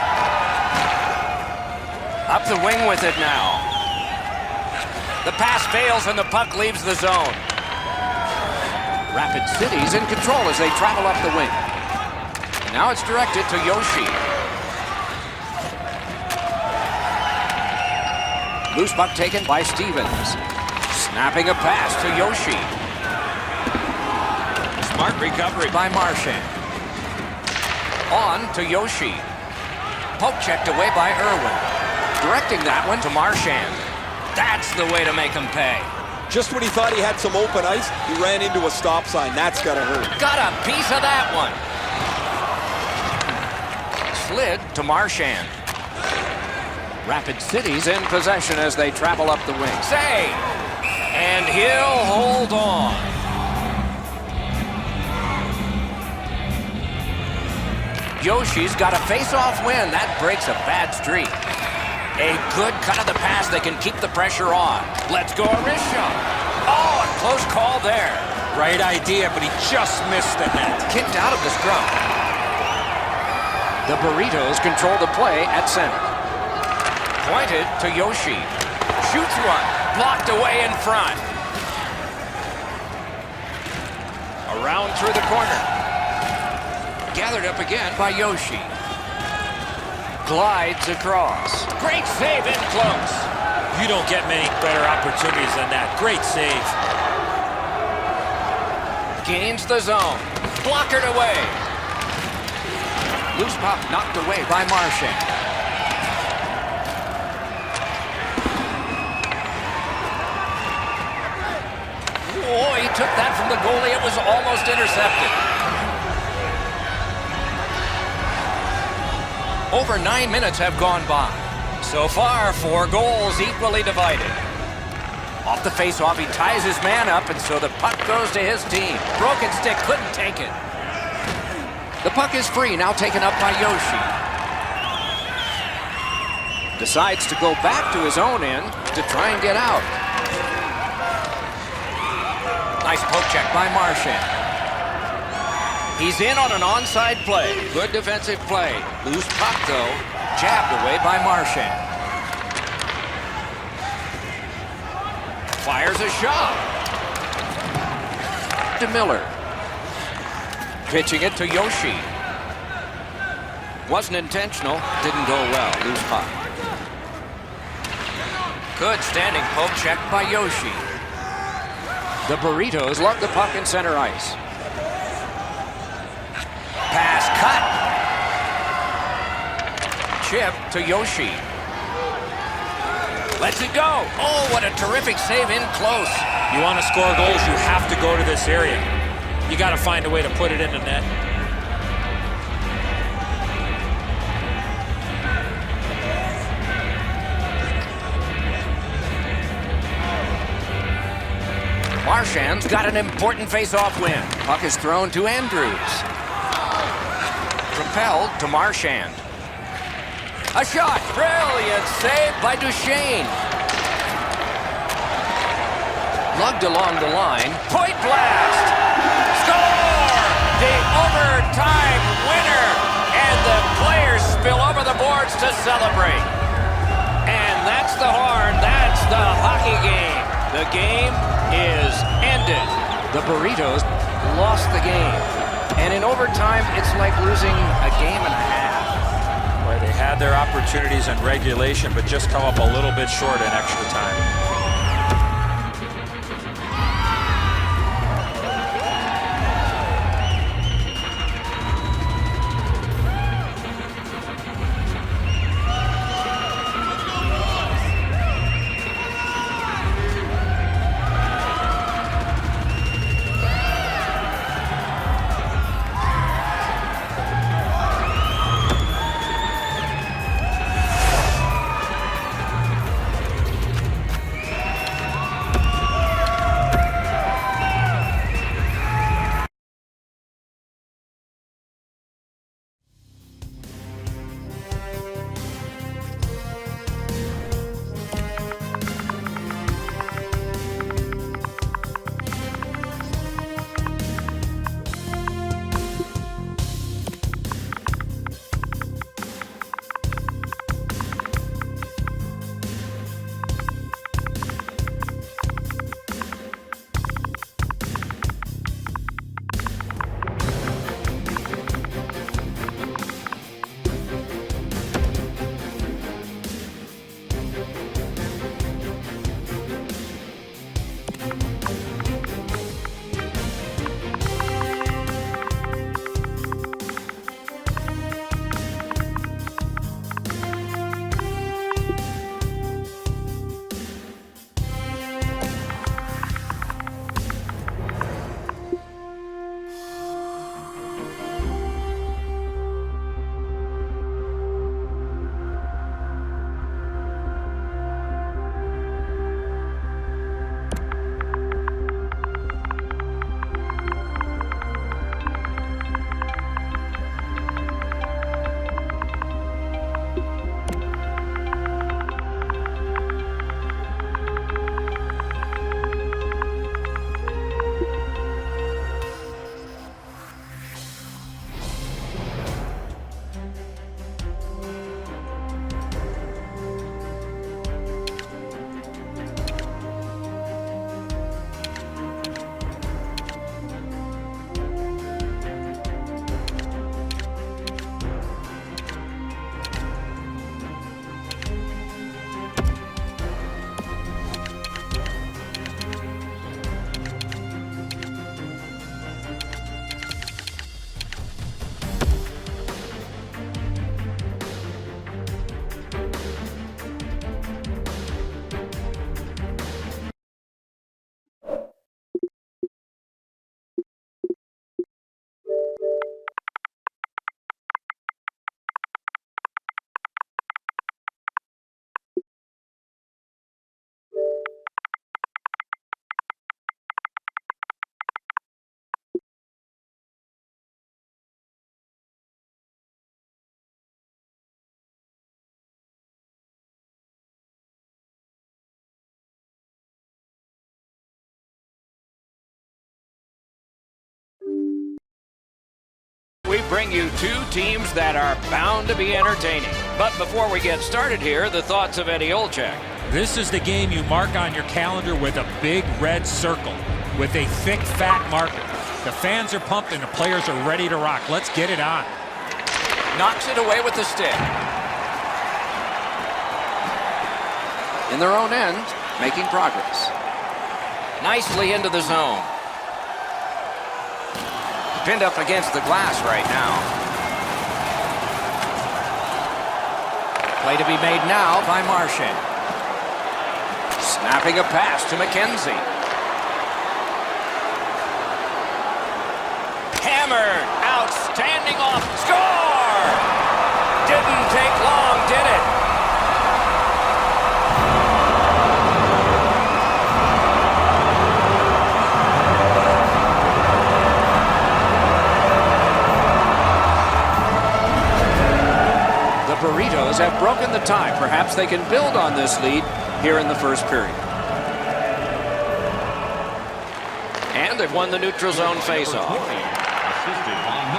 Up the wing with it now. The pass fails and the puck leaves the zone. Rapid City's in control as they travel up the wing. Now it's directed to Yoshi. Loose puck taken by Stevens. Snapping a pass to Yoshi. Smart recovery by Marchand. On to Yoshi. Poke checked away by Irwin. Directing that one to Marchand. That's the way to make him pay. Just when he thought he had some open ice, he ran into a stop sign. That's gotta hurt. Got a piece of that one. Slid to Marchand. Rapid City's in possession as they travel up the wing. Save! And he'll hold on. Yoshi's got a face-off win. That breaks a bad streak. A good cut of the pass. They can keep the pressure on. Let's go, a wrist shot. Oh, a close call there. Right idea, but he just missed the net. Kicked out of the scrum. The Burritos control the play at center. Pointed to Yoshi. Shoots one. Blocked away in front. Around through the corner. Gathered up again by Yoshi. Glides across. Great save in close. You don't get many better opportunities than that. Great save. Gains the zone. Blockered away. Loose puck knocked away by Marchand. Oh, he took that from the goalie. It was almost intercepted. Over 9 minutes have gone by. So far, 4 goals equally divided. Off the face-off, he ties his man up, and so the puck goes to his team. Broken stick, couldn't take it. The puck is free, now taken up by Yoshi. Decides to go back to his own end to try and get out. Nice poke check by Marchand. He's in on an onside play. Good defensive play. Loose puck, though. Jabbed away by Marchand. Fires a shot. To Miller. Pitching it to Yoshi. Wasn't intentional. Didn't go well. Loose puck. Good standing poke check by Yoshi. The Burritos lug the puck in center ice. Pass cut. Chip to Yoshi. Lets it go. Oh, what a terrific save in close. You want to score goals, you have to go to this area. You got to find a way to put it in the net. Marchand's got an important face-off win. Puck is thrown to Andrews. Propelled to Marchand. A shot. Brilliant save by Duchesne. Lugged along the line. Point blast. Score! The overtime winner. And the players spill over the boards to celebrate. And that's the horn. That's the hockey game. The game is ended. The Burritos lost the game. And in overtime, it's like losing a game and a half. Where they had their opportunities in regulation, but just come up a little bit short in extra time. We bring you two teams that are bound to be entertaining. But before we get started here, the thoughts of Eddie Olczyk. This is the game you mark on your calendar with a big red circle, with a thick, fat marker. The fans are pumped and the players are ready to rock. Let's get it on. Knocks it away with the stick. In their own end, making progress. Nicely into the zone. Pinned up against the glass right now. Play to be made now by Marchand. Snapping a pass to McKenzie. Hammered. Outstanding off. Score! Didn't take long, did it? The Burritos have broken the tie. Perhaps they can build on this lead here in the first period. And they've won the neutral zone faceoff.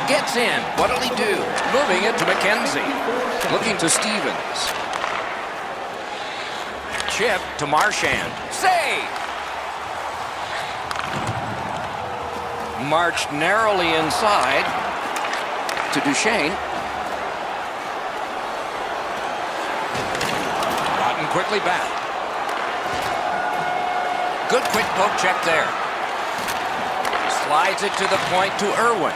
Gets in. What'll he do? Moving it to McKenzie. Looking to Stevens. Chip to Marchand. Save! Marched narrowly inside to Duchesne. Gotten quickly back. Good quick poke check there. Slides it to the point to Irwin.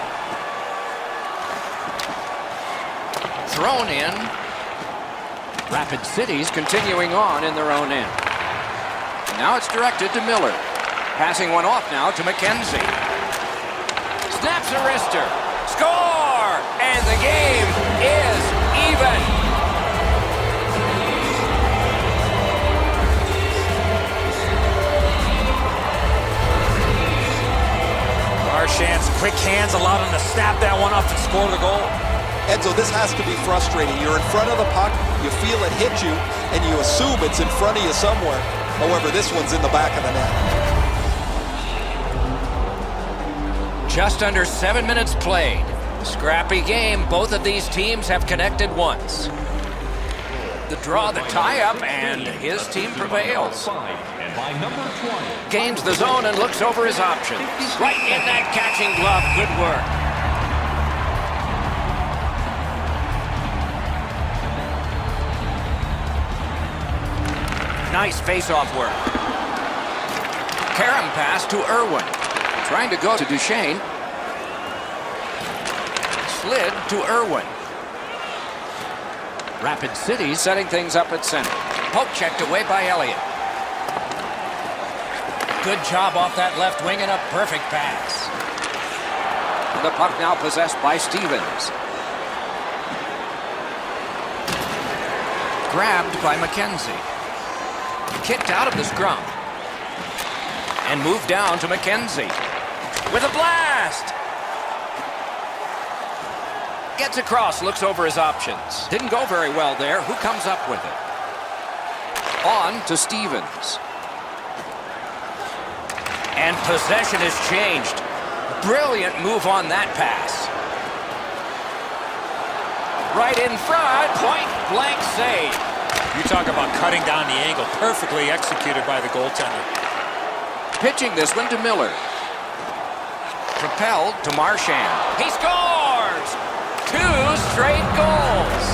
Thrown in. Rapid City's continuing on in their own end. Now it's directed to Miller. Passing one off now to McKenzie. Snaps a wrister. Score! And the game is even. Marchand's quick hands allowed him to snap that one off and score the goal. Enzo, this has to be frustrating. You're in front of the puck, you feel it hit you, and you assume it's in front of you somewhere. However, this one's in the back of the net. Just under 7 minutes played. Scrappy game. Both of these teams have connected once. The draw, the tie-up, and his team prevails. Gains the zone and looks over his options. Right in that catching glove. Good work. Nice face-off work. Karam pass to Irwin. Trying to go to Duchesne. Slid to Irwin. Rapid City setting things up at center. Poke checked away by Elliott. Good job off that left wing and a perfect pass. The puck now possessed by Stevens. Grabbed by McKenzie. Kicked out of the scrum. And moved down to McKenzie. With a blast! Gets across, looks over his options. Didn't go very well there. Who comes up with it? On to Stevens. And possession has changed. Brilliant move on that pass. Right in front, point blank save. You talk about cutting down the angle. Perfectly executed by the goaltender. Pitching this one to Miller. Propelled to Marchand. He scores! 2 straight goals.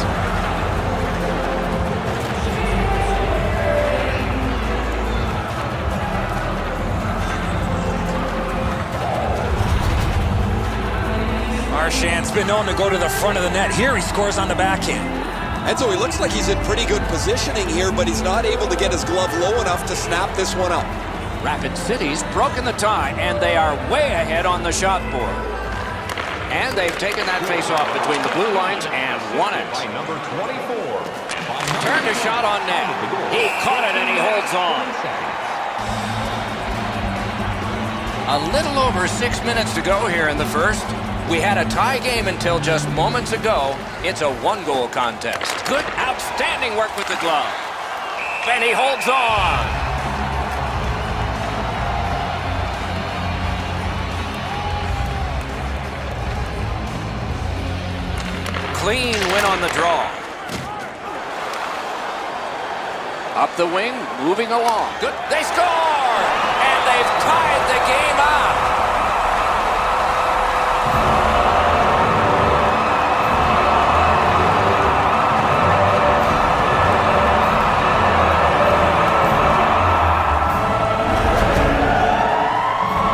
Marchand's been known to go to the front of the net. Here he scores on the backhand. And so he looks like he's in pretty good positioning here, but he's not able to get his glove low enough to snap this one up. Rapid City's broken the tie, and they are way ahead on the shot board. And they've taken that face-off between the blue lines and won it. By number 24. Turned a shot on net. He caught it and he holds on. A little over 6 minutes to go here in the first. We had a tie game until just moments ago. It's a 1-goal contest. Good, outstanding work with the glove. And he holds on. Clean win on the draw. Up the wing, moving along. Good, they score! And they've tied the game up.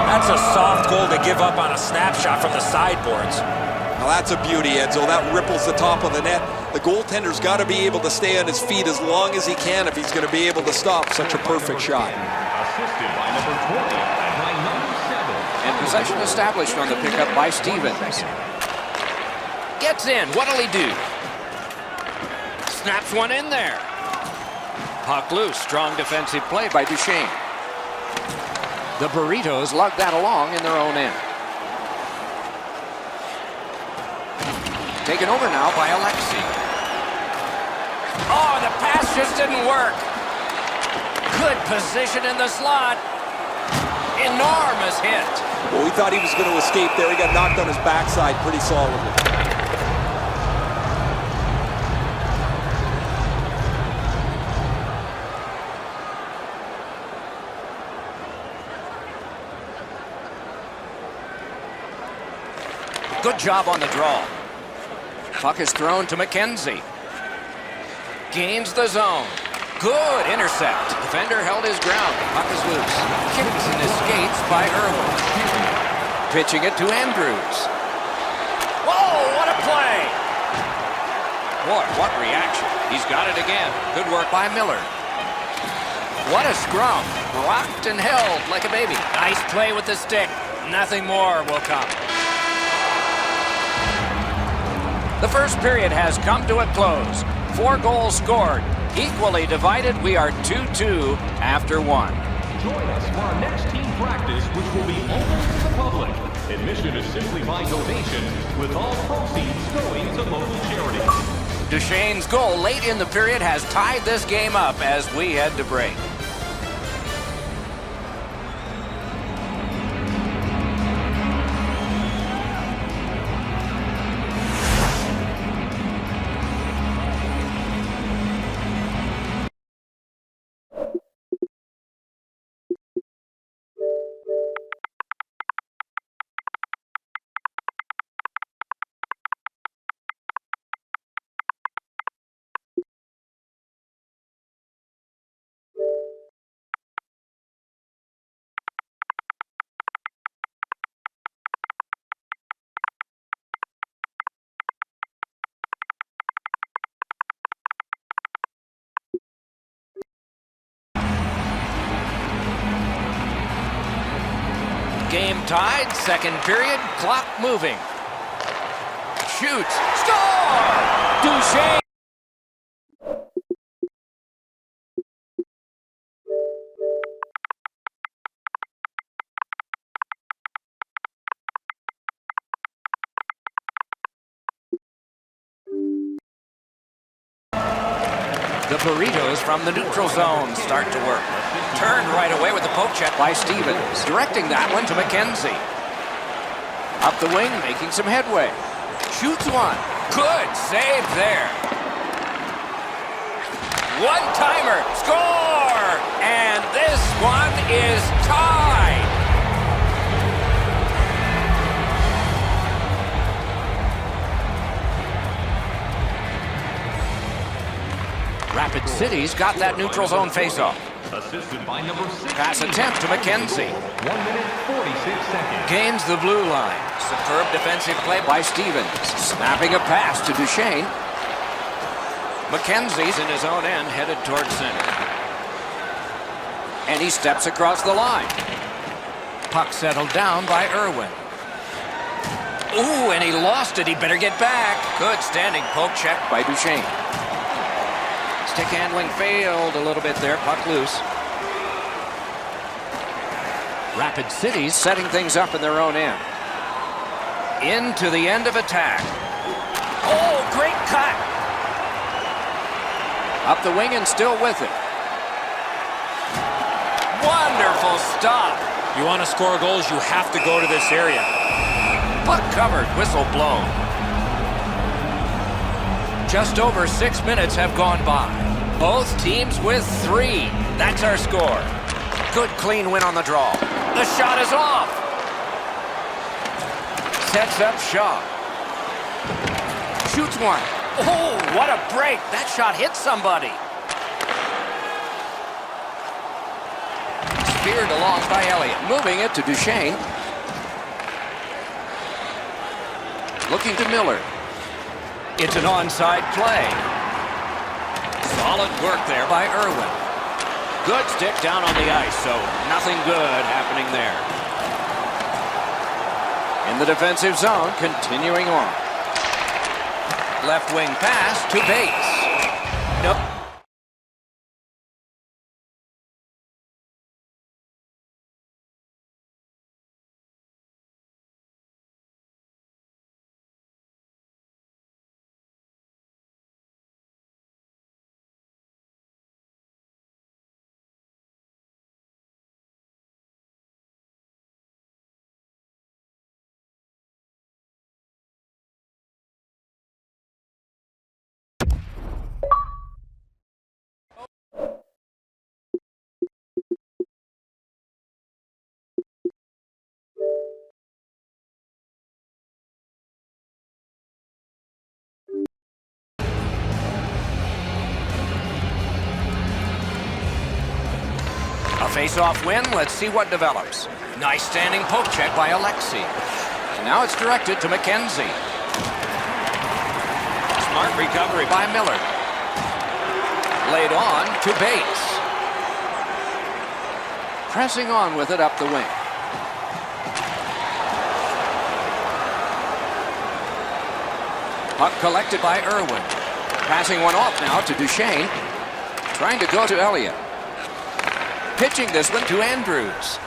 That's a soft goal to give up on a snapshot from the sideboards. Well, that's a beauty, Enzo. That ripples the top of the net. The goaltender's got to be able to stay on his feet as long as he can if he's going to be able to stop such a perfect shot. Assisted by number 20 and by number 7. And possession established on the pickup by Stevens. Gets in. What'll he do? Snaps one in there. Puck loose. Strong defensive play by Duchesne. The Burritos lug that along in their own end. Taken over now by Alexi. Oh, the pass just didn't work. Good position in the slot. Enormous hit. Well, we thought he was going to escape there. He got knocked on his backside pretty solidly. Good job on the draw. Puck is thrown to McKenzie. Gains the zone. Good intercept. Defender held his ground. Puck is loose. Kicks and escapes by Irwin. Pitching it to Andrews. Whoa, what a play! Boy, what reaction. He's got it again. Good work by Miller. What a scrum. Rocked and held like a baby. Nice play with the stick. Nothing more will come. The first period has come to a close. 4 goals scored. Equally divided, we are 2-2 after 1. Join us for our next team practice, which will be open to the public. Admission is simply by donation, with all proceeds going to local charities. Duchesne's goal late in the period has tied this game up as we head to break. Game tied, second period, clock moving. Shoots, score! Duchesne! The Burritos from the neutral zone start to work. Turned right away with the poke check by Stevens. Directing that one to McKenzie. Up the wing, making some headway. Shoots one. Good save there. One-timer. Score! And this one is tied. Rapid City's got that neutral zone faceoff. Assisted by number 6. Pass attempt to McKenzie. 1 minute, 46 seconds. Gains the blue line. Superb defensive play by Stevens. Snapping a pass to Duchesne. McKenzie's in his own end, headed toward center. And he steps across the line. Puck settled down by Irwin. Ooh, and he lost it. He better get back. Good standing poke check by Duchesne. Stick handling failed a little bit there. Puck loose. Rapid City's setting things up in their own end. Into the end of attack. Oh, great cut. Up the wing and still with it. Wonderful stop. You want to score goals, you have to go to this area. Puck covered, whistle blown. Just over 6 minutes have gone by. Both teams with 3. That's our score. Good clean win on the draw. The shot is off. Sets up Shaw. Shoots one. Oh, what a break. That shot hit somebody. Speared along by Elliott. Moving it to Duchesne. Looking to Miller. It's an onside play. Solid work there by Irwin. Good stick down on the ice, so nothing good happening there. In the defensive zone, continuing on. Left wing pass to Bates. Nope. A face-off win. Let's see what develops. Nice standing poke check by Alexi. And now it's directed to McKenzie. Smart recovery by Miller. Laid on to Bates. Pressing on with it up the wing. Puck collected by Irwin. Passing one off now to Duchesne. Trying to go to Elliott. Pitching this one to Andrews.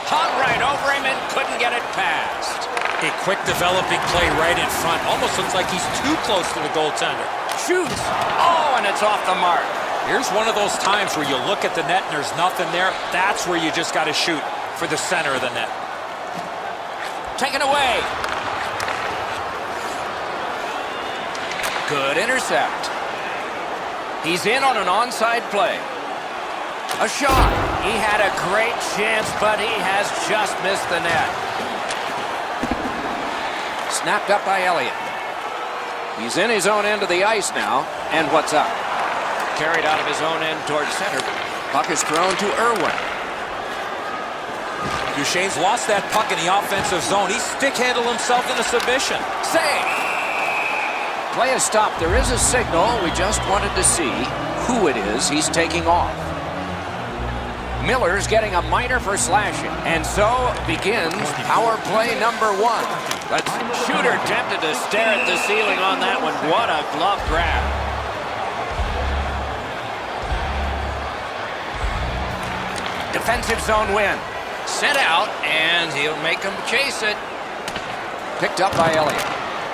Hung right over him and couldn't get it past. A quick developing play right in front. Almost looks like he's too close to the goaltender. Shoots. Oh, and it's off the mark. Here's one of those times where you look at the net and there's nothing there. That's where you just got to shoot for the center of the net. Taken away. Good intercept. He's in on an onside play. A shot. He had a great chance, but he has just missed the net. Snapped up by Elliott. He's in his own end of the ice now. And what's up? Carried out of his own end towards center. Puck is thrown to Irwin. Duchesne's lost that puck in the offensive zone. He stick-handled himself into submission. Save! Play is stopped. There is a signal. We just wanted to see who it is he's taking off. Miller's getting a minor for slashing. And so begins power play number 1. But shooter tempted to stare at the ceiling on that one. What a glove grab. Defensive zone win. Sent out, and he'll make him chase it. Picked up by Elliott.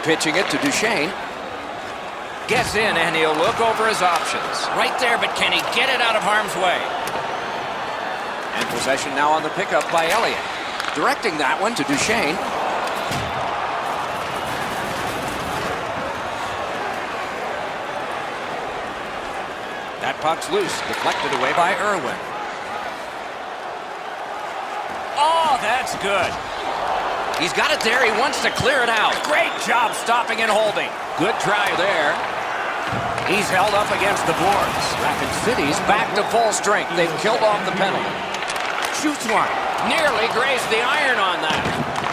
Pitching it to Duchesne. Gets in, and he'll look over his options. Right there, but can he get it out of harm's way? And possession now on the pickup by Elliott. Directing that one to Duchesne. That puck's loose, deflected away by Irwin. Oh, that's good. He's got it there. He wants to clear it out. Great job stopping and holding. Good try there. He's held up against the boards. Rapid City's back to full strength. They've killed off the penalty. Shoots one. Nearly grazed the iron on that.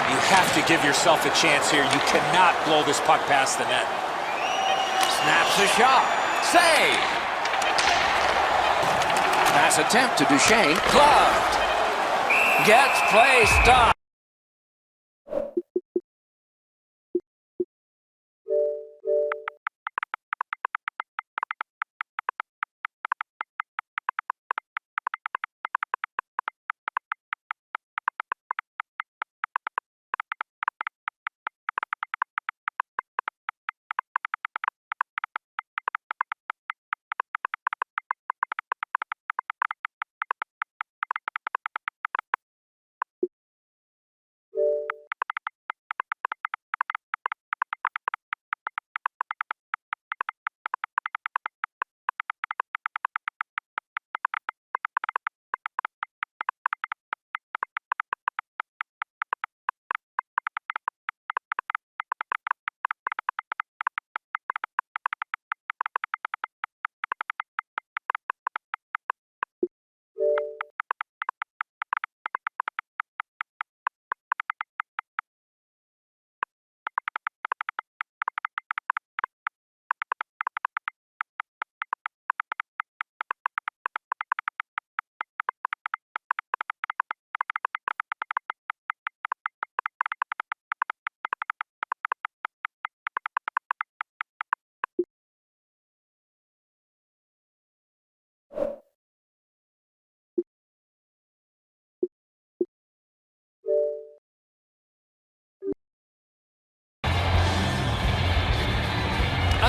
You have to give yourself a chance here. You cannot blow this puck past the net. Snaps the shot. Save. Pass attempt to Duchesne. Gloved. Gets play stopped.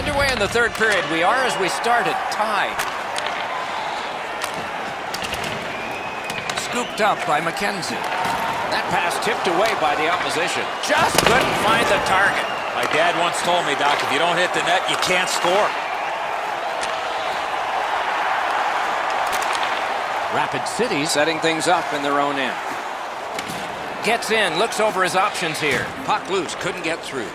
Underway in the third period. We are, as we started, tied. Scooped up by McKenzie. That pass tipped away by the opposition. Just couldn't find the target. My dad once told me, Doc, if you don't hit the net, you can't score. Rapid City setting things up in their own end. Gets in, looks over his options here. Puck loose, couldn't get through.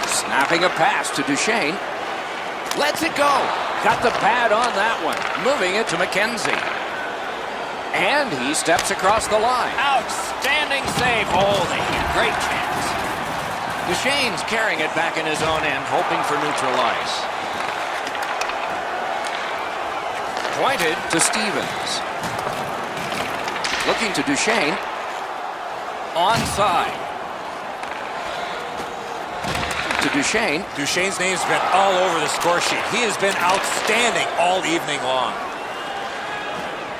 Snapping a pass to Duchesne. Lets it go. Got the pad on that one. Moving it to McKenzie. And he steps across the line. Outstanding save. Oh, they had a great chance. Duchesne's carrying it back in his own end, hoping for neutral ice. Pointed to Stevens. Looking to Duchesne. Onside. To Duchesne. Duchesne's name's been all over the score sheet. He has been outstanding all evening long.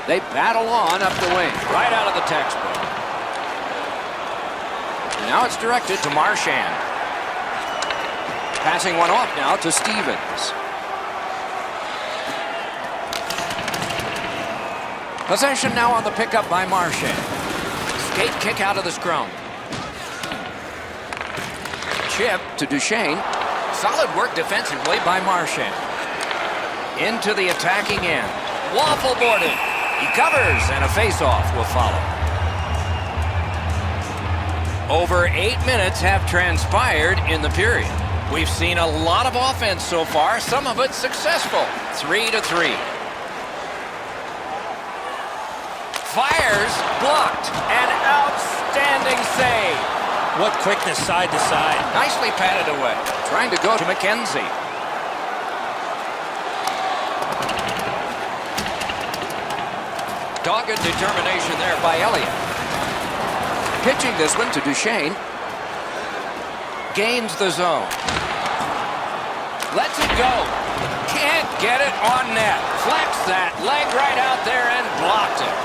They battle on up the wing, right out of the textbook. Now it's directed to Marchand. Passing one off now to Stevens. Possession now on the pickup by Marchand. Skate kick out of the scrum. Chip to Duchesne. Solid work defensively by Marchand. Into the attacking end. Waffle boarded. He covers, and a face-off will follow. Over 8 minutes have transpired in the period. We've seen a lot of offense so far, some of it successful. 3-3. Fires, blocked. An outstanding save. What quickness side to side. Nicely patted away. Trying to go to McKenzie. Dogged determination there by Elliott. Pitching this one to Duchesne. Gains the zone. Lets it go. Can't get it on net. Flex that leg right out there and blocked it.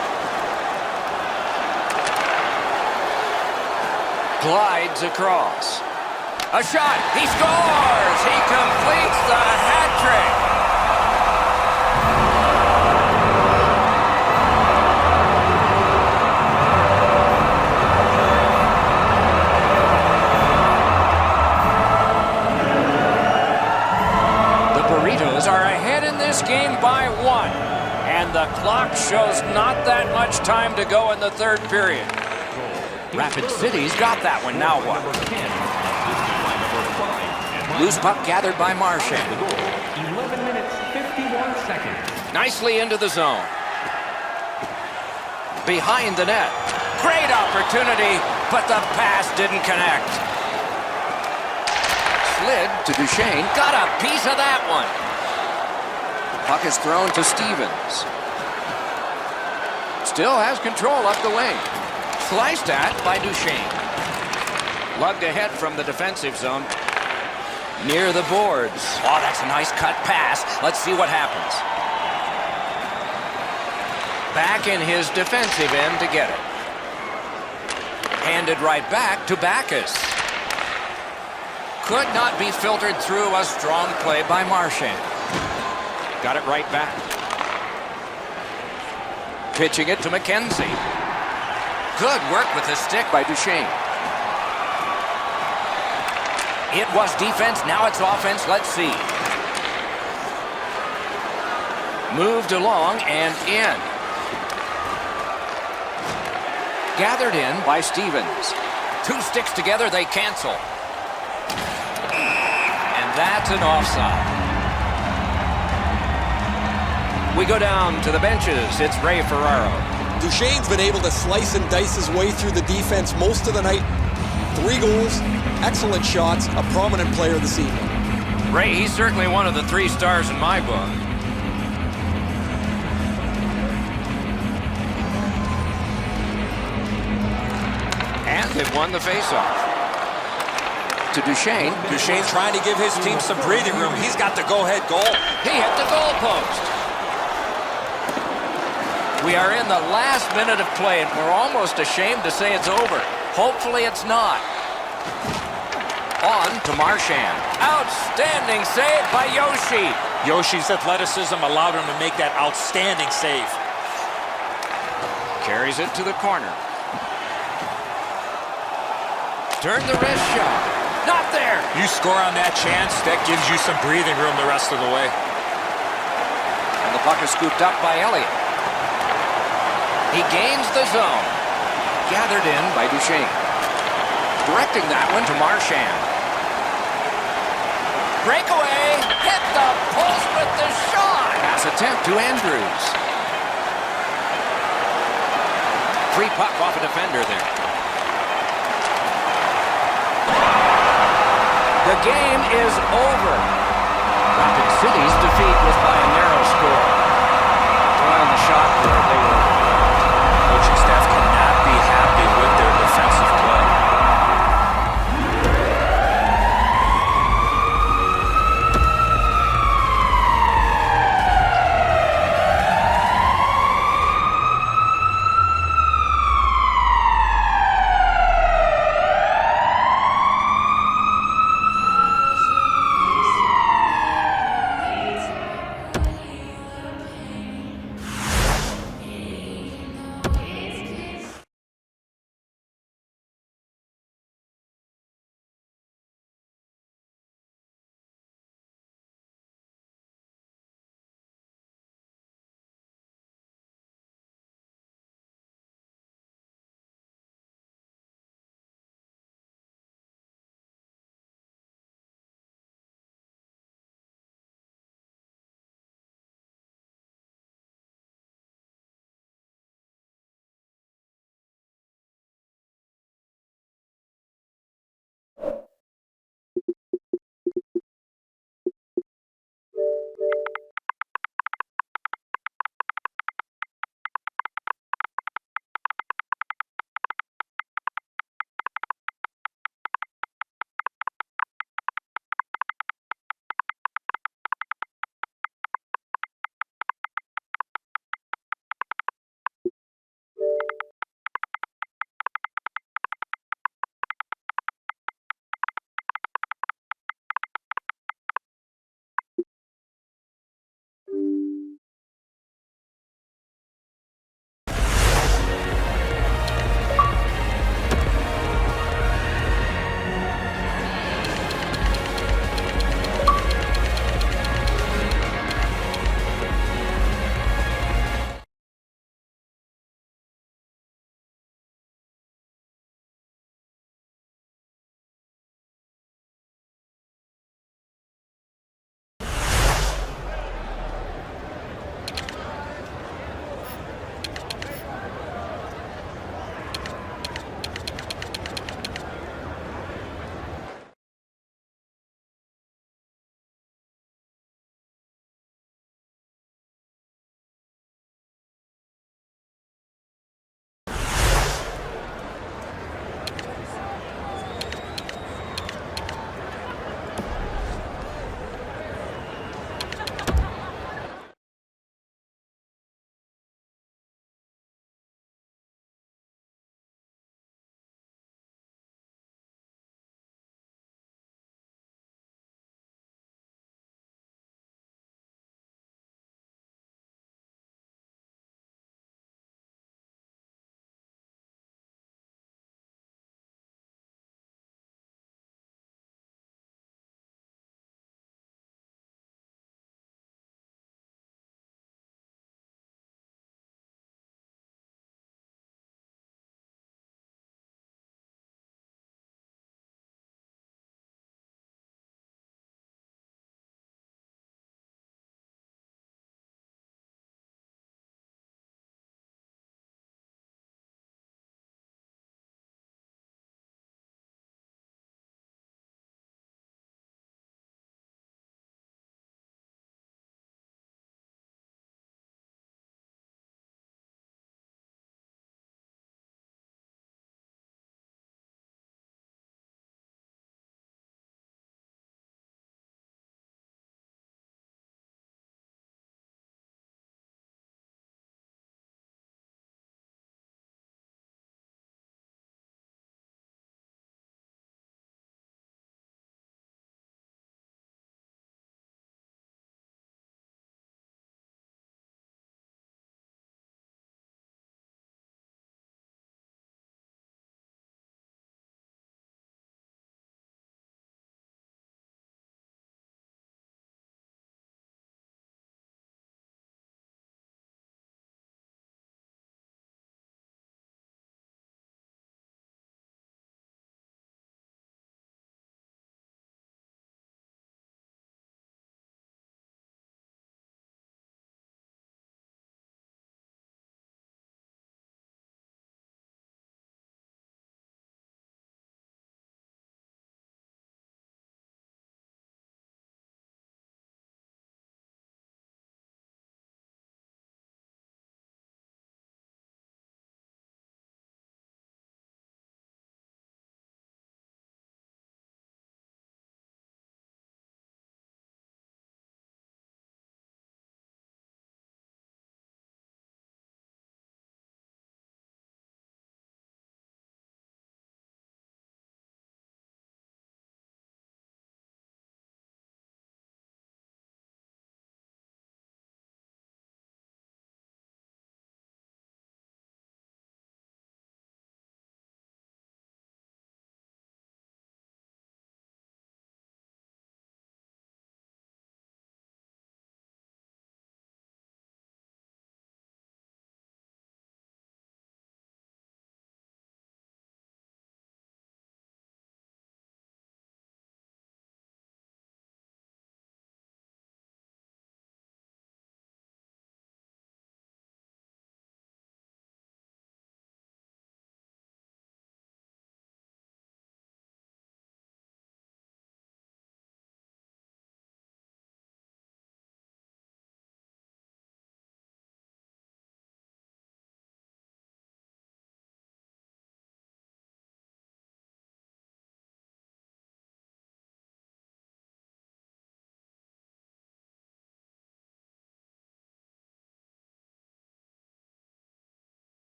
Glides across. A shot. He scores. He completes the hat trick. Are ahead in this game by 1, and the clock shows not that much time to go in the third period. Rapid City's got that one. Now what? Loose puck gathered by Marchand. 11 minutes, 51 seconds. Nicely into the zone. Behind the net. Great opportunity, but the pass didn't connect. Slid to Duchesne. Got a piece of that one. Puck is thrown to Stevens. Still has control up the wing. Sliced at by Duchesne. Lugged ahead from the defensive zone. Near the boards. Oh, that's a nice cut pass. Let's see what happens. Back in his defensive end to get it. Handed right back to Backes. Could not be filtered through. A strong play by Marchand. Got it right back. Pitching it to McKenzie. Good work with the stick by Duchesne. It was defense, now it's offense. Let's see. Moved along and in. Gathered in by Stevens. 2 sticks together, they cancel. And that's an offside. We go down to the benches. It's Ray Ferraro. Duchesne's been able to slice and dice his way through the defense most of the night. 3 goals, excellent shots, a prominent player this evening. Ray, he's certainly one of the 3 stars in my book. And they've won the faceoff. To Duchesne. Duchesne's trying to give his team some breathing room. He's got the go-ahead goal. He hit the goal post. We are in the last minute of play, and we're almost ashamed to say it's over. Hopefully it's not. On to Marchand. Outstanding save by Yoshi. Yoshi's athleticism allowed him to make that outstanding save. Carries it to the corner. Turn the wrist shot. Not there. You score on that chance, that gives you some breathing room the rest of the way. And the puck is scooped up by Elliott. He gains the zone. Gathered in by Duchesne. Directing that one to Marchand. Breakaway. Hit the post with the shot. Pass attempt to Andrews. Free puck off a defender there. The game is over. Rapid City's defeat was by a narrow score. On the shot there, they were. Coaching staff cannot be happy with their defensive play.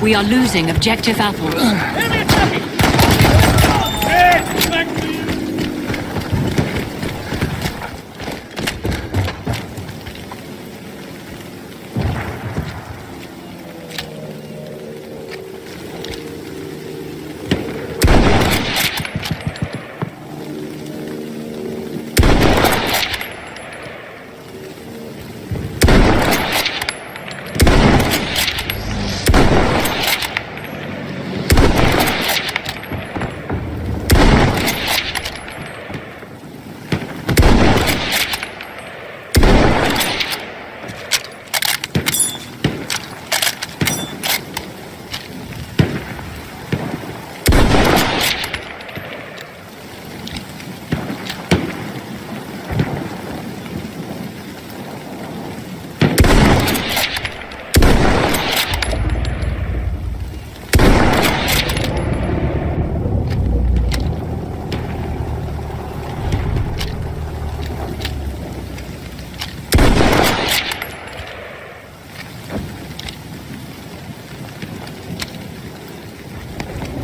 We are losing objective apples.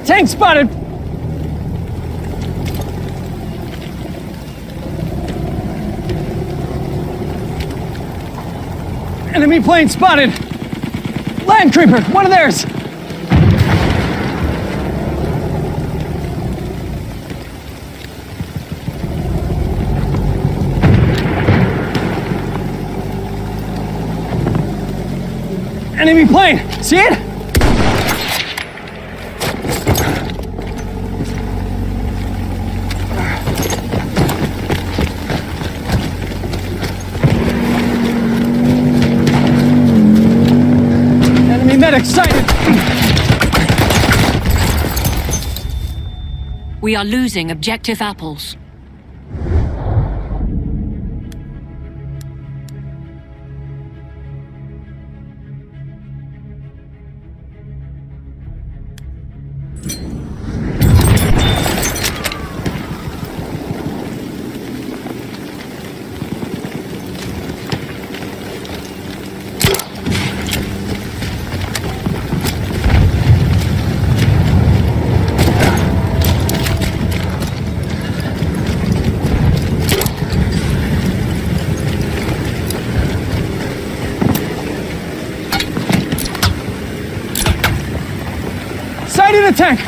Tank spotted! Enemy plane spotted! Land creeper, one of theirs! Enemy plane, see it? Medic sighted! We are losing objective apples. Sighted a tank!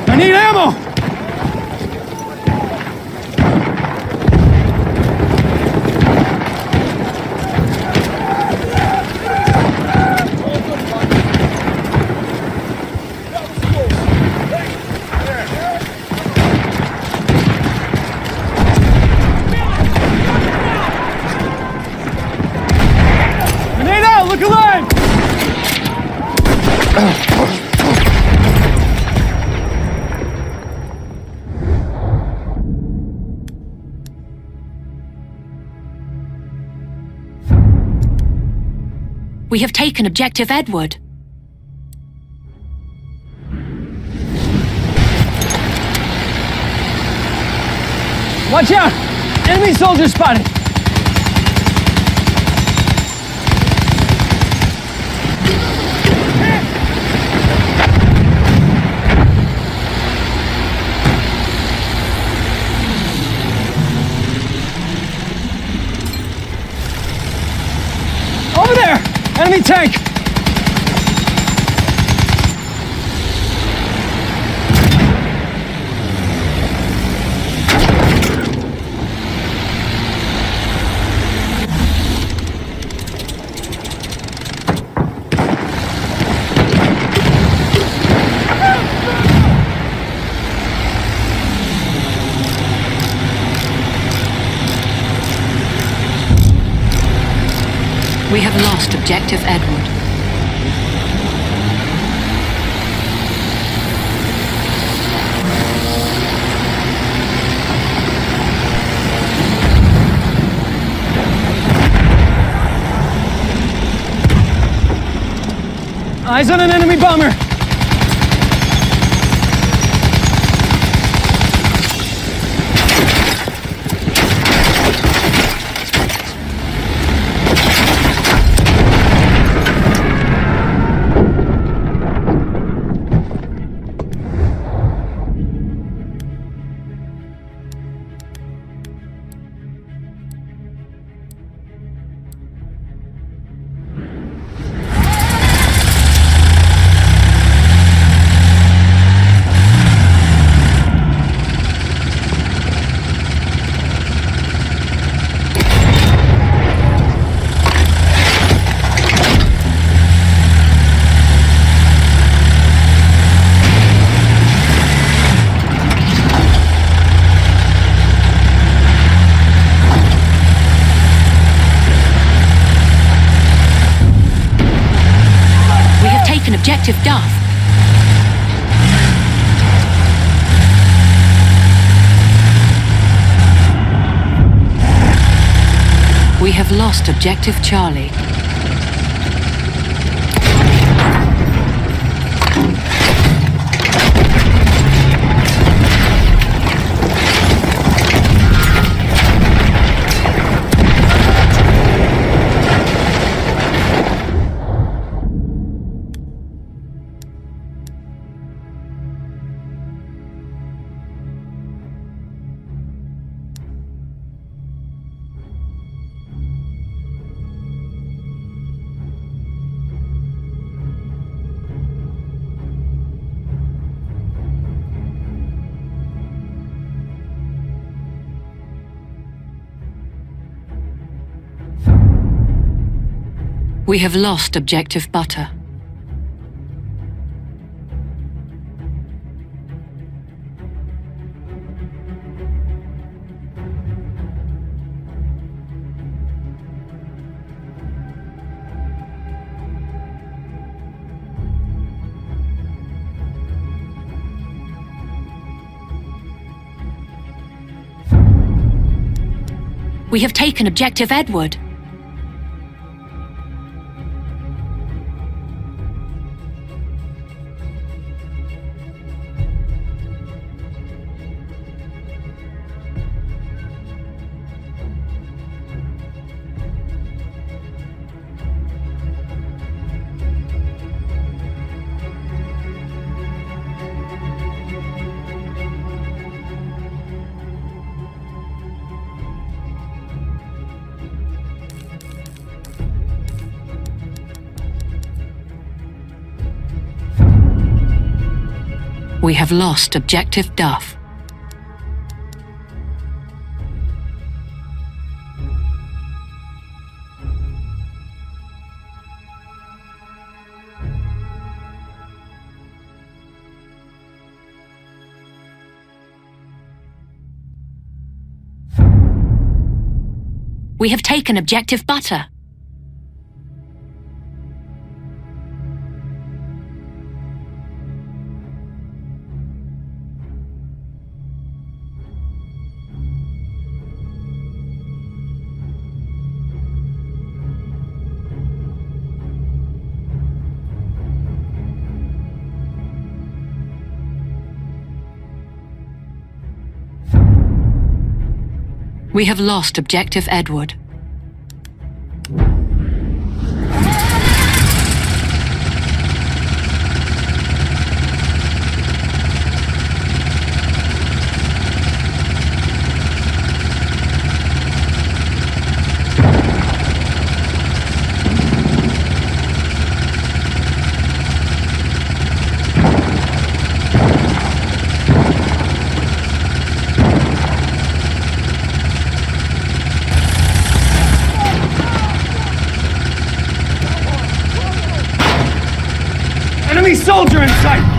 I need ammo! Grenade out! Look alive! We have taken objective Edward. Watch out! Enemy soldier spotted! We have lost objective Edward. Eyes on an enemy bomber! Objective Duff. We have lost Objective Charlie. We have lost Objective Butter. We have taken Objective Edward. We have lost Objective Duff. We have taken Objective Butter. We have lost Objective Edward. Enemy soldier in sight!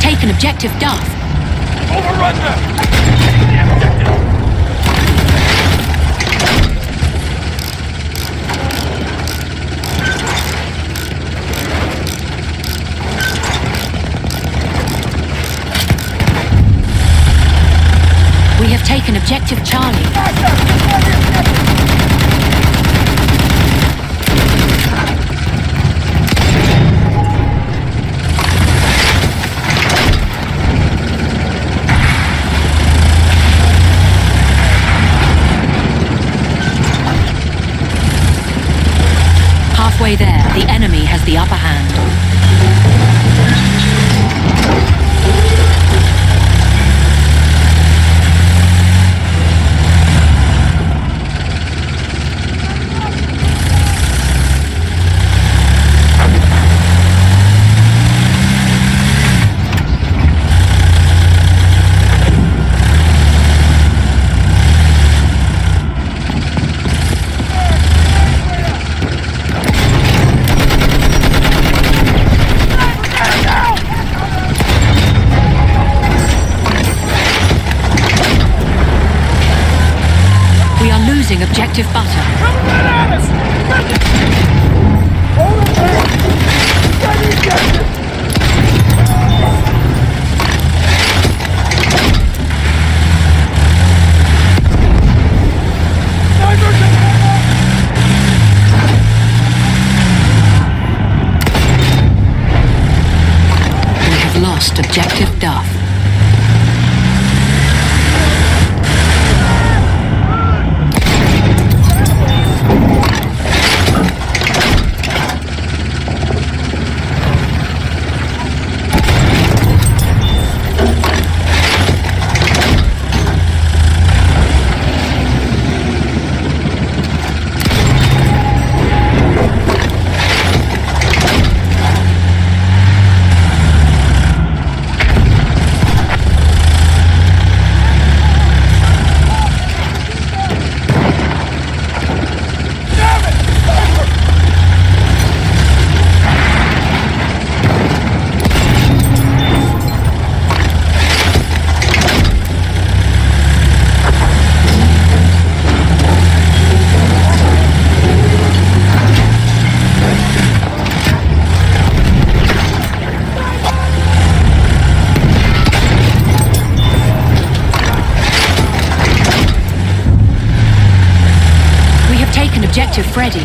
taken objective Duff. Overrun them! The objective! We have taken objective Charlie. Halfway there, the enemy has the upper hand. We are losing objective butter. We have lost objective Duff. Objective Freddy.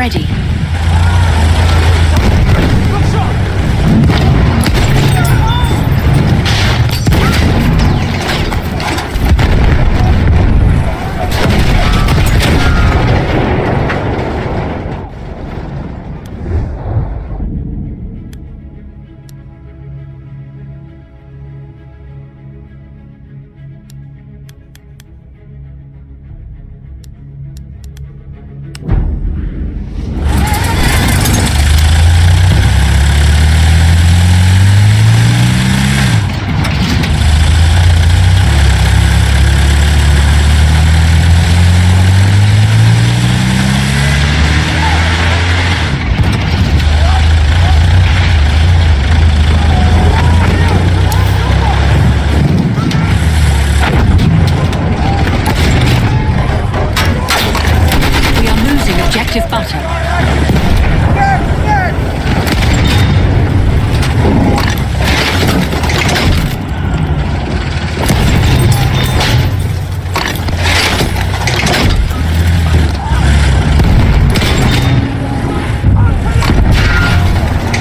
Freddy. Objective butter.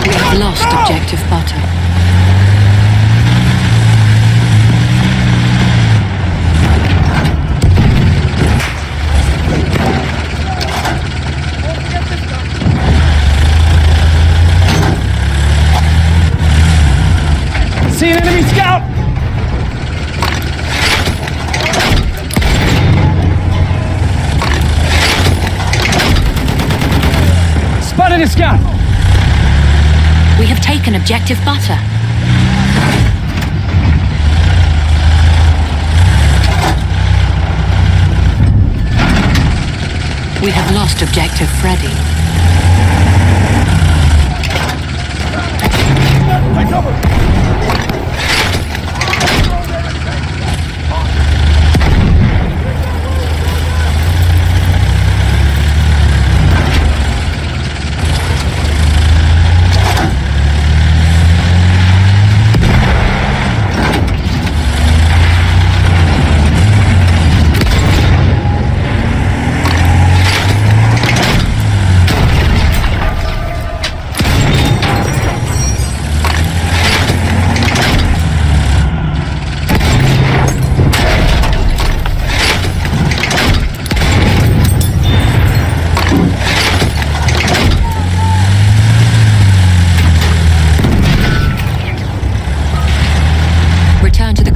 We have lost objective butter. See an enemy scout! Spotted a scout! We have taken objective butter. We have lost objective Freddy. Take cover! Return to the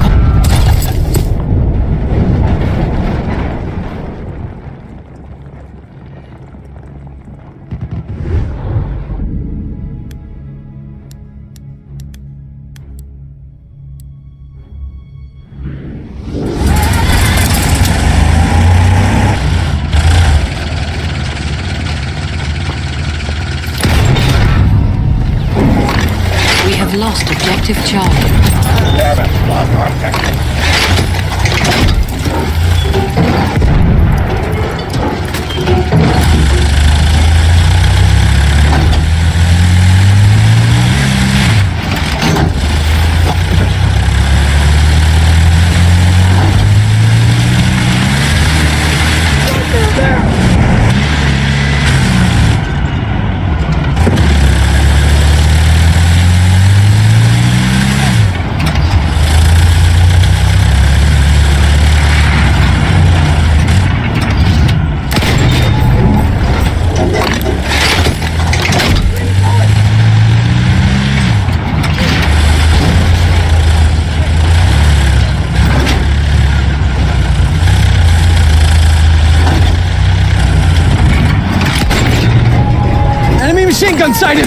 We have lost objective Charlie. Enemy machine gun sighted!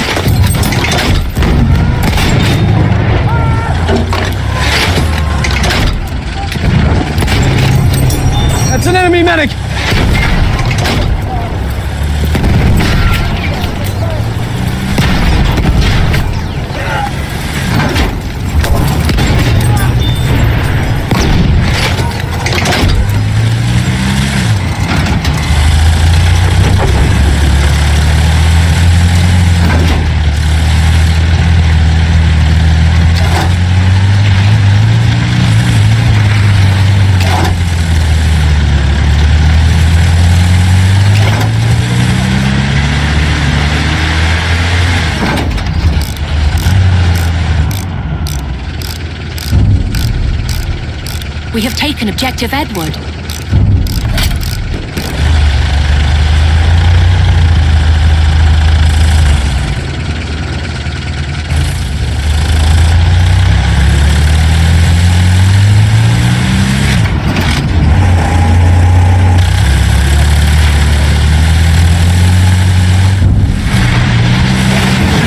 That's an enemy medic! We have taken objective Edward.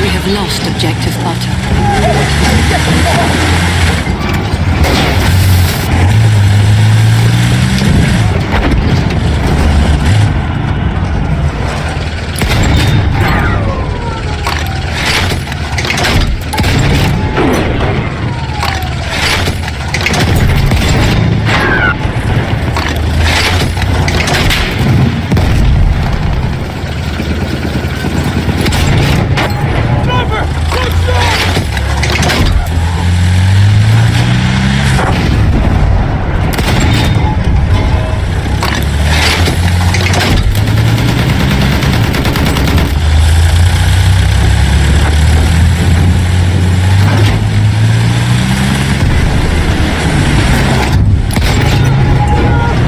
We have lost objective Butter.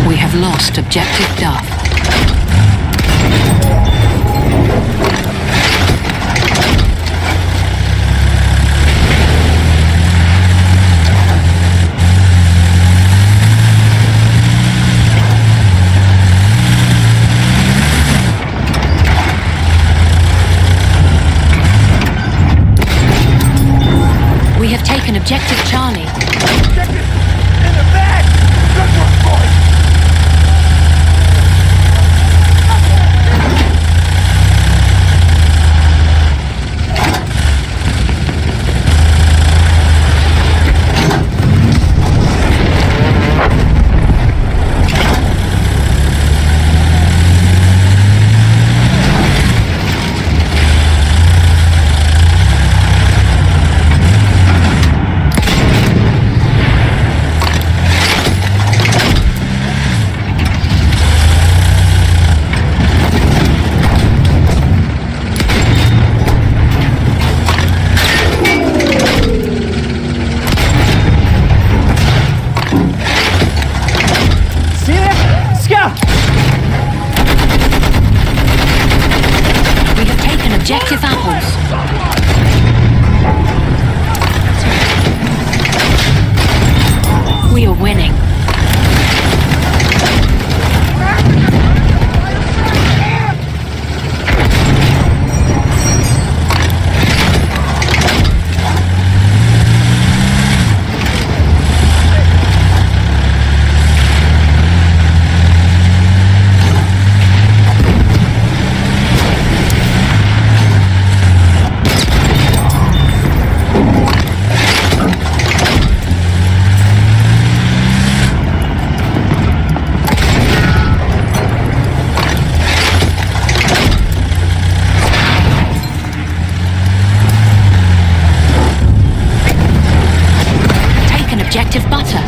We have lost objective Duff. We have taken objective Charlie. Objective apples. We are winning. Objective Butter.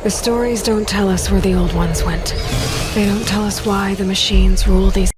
The stories don't tell us where the old ones went. They don't tell us why the machines rule these.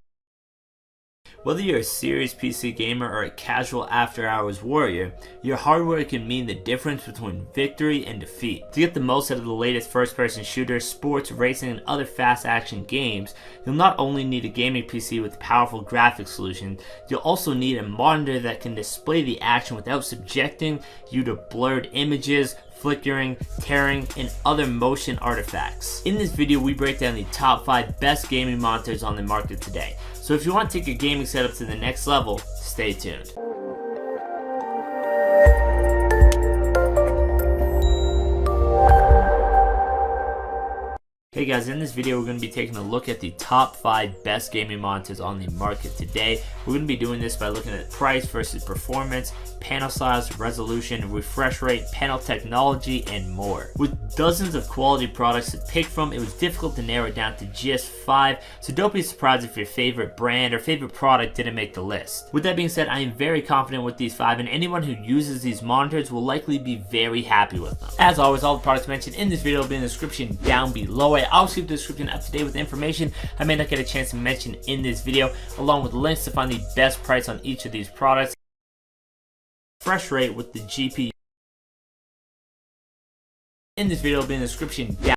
Whether you're a serious PC gamer or a casual after-hours warrior, your hardware can mean the difference between victory and defeat. To get the most out of the latest first-person shooters, sports, racing, and other fast-action games, you'll not only need a gaming PC with powerful graphics solutions, you'll also need a monitor that can display the action without subjecting you to blurred images, flickering, tearing, and other motion artifacts. In this video, we break down the top 5 best gaming monitors on the market today. So if you want to take your gaming setup to the next level, stay tuned. Hey guys, in this video we're going to be taking a look at the top 5 best gaming monitors on the market today. We're going to be doing this by looking at price versus performance, panel size, resolution, refresh rate, panel technology, and more. With dozens of quality products to pick from, it was difficult to narrow it down to just 5, so don't be surprised if your favorite brand or favorite product didn't make the list. With that being said, I am very confident with these 5, and anyone who uses these monitors will likely be very happy with them. As always, all the products mentioned in this video will be in the description down below. I'll keep the description up to date with information I may not get a chance to mention in this video, along with links to find the best price on each of these products. Refresh rate with the GPU in this video will be in the description down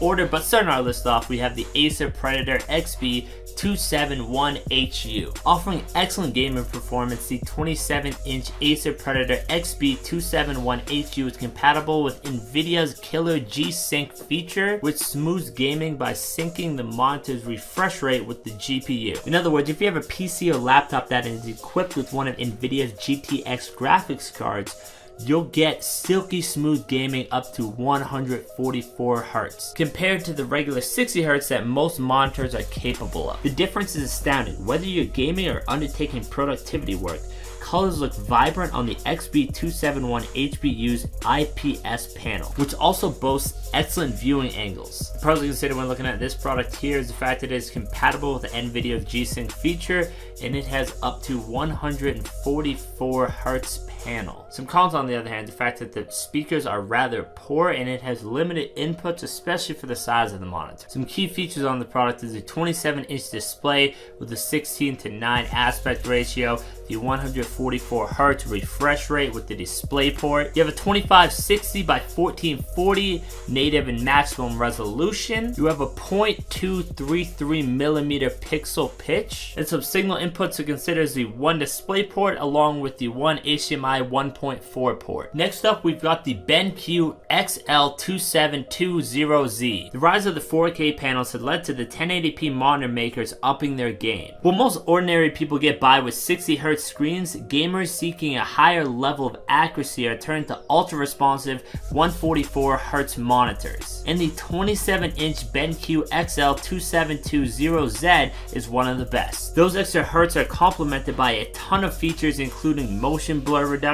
order, but starting our list off, we have the Acer Predator XB271HU. Offering excellent gaming performance, the 27-inch Acer Predator XB271HU is compatible with NVIDIA's killer G-Sync feature, which smooths gaming by syncing the monitor's refresh rate with the GPU. In other words, if you have a PC or laptop that is equipped with one of NVIDIA's GTX graphics cards, you'll get silky smooth gaming up to 144 Hz, compared to the regular 60 Hz that most monitors are capable of. The difference is astounding. Whether you're gaming or undertaking productivity work, colors look vibrant on the XB271HU's IPS panel, which also boasts excellent viewing angles. The pros to consider when looking at this product here is the fact that it is compatible with NVIDIA's G-Sync feature, and it has up to 144 Hz panel. Some cons on the other hand, the fact that the speakers are rather poor and it has limited inputs, especially for the size of the monitor. Some key features on the product is a 27-inch display with a 16:9 aspect ratio, the 144 Hz refresh rate with the display port. You have a 2560 by 1440 native and maximum resolution. You have a 0.233mm pixel pitch, and some signal inputs to consider is the one display port along with the one HDMI 1.4 port. Next up, we've got the BenQ XL2720Z. The rise of the 4K panels had led to the 1080p monitor makers upping their game. While most ordinary people get by with 60 Hz screens, gamers seeking a higher level of accuracy are turning to ultra-responsive 144 Hz monitors. And the 27-inch BenQ XL2720Z is one of the best. Those extra Hz are complemented by a ton of features including motion blur reduction,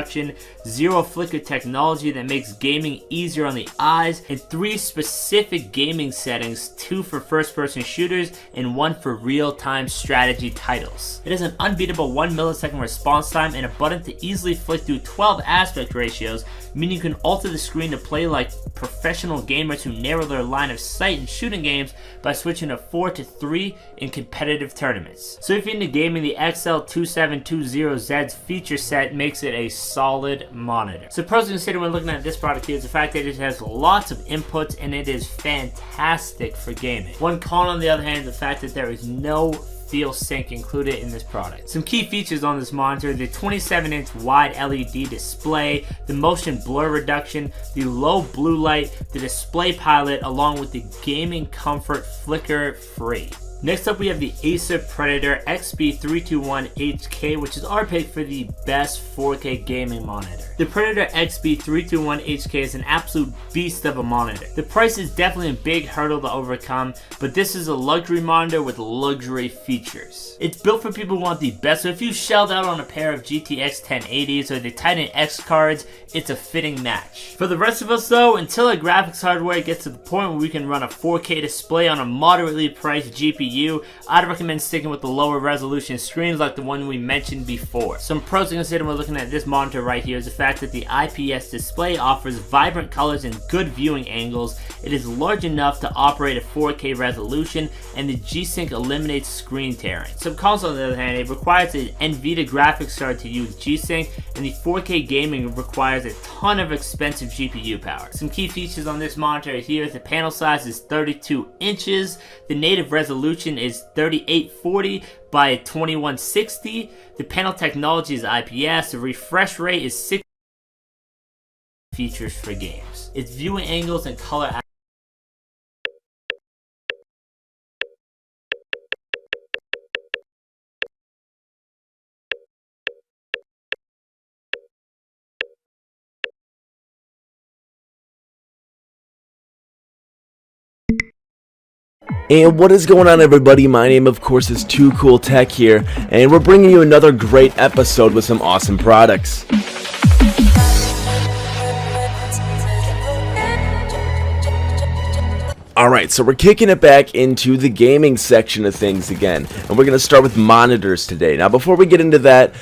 zero flicker technology that makes gaming easier on the eyes, and 3 specific gaming settings, 2 for first-person shooters and 1 for real-time strategy titles. It has an unbeatable 1 millisecond response time and a button to easily flick through 12 aspect ratios, meaning you can alter the screen to play like professional gamers who narrow their line of sight in shooting games by switching to 4:3 in competitive tournaments. So if you're into gaming, the XL2720Z's feature set makes it a solid monitor. So pros to consider when looking at this product here is the fact that it has lots of inputs and it is fantastic for gaming. One con on the other hand is the fact that there is no Field Sync included in this product. Some key features on this monitor: the 27-inch wide LED display, the motion blur reduction, the low blue light, the display pilot, along with the gaming comfort flicker free. Next up, we have the Acer Predator XB321HK, which is our pick for the best 4K gaming monitor. The Predator XB321HK is an absolute beast of a monitor. The price is definitely a big hurdle to overcome, but this is a luxury monitor with luxury features. It's built for people who want the best, so if you shelled out on a pair of GTX 1080s or the Titan X cards, it's a fitting match. For the rest of us though, until our graphics hardware gets to the point where we can run a 4K display on a moderately priced GPU, GPU, I'd recommend sticking with the lower resolution screens like the one we mentioned before. Some pros to consider when looking at this monitor right here is the fact that the IPS display offers vibrant colors and good viewing angles. It is large enough to operate at 4K resolution, and the G-Sync eliminates screen tearing. Some consoles, on the other hand, it requires an NVIDIA graphics card to use G-Sync, and the 4K gaming requires a ton of expensive GPU power. Some key features on this monitor here: the panel size is 32 inches, the native resolution is 3840 by 2160, the panel technology is IPS, the refresh rate is 6 features for games. Its viewing angles and color And what is going on, everybody? My name, of course, is Too Cool Tech here, and we're bringing you another great episode with some awesome products. Alright, so we're kicking it back into the gaming section of things again, and we're going to start with monitors today. Now, before we get into that,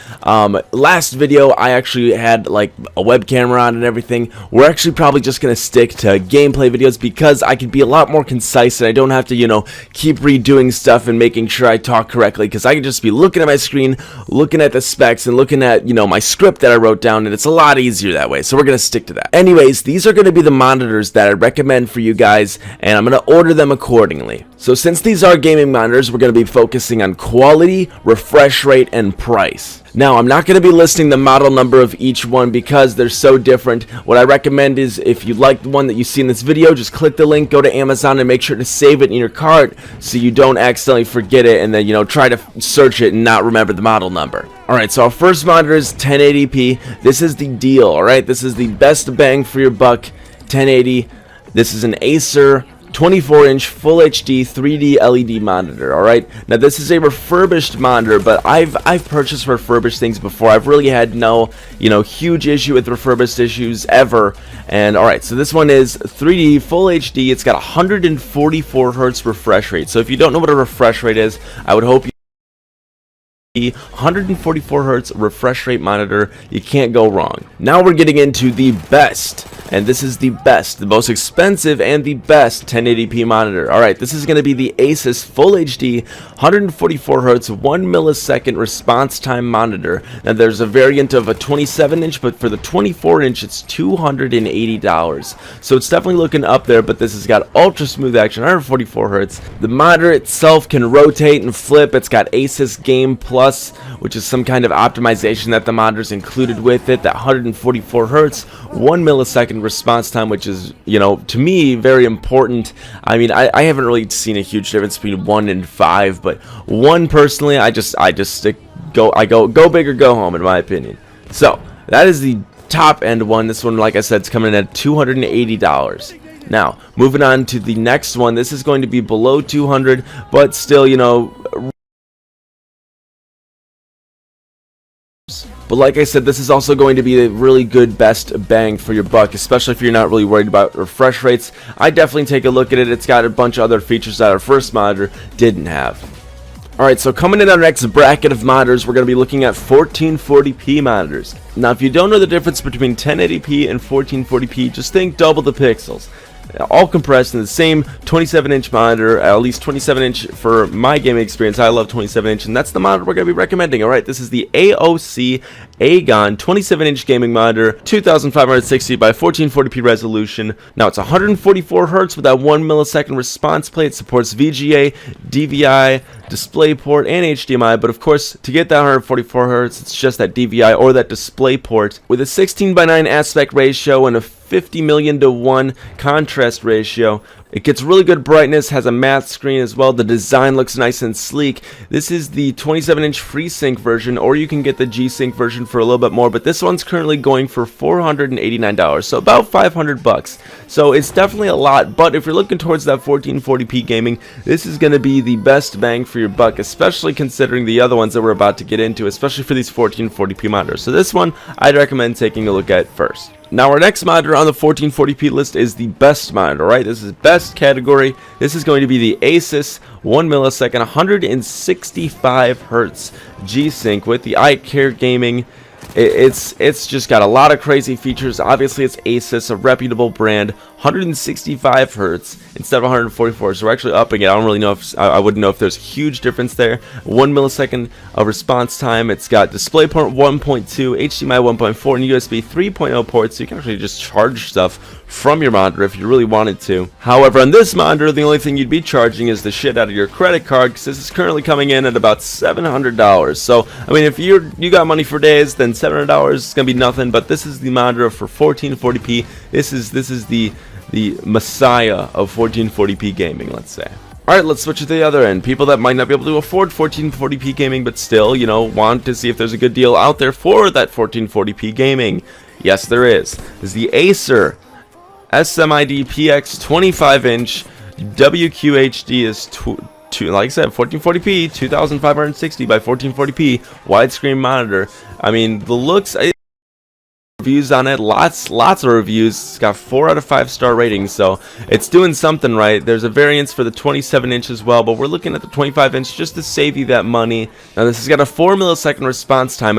last video I actually had like a web camera on and everything. We're actually probably just going to stick to gameplay videos because I can be a lot more concise and I don't have to, keep redoing stuff and making sure I talk correctly, because I can just be looking at my screen, looking at the specs, and looking at, my script that I wrote down, and it's a lot easier that way, so we're going to stick to that. Anyways, these are going to be the monitors that I recommend for you guys, and I'm going to order them accordingly. So since these are gaming monitors, we're going to be focusing on quality, refresh rate, and price. Now, I'm not going to be listing the model number of each one because they're so different. What I recommend is if you like the one that you see in this video, just click the link, go to Amazon, and make sure to save it in your cart so you don't accidentally forget it and then, try to search it and not remember the model number. Alright, so our first monitor is 1080p. This is the deal, alright? This is the best bang for your buck, 1080. This is an Acer 24-inch Full HD 3D LED monitor. Alright, now this is a refurbished monitor, but I've purchased refurbished things before. I've really had no huge issue with refurbished issues ever. And alright, so this one is 3D Full HD. It's got 144 Hz refresh rate. So if you don't know what a refresh rate is, I would hope you 144 Hz refresh rate monitor. You can't go wrong. Now we're getting into the best, and this is the best, the most expensive, and the best 1080p monitor. Alright, this is going to be the Asus Full HD 144 Hz 1 millisecond response time monitor. Now there's a variant of a 27-inch, but for the 24-inch it's $280. So it's definitely looking up there, but this has got ultra smooth action, 144 Hz. The monitor itself can rotate and flip. It's got Asus Game Plus, which is some kind of optimization that the monitor's included with it. That 144 Hz, 1 millisecond response time, which is, to me, very important. I mean, I haven't really seen a huge difference between 1 and 5, but 1 personally, I go big or go home, in my opinion. So that is the top end one. This one, like I said, is coming in at $280. Now, moving on to the next one. This is going to be below 200, but still, But like I said, this is also going to be a really good best bang for your buck, especially if you're not really worried about refresh rates. I definitely take a look at it. It's got a bunch of other features that our first monitor didn't have. Alright, so coming in our next bracket of monitors, we're going to be looking at 1440p monitors. Now, if you don't know the difference between 1080p and 1440p, just think double the pixels. All compressed in the same 27-inch monitor, at least 27-inch for my gaming experience. I love 27-inch, and that's the monitor we're going to be recommending. Alright, this is the AOC Agon 27-inch gaming monitor, 2560 by 1440p resolution. Now, it's 144 Hz with that 1 millisecond response play. It supports VGA, DVI, DisplayPort, and HDMI, but of course, to get that 144 Hz, it's just that DVI or that DisplayPort with a 16:9 aspect ratio and a 50 million to 1 contrast ratio. It gets really good brightness, has a matte screen as well. The design looks nice and sleek. This is the 27-inch FreeSync version, or you can get the G-Sync version for a little bit more, but this one's currently going for $489, so about $500. So it's definitely a lot, but if you're looking towards that 1440p gaming, this is going to be the best bang for your buck, especially considering the other ones that we're about to get into, especially for these 1440p monitors. So this one, I'd recommend taking a look at first. Now our next monitor on the 1440p list is the best monitor, right? This is best category. This is going to be the Asus 1 millisecond 165 hertz G-Sync with the iCare Gaming. It's just got a lot of crazy features. Obviously it's Asus, a reputable brand. 165 hertz instead of 144, so we're actually upping it. I don't really know if I wouldn't know if there's a huge difference there. 1 millisecond of response time. It's got DisplayPort 1.2, HDMI 1.4, and USB 3.0 ports, so you can actually just charge stuff from your monitor if you really wanted to. However, on this monitor, the only thing you'd be charging is the shit out of your credit card, because this is currently coming in at about $700. So, I mean, if you got money for days, then $700 is gonna be nothing. But this is the monitor for 1440p. This is the messiah of 1440p gaming, let's say. Alright, let's switch to the other end. People that might not be able to afford 1440p gaming, but still, you know, want to see if there's a good deal out there for that 1440p gaming. Yes, there is. This is the Acer SMID PX 25-inch WQHD is like I said, 1440p, 2560 by 1440p widescreen monitor. I mean, the looks. Reviews on it, lots of reviews. It's got 4 out of 5 star ratings, so it's doing something right. There's a variance for the 27-inch as well, but we're looking at the 25-inch just to save you that money. Now this has got a 4 millisecond response time.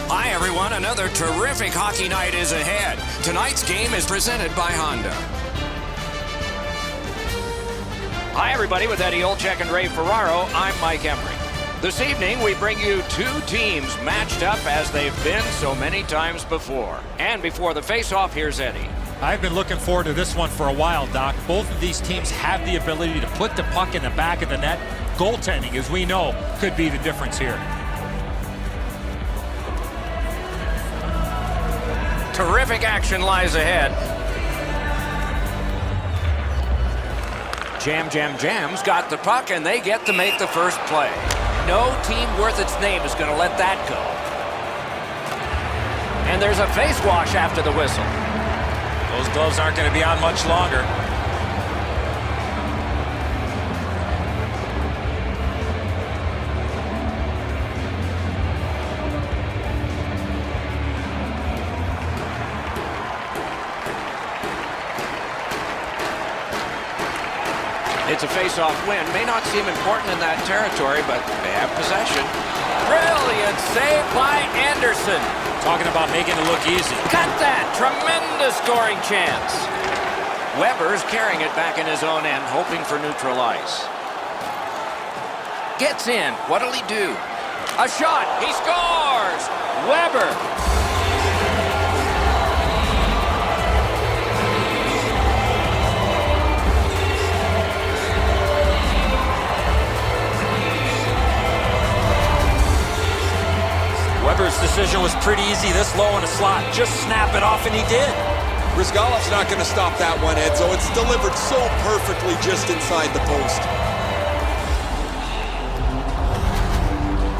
Hi, everyone. Another terrific hockey night is ahead. Tonight's game is presented by Honda. Hi, everybody. With Eddie Olczyk and Ray Ferraro, I'm Mike Emery. This evening, we bring you two teams matched up as they've been so many times before. And before the face-off, here's Eddie. I've been looking forward to this one for a while, Doc. Both of these teams have the ability to put the puck in the back of the net. Goaltending, as we know, could be the difference here. Terrific action lies ahead. Jam's got the puck, and they get to make the first play. No team worth its name is going to let that go. And there's a face wash after the whistle. Those gloves aren't going to be on much longer. It's a face-off win. May not seem important in that territory, but they have possession. Brilliant save by Anderson. Talking about making it look easy. Cut that! Tremendous scoring chance. Weber's carrying it back in his own end, hoping for neutral ice. Gets in. What'll he do? A shot. He scores! Weber. Weber's decision was pretty easy this low in a slot. Just snap it off, and he did. Bryzgalov's not going to stop that one, Edzo. It's delivered so perfectly just inside the post.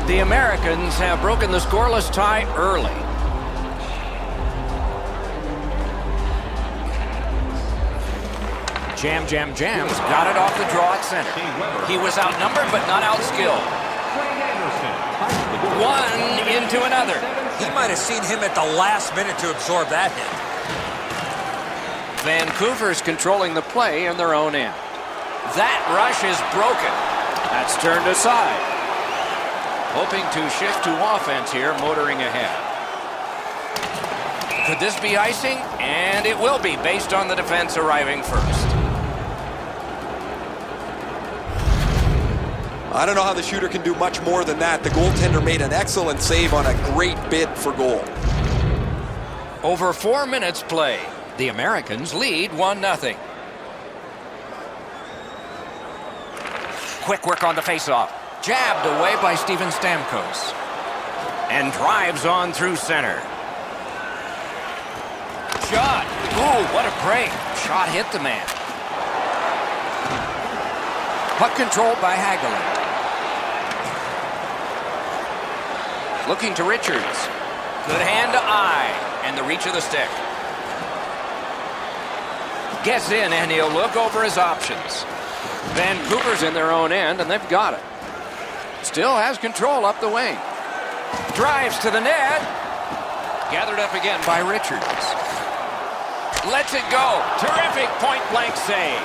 The Americans have broken the scoreless tie early. Jam's got it off the draw at center. He was outnumbered, but not outskilled. One into another. He might have seen him at the last minute to absorb that hit. Vancouver's controlling the play in their own end. That rush is broken. That's turned aside. Hoping to shift to offense here, motoring ahead. Could this be icing? And it will be, based on the defense arriving first. I don't know how the shooter can do much more than that. The goaltender made an excellent save on a great bid for goal. Over 4 minutes play. The Americans lead 1-0. Quick work on the faceoff. Jabbed away by Steven Stamkos. And drives on through center. Shot. Ooh, what a break. Shot hit the man. Puck controlled by Hagelin. Looking to Richards. Good hand to eye. And the reach of the stick. Gets in, and he'll look over his options. Vancouver's in their own end, and they've got it. Still has control up the wing. Drives to the net. Gathered up again by Richards. Lets it go. Terrific point-blank save.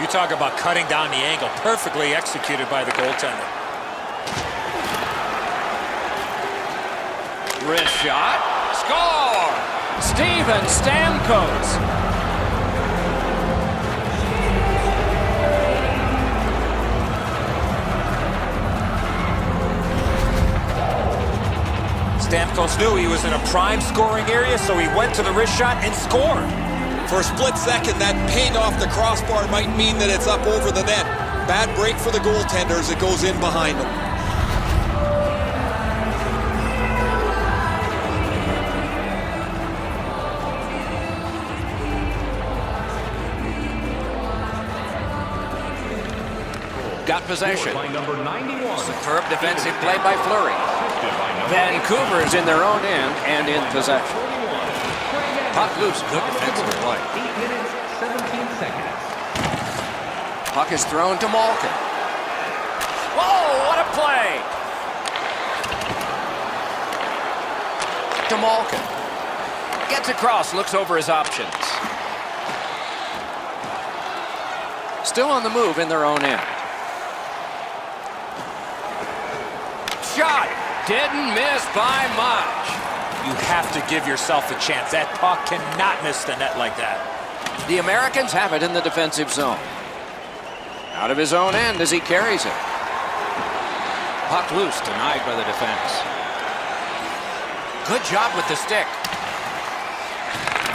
You talk about cutting down the angle. Perfectly executed by the goaltender. Wrist shot. Score! Steven Stamkos. Stamkos knew he was in a prime scoring area, so he went to the wrist shot and scored. For a split second, that ping off the crossbar might mean that it's up over the net. Bad break for the goaltender as it goes in behind him. Got possession. By number 91. Superb defensive play by Fleury. Vancouver's in their own end and in possession. Puck loose. Good defensive play. 8 minutes, 17 seconds. Puck is thrown to Malkin. Whoa, what a play! To Malkin. Gets across, looks over his options. Still on the move in their own end. Shot! Didn't miss by much. You have to give yourself a chance. That puck cannot miss the net like that. The Americans have it in the defensive zone. Out of his own end as he carries it. Puck loose, denied by the defense. Good job with the stick.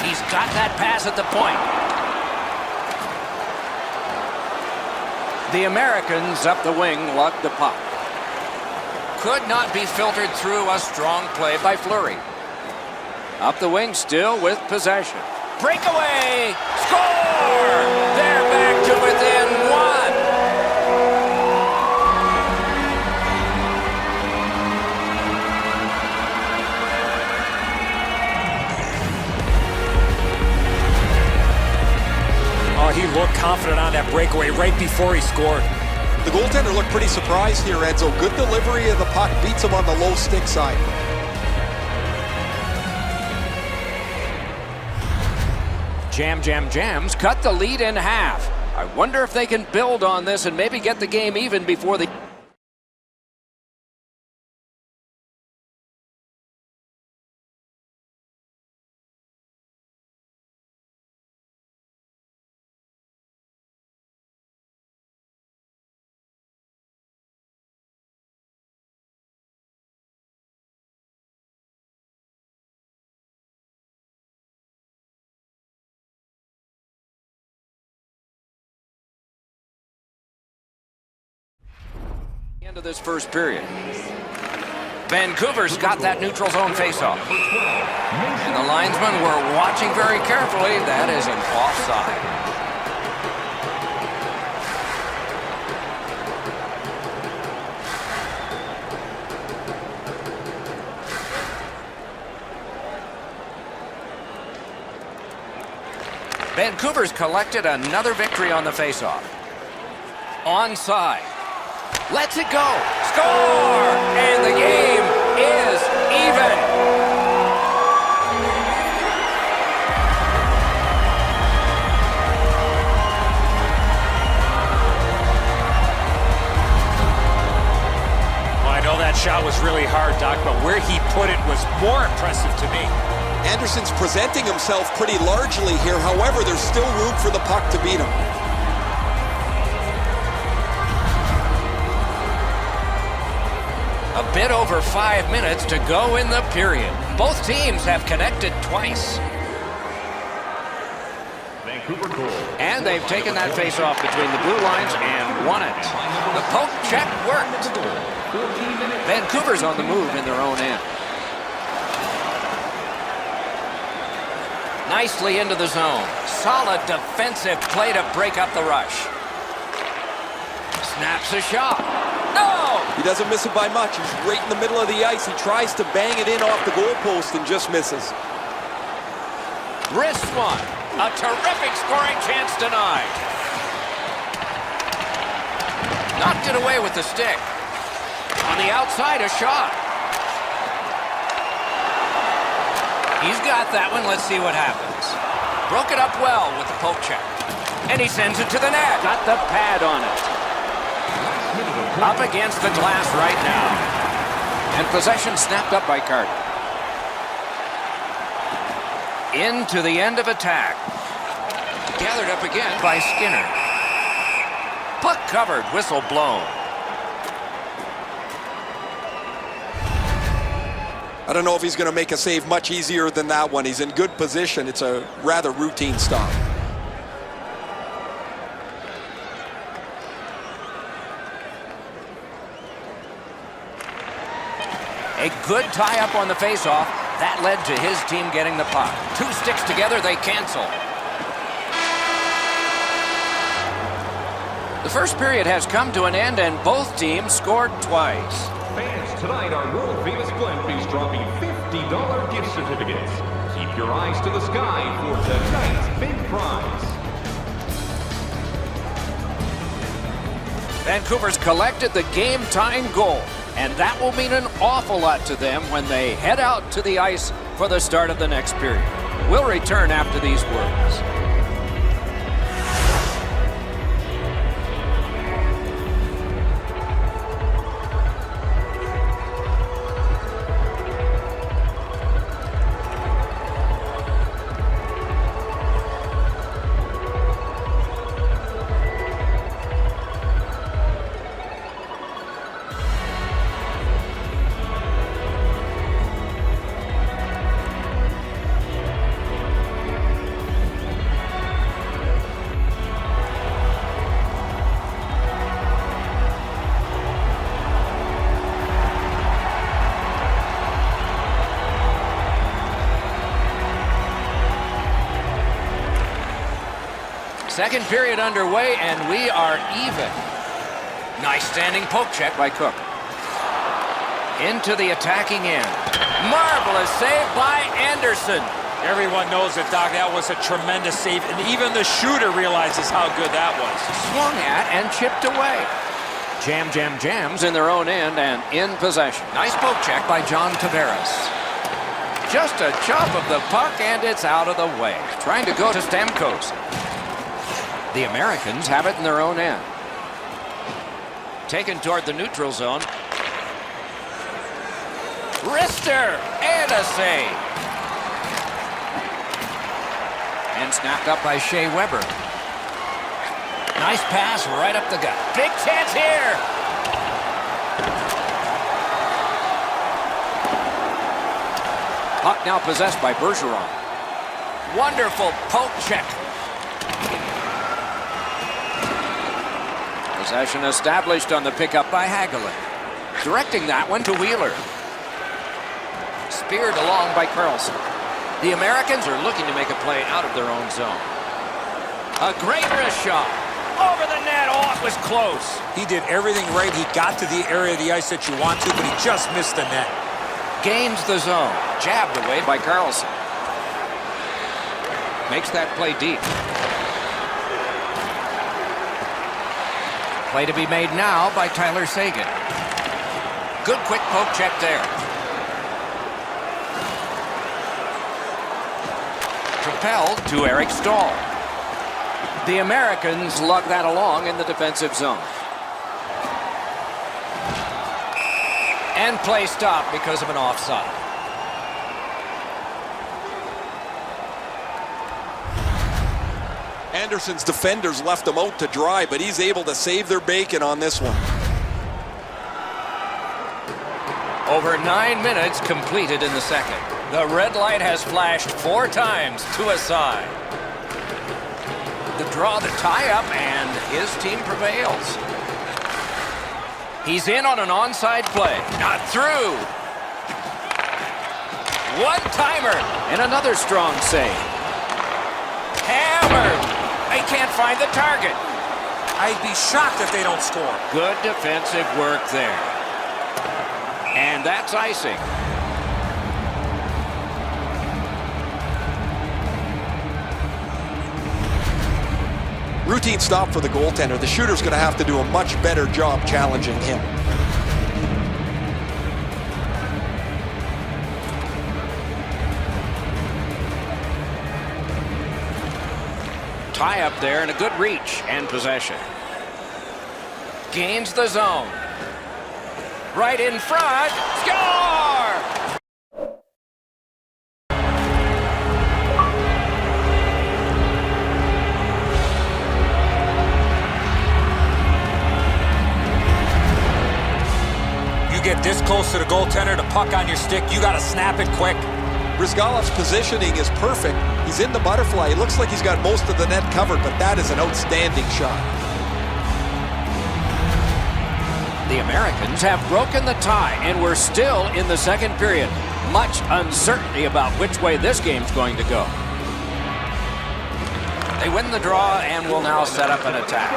He's got that pass at the point. The Americans up the wing lug the puck. Could not be filtered through a strong play by Fleury. Up the wing still with possession. Breakaway! Score! They're back to within one. Oh, he looked confident on that breakaway right before he scored. The goaltender looked pretty surprised here, Enzo. Good delivery of the puck, beats him on the low stick side. Jams cut the lead in half. I wonder if they can build on this and maybe get the game even before the... End of this first period. Vancouver's got that neutral zone faceoff. And the linesmen were watching very carefully. That is an offside. Vancouver's collected another victory on the faceoff. Onside. Lets it go. Score! And the game is even. Well, I know that shot was really hard, Doc, but where he put it was more impressive to me. Anderson's presenting himself pretty largely here. However, there's still room for the puck to beat him. A bit over 5 minutes to go in the period. Both teams have connected twice. Vancouver goal. And they've taken that face-off between the blue lines and won it. The poke check worked. Vancouver's on the move in their own end. Nicely into the zone. Solid defensive play to break up the rush. Snaps a shot. No! He doesn't miss it by much. He's right in the middle of the ice. He tries to bang it in off the goalpost and just misses. Wrist one. A terrific scoring chance denied. Knocked it away with the stick. On the outside, a shot. He's got that one. Let's see what happens. Broke it up well with the poke check. And he sends it to the net. Got the pad on it. Up against the glass right now. And possession snapped up by Carter. Into the end of attack. Gathered up again by Skinner. Puck covered, whistle blown. I don't know if he's going to make a save much easier than that one. He's in good position. It's a rather routine stop. A good tie-up on the face-off. That led to his team getting the puck. Two sticks together, they cancel. The first period has come to an end, and both teams scored twice. Fans, tonight our world-famous Glenfish dropping $50 gift certificates. Keep your eyes to the sky for tonight's big prize. Vancouver's collected the game-tying goal, and that will mean an awful lot to them when they head out to the ice for the start of the next period. We'll return after these words. Second period underway, and we are even. Nice standing poke check by Cook. Into the attacking end. Marvelous save by Anderson. Everyone knows that, Doc, that was a tremendous save, and even the shooter realizes how good that was. Swung at and chipped away. Jams in their own end and in possession. Nice poke check by John Tavares. Just a chop of the puck, and it's out of the way. Trying to go to Stamkos. The Americans have it in their own end. Taken toward the neutral zone. Wrister, and a save. And snapped up by Shea Weber. Nice pass right up the gut. Big chance here. Puck now possessed by Bergeron. Wonderful poke check. Possession established on the pickup by Hagelin. Directing that one to Wheeler. Speared along by Carlson. The Americans are looking to make a play out of their own zone. A great wrist shot. Over the net. Oh, it was close. He did everything right. He got to the area of the ice that you want to, but he just missed the net. Gains the zone. Jabbed away by Carlson. Makes that play deep. Play to be made now by Tyler Seguin. Good quick poke check there. Propelled to Eric Stahl. The Americans lug that along in the defensive zone. And play stopped because of an offside. Anderson's defenders left him out to dry, but he's able to save their bacon on this one. Over 9 minutes completed in the second. The red light has flashed 4 times to a side. The draw, the tie-up, and his team prevails. He's in on an onside play. Not through. One-timer. And another strong save. Hammered. They can't find the target. I'd be shocked if they don't score. Good defensive work there. And that's icing. Routine stop for the goaltender. The shooter's going to have to do a much better job challenging him. Tie up there and a good reach and possession. Gains the zone. Right in front. Score! You get this close to the goaltender, the puck on your stick, you got to snap it quick. Bryzgalov's positioning is perfect. He's in the butterfly. It looks like he's got most of the net covered, but that is an outstanding shot. The Americans have broken the tie, and we're still in the second period. Much uncertainty about which way this game's going to go. They win the draw and will now set up an attack.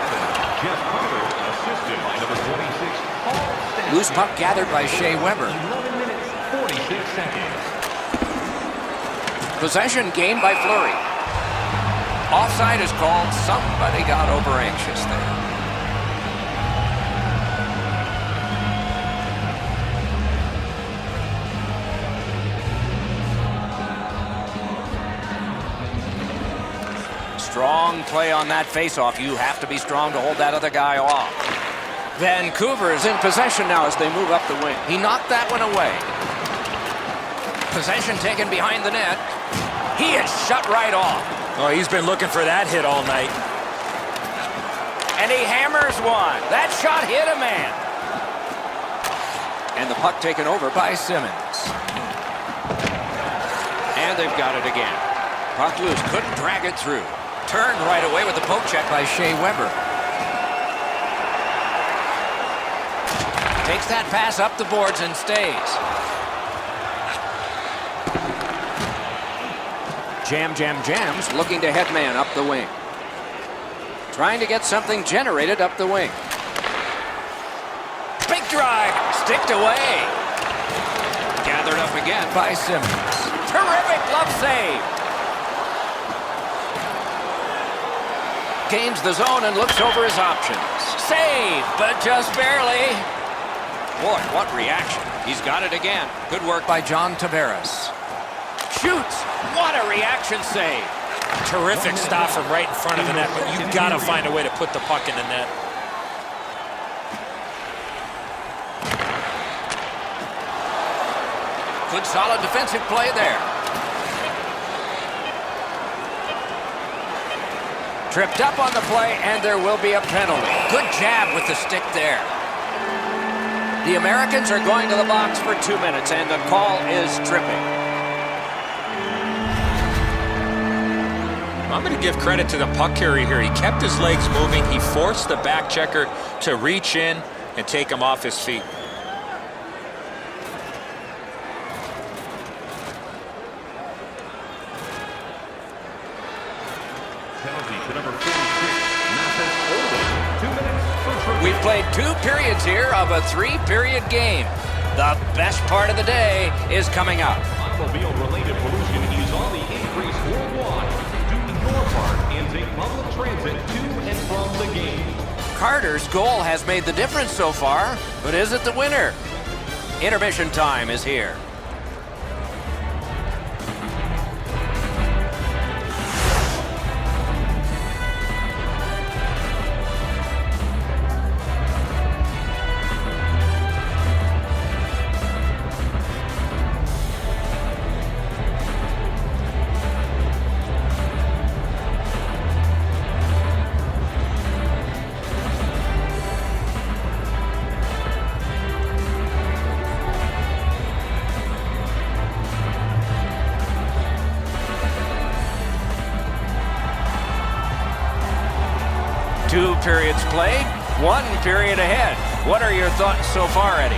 Jeff Carter, assisted by number 26, Paul Stamkos. Loose puck gathered by Shea Weber. 11 minutes, 46 seconds. Possession gained by Fleury. Offside is called. Somebody got over anxious there. Strong play on that faceoff. You have to be strong to hold that other guy off. Vancouver is in possession now as they move up the wing. He knocked that one away. Possession taken behind the net. He is shut right off. Oh, he's been looking for that hit all night. And he hammers one. That shot hit a man. And the puck taken over by Simmons. And they've got it again. Puck loose. Couldn't drag it through. Turned right away with the poke check by Shea Weber. Takes that pass up the boards and stays. Jams, looking to headman up the wing. Trying to get something generated up the wing. Big drive, sticked away. Gathered up again by Simmons. Terrific glove save. Gains the zone and looks over his options. Save, but just barely. Boy, what reaction. He's got it again. Good work by John Tavares. Shoots. What a reaction save. Terrific stop from right in front of the net, but you've got to find a way to put the puck in the net. Good solid defensive play there. Tripped up on the play, and there will be a penalty. Good jab with the stick there. The Americans are going to the box for 2 minutes, and the call is tripping. I'm going to give credit to the puck carrier here. He kept his legs moving. He forced the back checker to reach in and take him off his feet. We've played 2 periods here of a 3-period game. The best part of the day is coming up. Automobile-related pollution is on the increase worldwide. Do your part and take public transit to and from the game. Carter's goal has made the difference so far, but is it the winner? Intermission time is here. Two periods played, 1 period ahead. What are your thoughts so far, Eddie?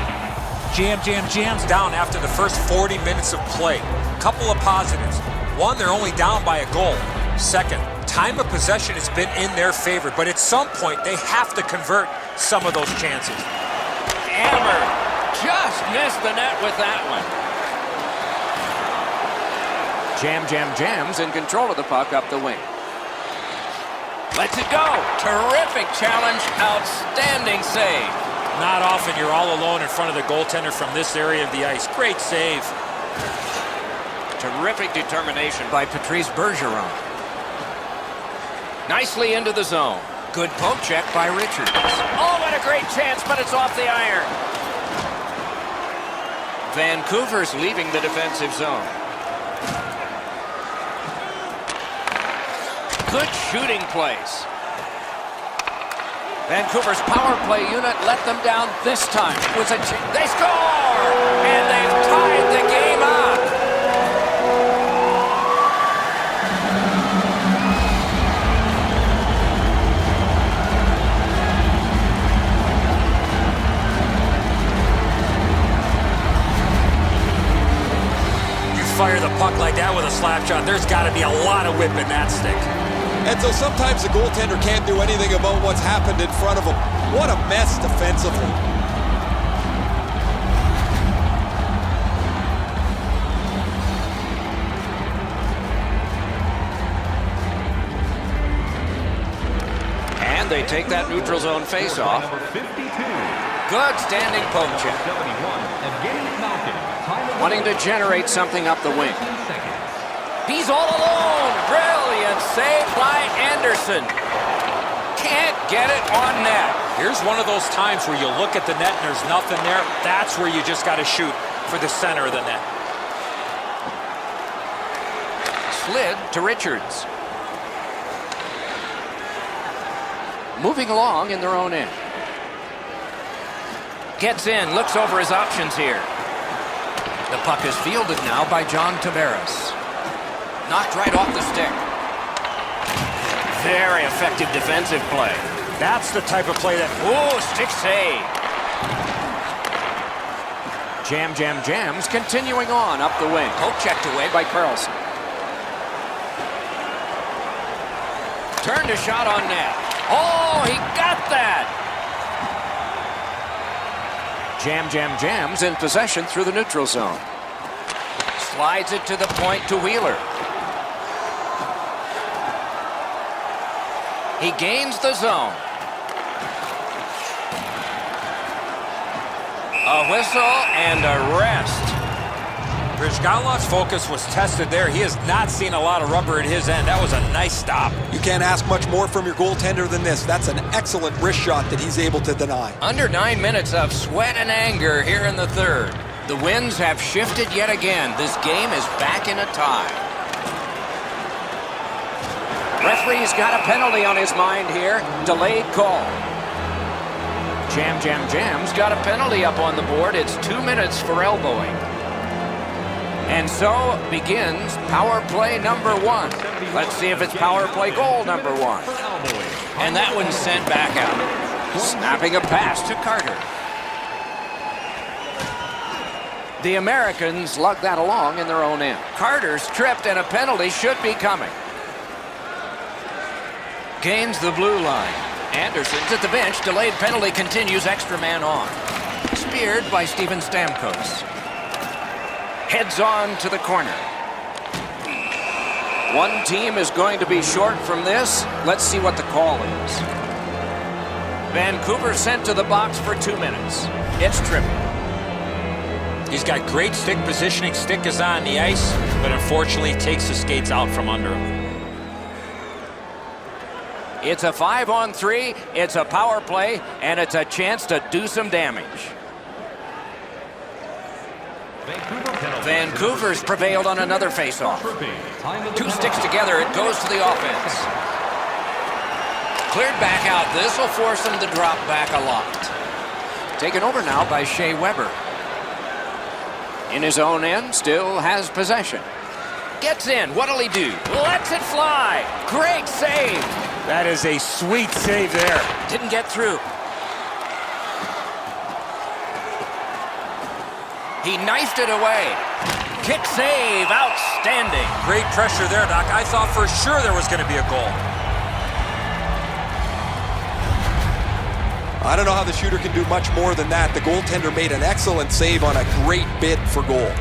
Jam's down after the first 40 minutes of play. Couple of positives. One, they're only down by a goal. Second, time of possession has been in their favor, but at some point they have to convert some of those chances. Hammer just missed the net with that one. Jam's in control of the puck up the wing. Lets it go. Terrific challenge. Outstanding save. Not often you're all alone in front of the goaltender from this area of the ice. Great save. Terrific determination by Patrice Bergeron. Nicely into the zone. Good poke check by Richards. Oh, what a great chance, but it's off the iron. Vancouver's leaving the defensive zone. Good shooting place. Vancouver's power play unit let them down this time. They score! And they've tied the game up. You fire the puck like that with a slap shot, there's got to be a lot of whip in that stick. And so sometimes the goaltender can't do anything about what's happened in front of him. What a mess defensively. And they take that neutral zone face-off. Number 52. Good standing poke check. 71. Evgeny Malkin. Wanting to generate something up the wing. He's all alone. Brilliant save by Anderson. Can't get it on net. Here's one of those times where you look at the net and there's nothing there. That's where you just got to shoot for the center of the net. Slid to Richards. Moving along in their own end. Gets in, looks over his options here. The puck is fielded now by John Tavares. Knocked right off the stick. Very effective defensive play. That's the type of play that... Oh, stick save. Jam's continuing on up the wing. Poke checked away by Carlson. Turned a shot on net. Oh, he got that! Jams in possession through the neutral zone. Slides it to the point to Wheeler. He gains the zone. A whistle and a rest. Brizgalov's focus was tested there. He has not seen a lot of rubber at his end. That was a nice stop. You can't ask much more from your goaltender than this. That's an excellent wrist shot that he's able to deny. Under 9 minutes of sweat and anger here in the third. The winds have shifted yet again. This game is back in a tie. Referee's got a penalty on his mind here. Delayed call. Jams got a penalty up on the board. It's 2 minutes for elbowing. And so begins power play number 1. Let's see if it's power play goal number 1. And that one's sent back out. Snapping a pass to Carter. The Americans lug that along in their own end. Carter's tripped and a penalty should be coming. Gains the blue line. Anderson's at the bench. Delayed penalty continues. Extra man on. Speared by Steven Stamkos. Heads on to the corner. One team is going to be short from this. Let's see what the call is. Vancouver sent to the box for 2 minutes. It's tripping. He's got great stick positioning. Stick is on the ice, but unfortunately takes the skates out from under him. It's a 5-on-3. It's a power play, and it's a chance to do some damage. Vancouver's prevailed on another faceoff. 2 sticks together, it goes to the offense. Cleared back out. This will force him to drop back a lot. Taken over now by Shea Weber. In his own end, still has possession. Gets in. What'll he do? Lets it fly. Great save. That is a sweet save there. Didn't get through. He knifed it away. Kick save, outstanding. Great pressure there, Doc. I thought for sure there was going to be a goal. I don't know how the shooter can do much more than that. The goaltender made an excellent save on a great bid for goal.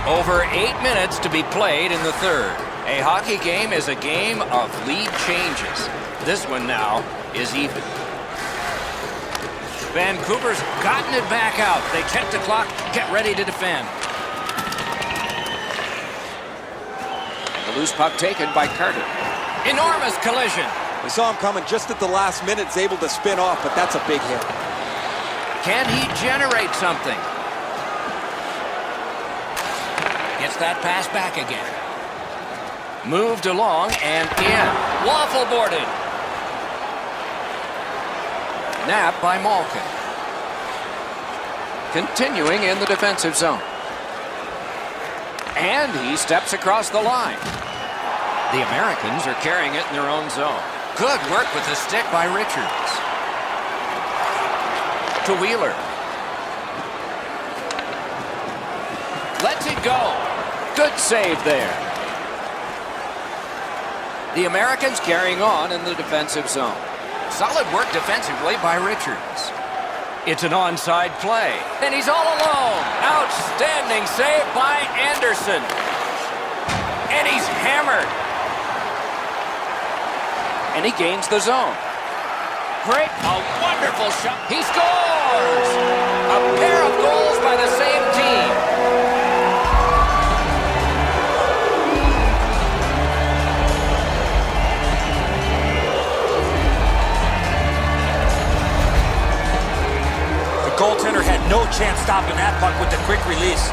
Over 8 minutes to be played in the third. A hockey game is a game of lead changes. This one now is even. Vancouver's gotten it back out. They check the clock, get ready to defend. And the loose puck taken by Carter. Enormous collision. We saw him coming just at the last minute. He's able to spin off, but that's a big hit. Can he generate something? Gets that pass back again. Moved along and in. Waffle boarded. Nabbed by Malkin. Continuing in the defensive zone. And he steps across the line. The Americans are carrying it in their own zone. Good work with the stick by Richards. To Wheeler. Lets it go. Good save there. The Americans carrying on in the defensive zone. Solid work defensively by Richards. It's an onside play. And he's all alone. Outstanding save by Anderson. And he's hammered. And he gains the zone. Great, a wonderful shot. He scores! A pair of goals by the same team. Goaltender had no chance stopping that puck with the quick release.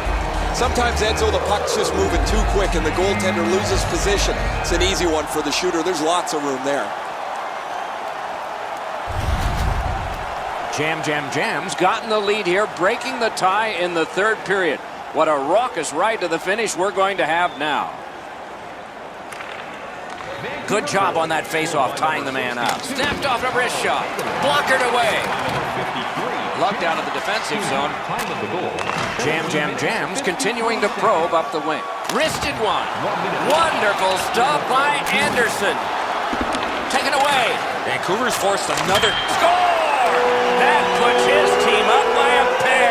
Sometimes, Edzo, the puck's just moving too quick and the goaltender loses position. It's an easy one for the shooter. There's lots of room there. Jams gotten the lead here, breaking the tie in the third period. What a raucous ride to the finish we're going to have now. Good job on that faceoff, tying the man up. Snapped off a wrist shot. Blockered away. Lugged out of the defensive zone. Jams continuing to probe up the wing. Wristed one. Wonderful stop by Anderson. taken away. Vancouver's forced another. Score! That puts his team up by a pair.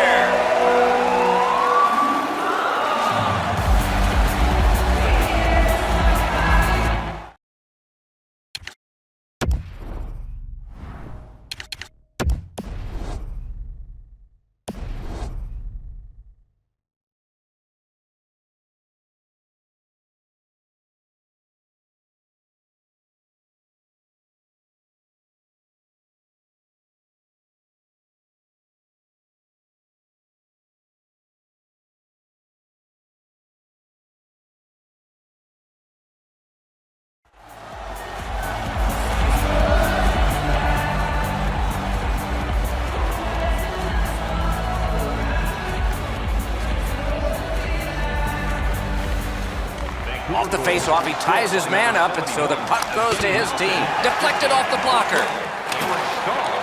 Off the face-off, he ties his man up, and so the puck goes to his team. Deflected off the blocker.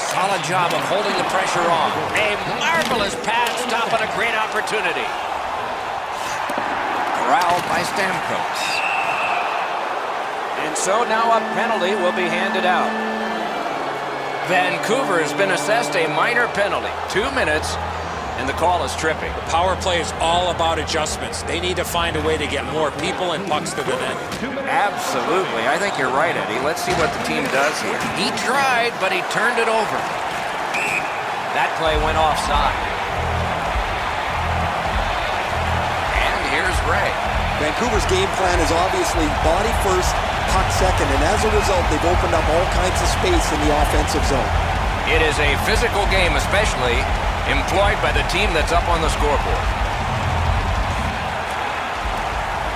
Solid job of holding the pressure on. A marvelous pass, stopping a great opportunity. Corralled by Stamkos. And so now a penalty will be handed out. Vancouver has been assessed a minor penalty. 2 minutes, and the call is tripping. The power play is all about adjustments. They need to find a way to get more people and pucks to the net. Absolutely. I think you're right, Eddie. Let's see what the team does here. He tried, but he turned it over. That play went offside. And here's Ray. Vancouver's game plan is obviously body first, puck second, and as a result, they've opened up all kinds of space in the offensive zone. It is a physical game, especially employed by the team that's up on the scoreboard.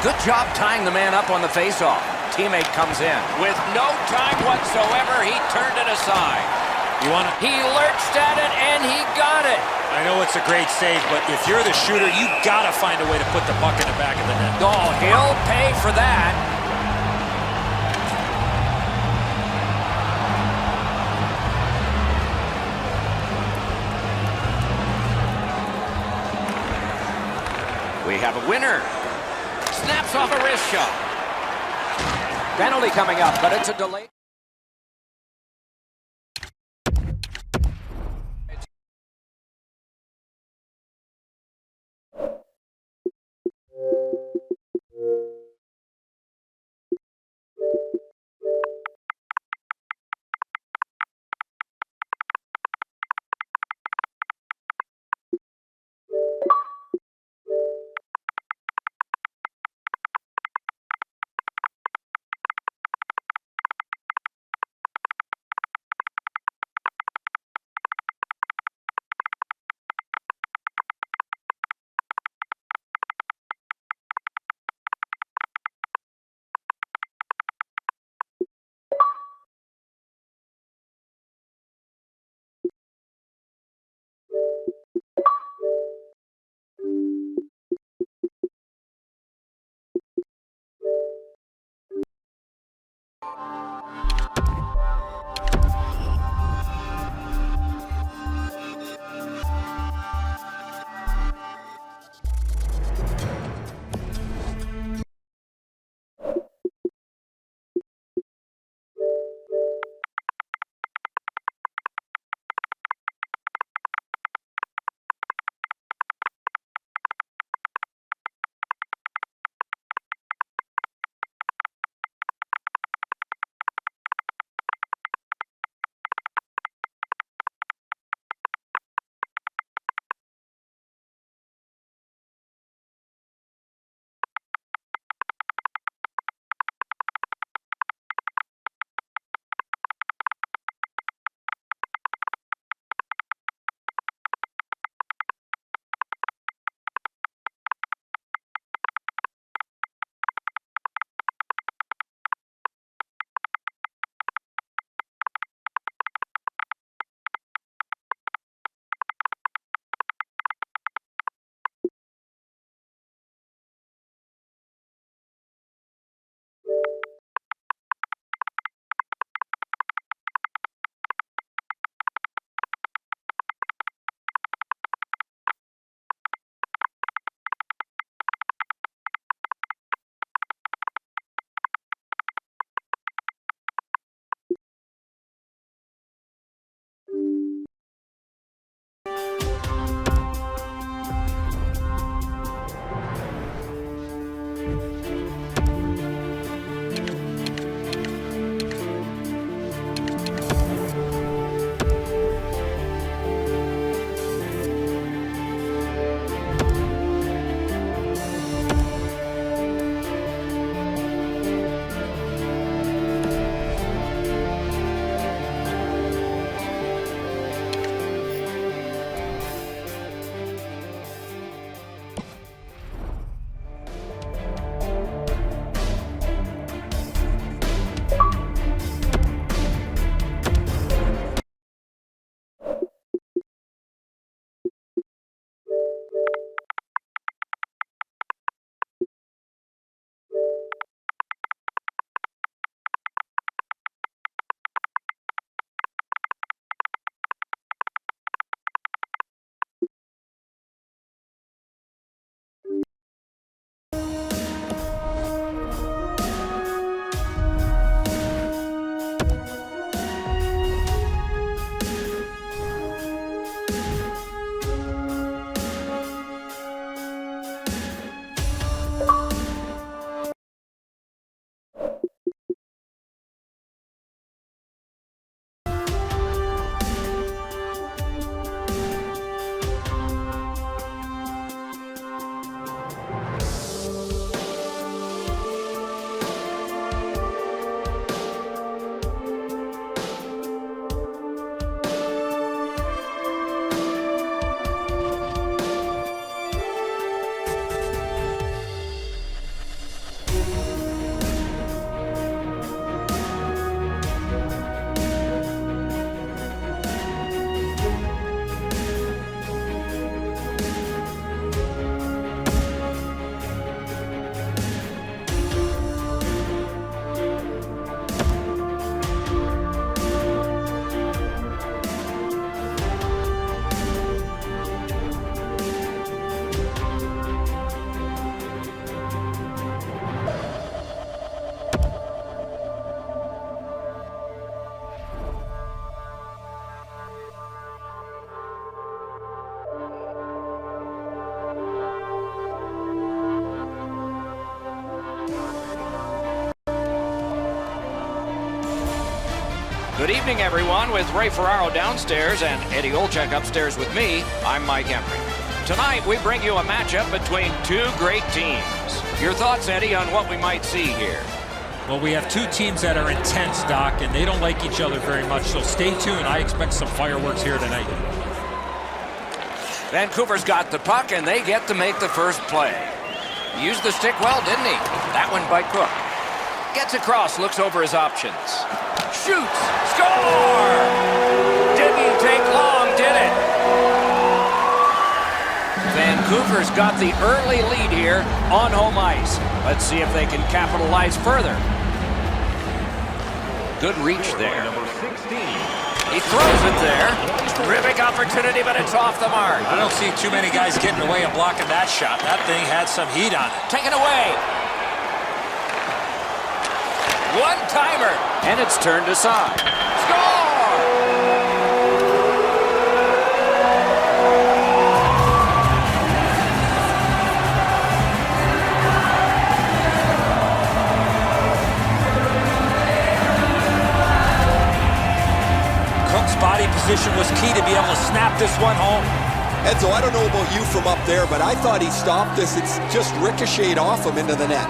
Good job tying the man up on the faceoff. Teammate comes in. With no time whatsoever, he turned it aside. He lurched at it, and he got it. I know it's a great save, but if you're the shooter, you got to find a way to put the puck in the back of the net. Oh, he'll pay for that. We have a winner. Snaps off a wrist shot. Penalty coming up, but it's a delay. Good evening, everyone. With Ray Ferraro downstairs and Eddie Olczyk upstairs with me, I'm Mike Emrick. Tonight, we bring you a matchup between two great teams. Your thoughts, Eddie, on what we might see here? Well, we have two teams that are intense, Doc, and they don't like each other very much, so stay tuned. I expect some fireworks here tonight. Vancouver's got the puck, and they get to make the first play. Used the stick well, didn't he? That one by Cook. Gets across, looks over his options. Shoots! Score! Didn't take long, did it? Vancouver's got the early lead here on home ice. Let's see if they can capitalize further. Good reach there. He throws it there. Terrific opportunity, but it's off the mark. I don't see too many guys getting away and blocking that shot. That thing had some heat on it. Taken away. One-timer, and it's turned aside. Score! Cook's body position was key to be able to snap this one home. Enzo, I don't know about you from up there, but I thought he stopped this. It's just ricocheted off him into the net.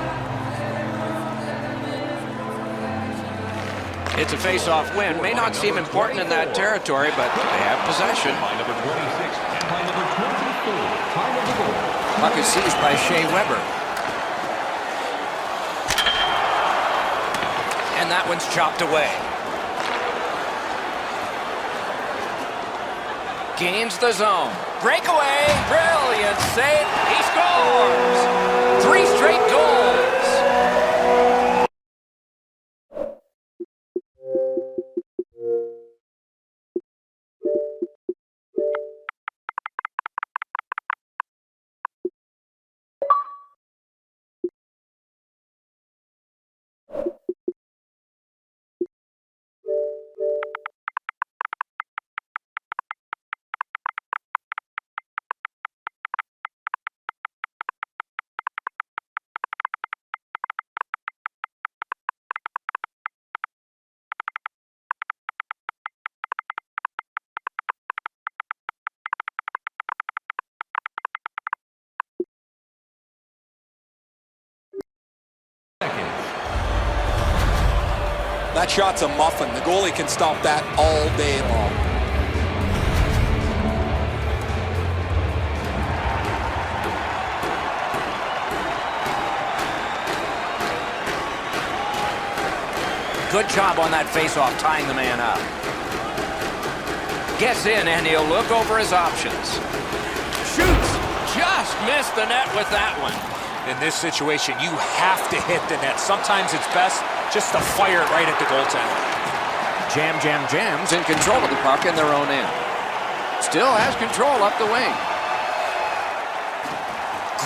It's a face-off win. May not seem important in that territory, but they have possession. By number 26 and by number 24. Time of the goal. Puck is seized by Shea Weber. And that one's chopped away. Gains the zone. Breakaway. Brilliant save. He scores. 3 straight goals. That shot's a muffin. The goalie can stop that all day long. Good job on that face-off, tying the man up. Gets in, and he'll look over his options. Shoots! Just missed the net with that one. In this situation, you have to hit the net. Sometimes it's best just to fire it right at the goaltender. Jams in control of the puck in their own end. Still has control up the wing.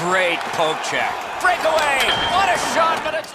Great poke check. Breakaway! What a shot, but it's...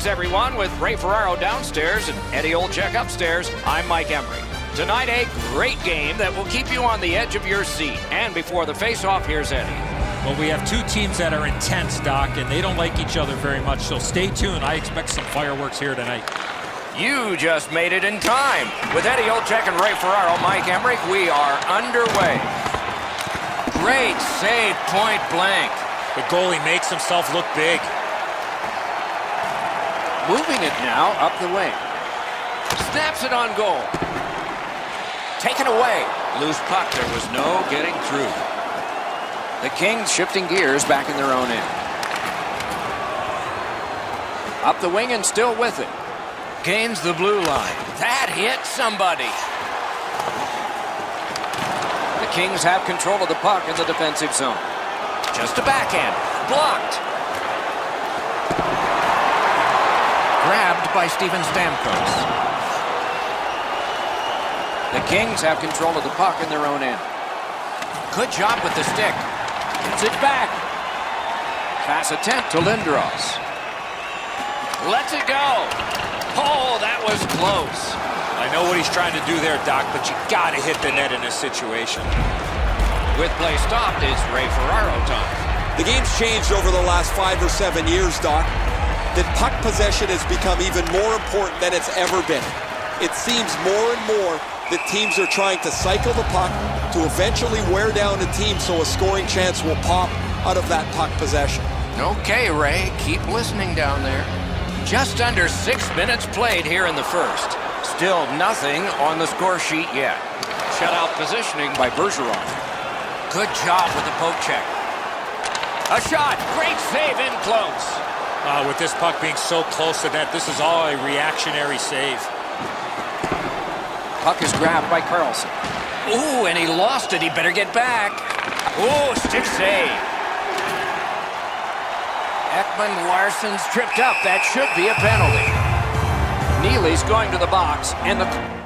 everyone, with Ray Ferraro downstairs and Eddie Olczyk upstairs. I'm Mike Emery. Tonight, a great game that will keep you on the edge of your seat. And before the face-off, here's Eddie. Well, we have two teams that are intense, Doc, and they don't like each other very much, so stay tuned. I expect some fireworks here tonight. You just made it in time. With Eddie Olczyk and Ray Ferraro, Mike Emmerich, we are underway. Great save, point blank. The goalie makes himself look big. Moving it now up the wing. Snaps it on goal. Taken away. Loose puck. There was no getting through. The Kings shifting gears back in their own end. Up the wing and still with it. Gains the blue line. That hit somebody. The Kings have control of the puck in the defensive zone. Just a backhand. Blocked. Grabbed by Steven Stamkos. The Kings have control of the puck in their own end. Good job with the stick. Gets it back. Pass attempt to Lindros. Lets it go. Oh, that was close. I know what he's trying to do there, Doc, but you got to hit the net in this situation. With play stopped, it's Ray Ferraro time. The game's changed over the last 5 or 7 years, Doc. That puck possession has become even more important than it's ever been. It seems more and more that teams are trying to cycle the puck to eventually wear down a team so a scoring chance will pop out of that puck possession. Okay, Ray, keep listening down there. Just under 6 minutes played here in the first. Still nothing on the score sheet yet. Shutout positioning by Bergeron. Good job with the poke check. A shot. Great save in close. With this puck being so close to that, this is all a reactionary save. Puck is grabbed by Carlson. Ooh, and he lost it. He better get back. Ooh, stick save. Ekman Larsson's tripped up. That should be a penalty. Neely's going to the box, and the...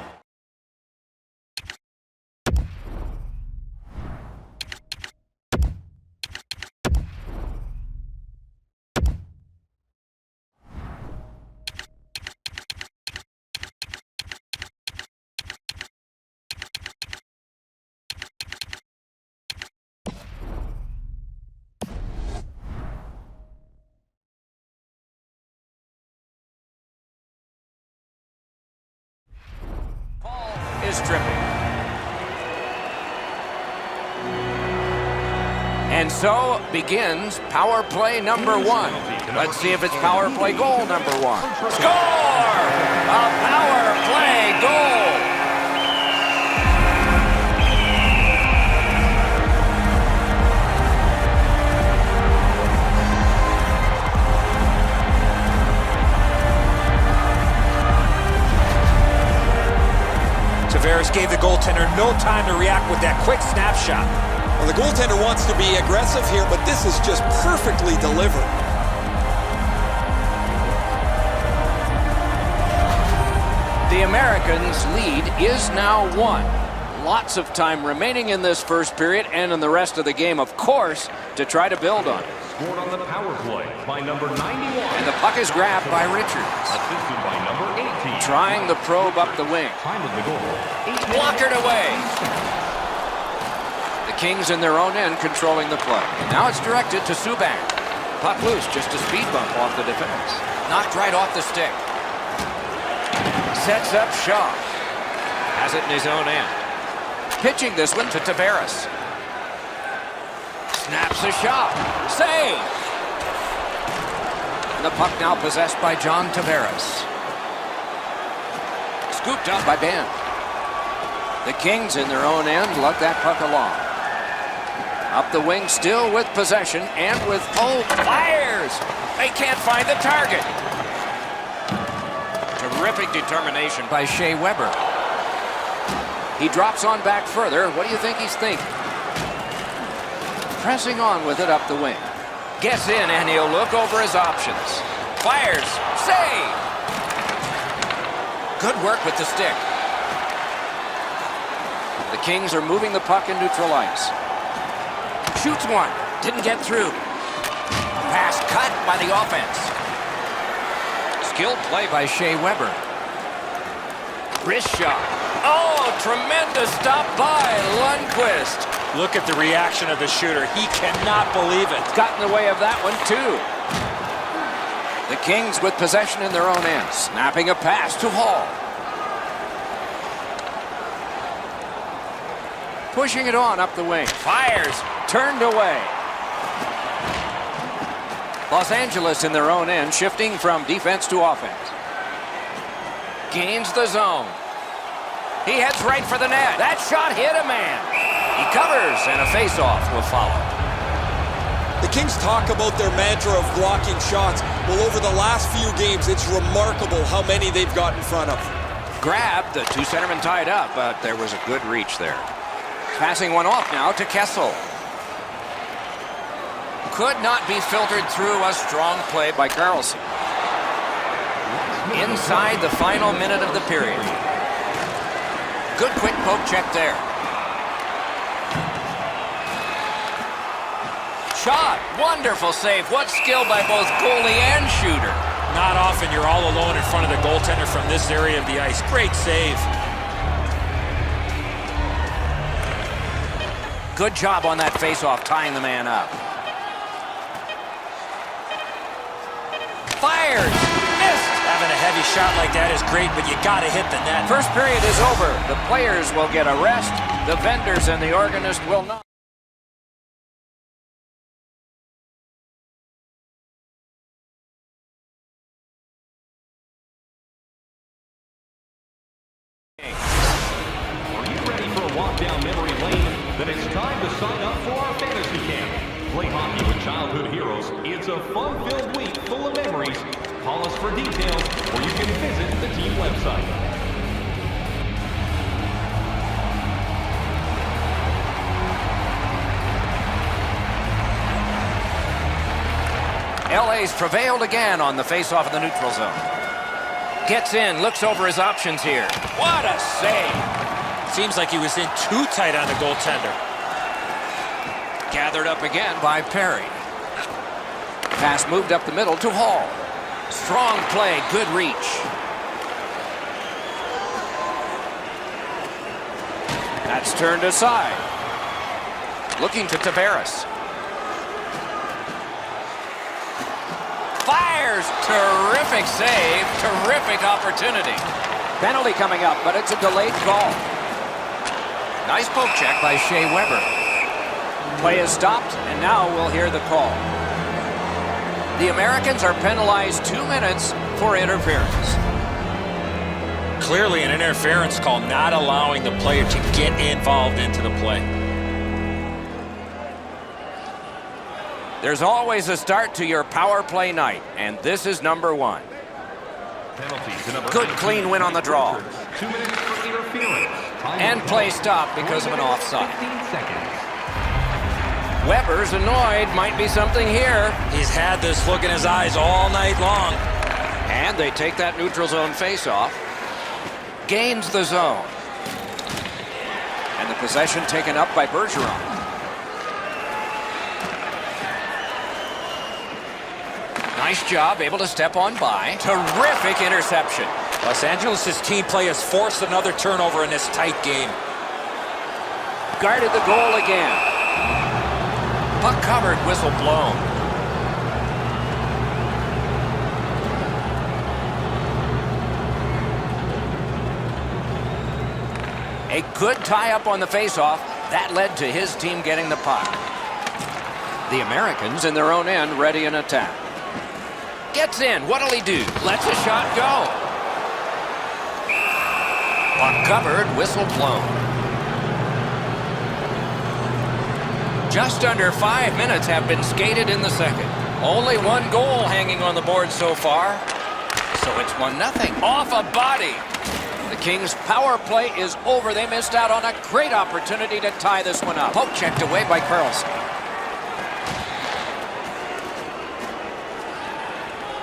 is tripping. And so begins power play number 1. Let's see if it's power play goal number 1. Score! A power play goal! Tavares gave the goaltender no time to react with that quick snapshot. Well, the goaltender wants to be aggressive here, but this is just perfectly delivered. The Americans' lead is now 1. Lots of time remaining in this first period and in the rest of the game, of course, to try to build on it. Scored on the power play by number 91. And the puck is grabbed by Richards. Assisted by number 18. Trying the probe up the wing. Time of the goal. Blockered away. The Kings in their own end controlling the play. Now it's directed to Subban. Puck loose, just a speed bump off the defense. Knocked right off the stick. Sets up Shaw. Has it in his own end. Pitching this one to Tavares. Snaps a shot. Save! And the puck now possessed by John Tavares. Scooped up by Ben. The Kings in their own end lug that puck along. Up the wing still with possession and with, oh, fires! They can't find the target. Terrific determination by Shea Weber. He drops on back further. What do you think he's thinking? Pressing on with it up the wing. Gets in and he'll look over his options. Fires. Save! Good work with the stick. The Kings are moving the puck in neutral ice. Shoots one. Didn't get through. Pass cut by the offense. Skilled play by Shea Weber. Wrist shot. Oh, tremendous stop by Lundqvist. Look at the reaction of the shooter. He cannot believe it. Got in the way of that one, too. The Kings with possession in their own end. Snapping a pass to Hall. Pushing it on up the wing. Fires. Turned away. Los Angeles in their own end, shifting from defense to offense. Gains the zone. He heads right for the net. That shot hit a man. He covers, and a face-off will follow. The Kings talk about their mantra of blocking shots. Well, over the last few games, it's remarkable how many they've got in front of. Grabbed, the two centermen tied up, but there was a good reach there. Passing one off now to Kessel. Could not be filtered through. A strong play by Karlsson. Inside the final minute of the period. Good quick poke check there. Shot. Wonderful save. What skill by both goalie and shooter. Not often you're all alone in front of the goaltender from this area of the ice. Great save. Good job on that face-off, tying the man up. Fires. Missed. Having a heavy shot like that is great, but you got to hit the net. First period is over. The players will get a rest. The vendors and the organist will not. Are you ready for a walk down memory lane? Then it's time to sign up for our fantasy camp. Play hockey with childhood heroes. It's a fun-filled week full of memories. Call us for details, or you can visit the team website. LA's prevailed again on the face-off in the neutral zone. Gets in, looks over his options here. What a save! Seems like he was in too tight on the goaltender. Gathered up again by Perry. Pass moved up the middle to Hall. Strong play, good reach. That's turned aside. Looking to Tavares. Fires! Terrific save, terrific opportunity. Penalty coming up, but it's a delayed call. Nice poke check by Shea Weber. Play is stopped, and now we'll hear the call. The Americans are penalized 2 minutes for interference. Clearly an interference call, not allowing the player to get involved into the play. There's always a start to your power play night, and this is number one. Good clean win on the draw. 2 minutes for interference. And play stopped because of an offside. Weber's annoyed. Might be something here. He's had this look in his eyes all night long. And they take that neutral zone face-off. Gains the zone. And the possession taken up by Bergeron. Nice job, able to step on by. Terrific interception. Los Angeles' team play has forced another turnover in this tight game. Guarded the goal again. Puck covered, whistle blown. A good tie-up on the face-off. That led to his team getting the puck. The Americans in their own end ready in attack. Gets in. What'll he do? Lets a shot go. Puck covered, whistle blown. Just under 5 minutes have been skated in the second. Only one goal hanging on the board so far. So it's 1-0. Off a body. The Kings' power play is over. They missed out on a great opportunity to tie this one up. Poke checked away by Karlsson.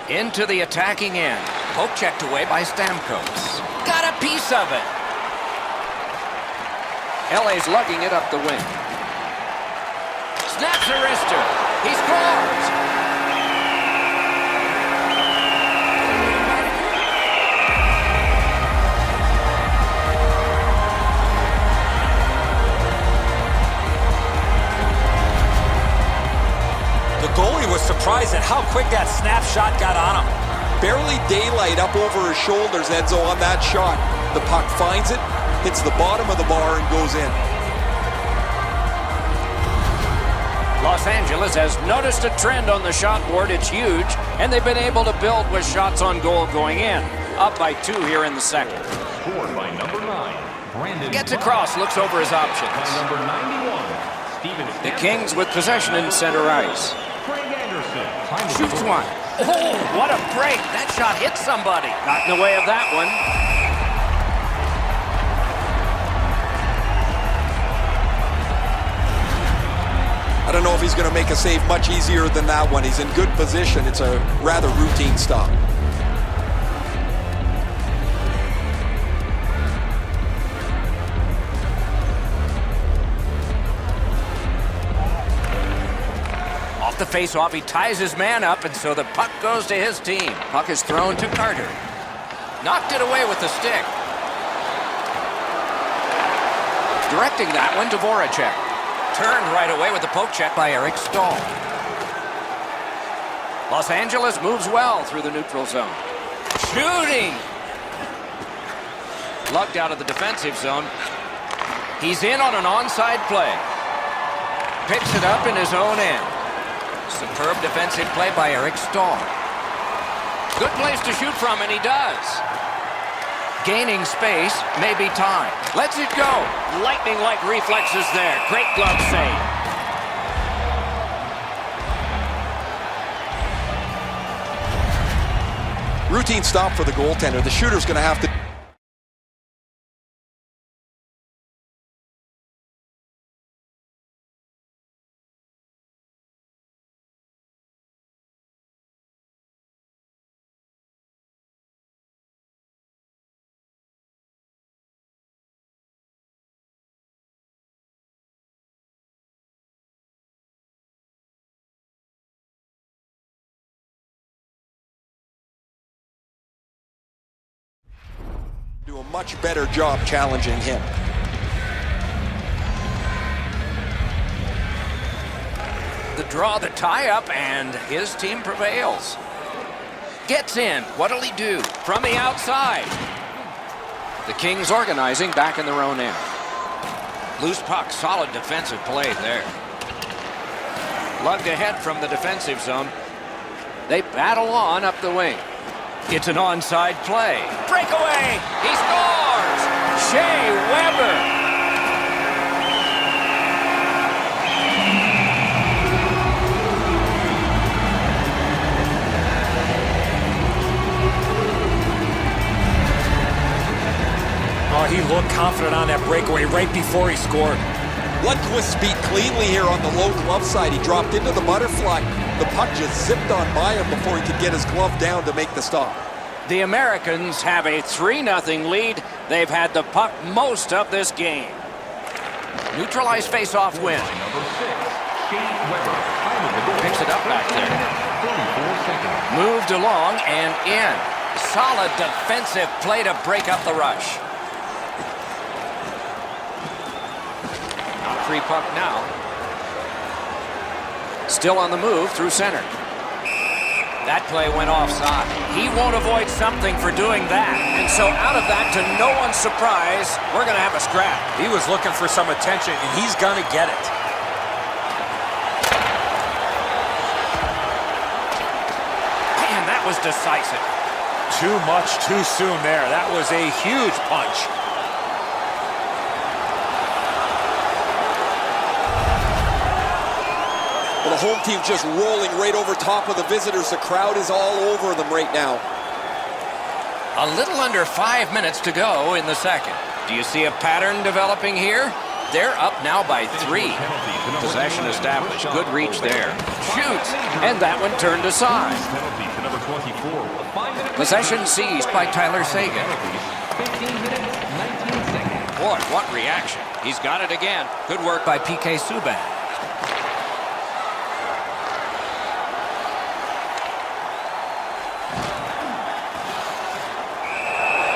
Into the attacking end. Poke checked away by Stamkos. Got a piece of it. LA's lugging it up the wing. Snaps a wrister. He scores. surprised at how quick that snapshot got on him. Barely daylight up over his shoulders, Enzo, on that shot. The puck finds it, hits the bottom of the bar, and goes in. Los Angeles has noticed a trend on the shot board. It's huge, and they've been able to build with shots on goal going in. Up by 2 here in the second. Scored by number 9, Brandon. Gets across, looks over his options. By number 91, Steven. The Kings with possession in center ice. Craig Anderson. Time to Shoots score. one. Oh, what a break. That shot hit somebody. Got in the way of that one. I don't know if he's going to make a save much easier than that one. He's in good position. It's a rather routine stop. Off the face-off, he ties his man up, and so the puck goes to his team. Puck is thrown to Carter. Knocked it away with the stick. Directing that one to Voracek. Turned right away with the poke check by Eric Stahl. Los Angeles moves well through the neutral zone. Shooting! Lugged out of the defensive zone. He's in on an onside play. Picks it up in his own end. Superb defensive play by Eric Stahl. Good place to shoot from, and he does. Gaining space, maybe time. Lets it go. Lightning-like reflexes there. Great glove save. Routine stop for the goaltender. The shooter's going to have to... do a much better job challenging him. The draw, the tie-up, and his team prevails. Gets in. What'll he do? From the outside. The Kings organizing back in their own end. Loose puck, solid defensive play there. Lugged ahead from the defensive zone. They battle on up the wing. It's an onside play. Breakaway! He scores! Shea Weber! Oh, he looked confident on that breakaway right before he scored. Lundqvist beat cleanly here on the low glove side. He dropped into the butterfly. The puck just zipped on by him before he could get his glove down to make the stop. The Americans have a 3-0 lead. They've had the puck most of this game. Neutralized face-off win. Number 6, Shea Weber. Time of the goal. Picks it up back there. 34 seconds. Moved along and in. Solid defensive play to break up the rush. Free puck now. Still on the move through center. That play went offside. He won't avoid something for doing that. And so out of that, to no one's surprise, we're going to have a scrap. He was looking for some attention, and he's going to get it. Man, that was decisive. Too much too soon there. That was a huge punch. Well, the home team just rolling right over top of the visitors. The crowd is all over them right now. A little under 5 minutes to go in the second. Do you see a pattern developing here? They're up now by 3. Possession established. Good reach there. Shoots. And that one turned aside. Penalty to number 24. A 5-minute Possession seized by Tyler Seguin. 15 minutes, 19 seconds. Boy, what reaction. He's got it again. Good work by PK Subban.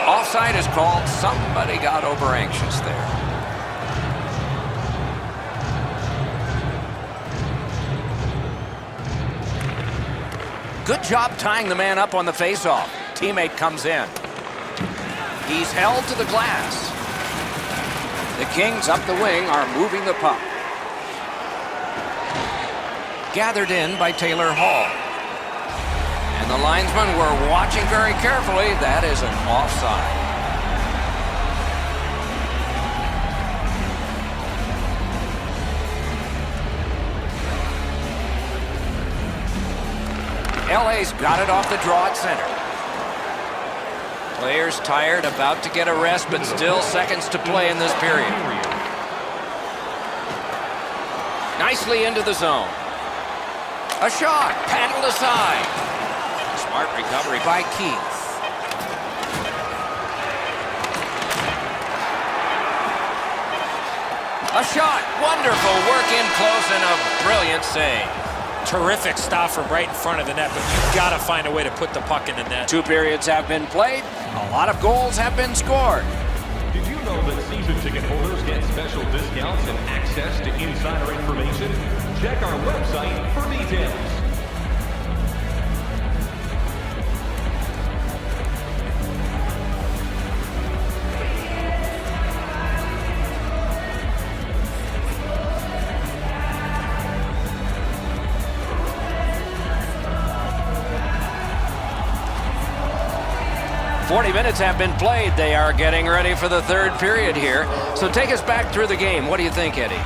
Offside is called. Somebody got over anxious there. Good job tying the man up on the faceoff. Teammate comes in. He's held to the glass. The Kings up the wing are moving the puck. Gathered in by Taylor Hall. And the linesmen were watching very carefully. That is an offside. LA's got it off the draw at center. Players tired, about to get a rest, but still seconds to play in this period. Nicely into the zone. A shot, paddled aside. Smart recovery by Keith. A shot, wonderful work in close and a brilliant save. Terrific stop from right in front of the net, but you've got to find a way to put the puck in the net. 2 periods have been played. A lot of goals have been scored. Did you know that season ticket holders get special discounts and access to insider information? Check our website for details. "40 minutes have been played. They are getting ready for the third period here. So take us back through the game. What do you think, Eddie?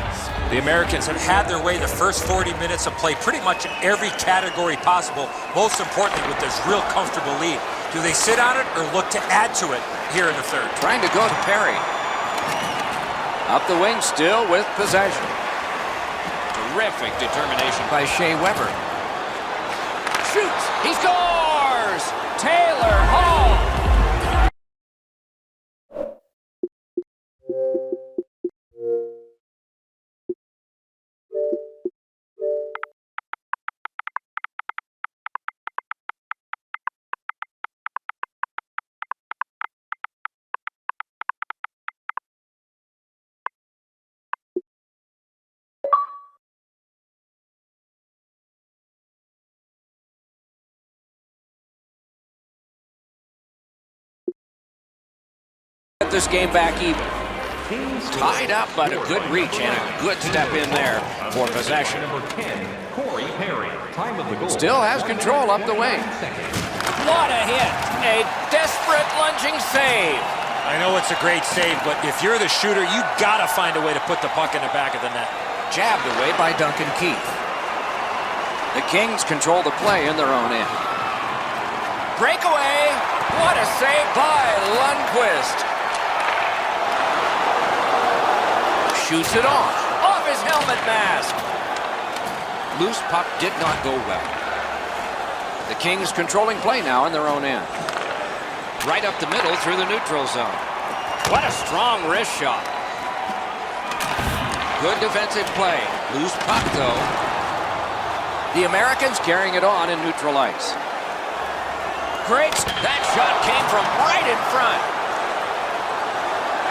The Americans have had their way the first 40 minutes of play pretty much in every category possible, most importantly with this real comfortable lead. Do they sit on it or look to add to it here in the third? Trying to go to Perry. Up the wing, still with possession. Terrific determination by Shea Weber. Shoots. He scores! Taylor Hall! This game back even. Tied up, but a good reach and a good step in there for possession. Number 10, Corey Perry. Time of the goal. Still has control up the wing. What a hit! A desperate lunging save. I know it's a great save, but if you're the shooter, you got to find a way to put the puck in the back of the net. Jabbed away by Duncan Keith. The Kings control the play in their own end. Breakaway! What a save by Lundqvist. Shoots it off his helmet mask. Loose puck did not go well. The Kings controlling play now in their own end. Right up the middle through the neutral zone. What a strong wrist shot. Good defensive play. Loose puck though. The Americans carrying it on in neutral ice. Great. That shot came from right in front.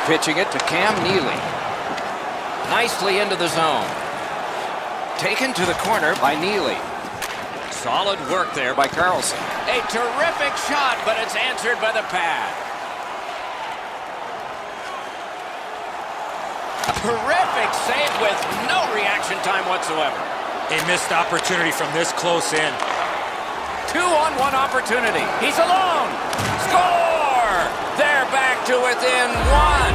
Pitching it to Cam Neely. Nicely into the zone. Taken to the corner by Neely. Solid work there by Carlson. A terrific shot, but it's answered by the pad. Terrific save with no reaction time whatsoever. A missed opportunity from this close in. 2-on-1 opportunity. He's alone. Score! They're back to within one.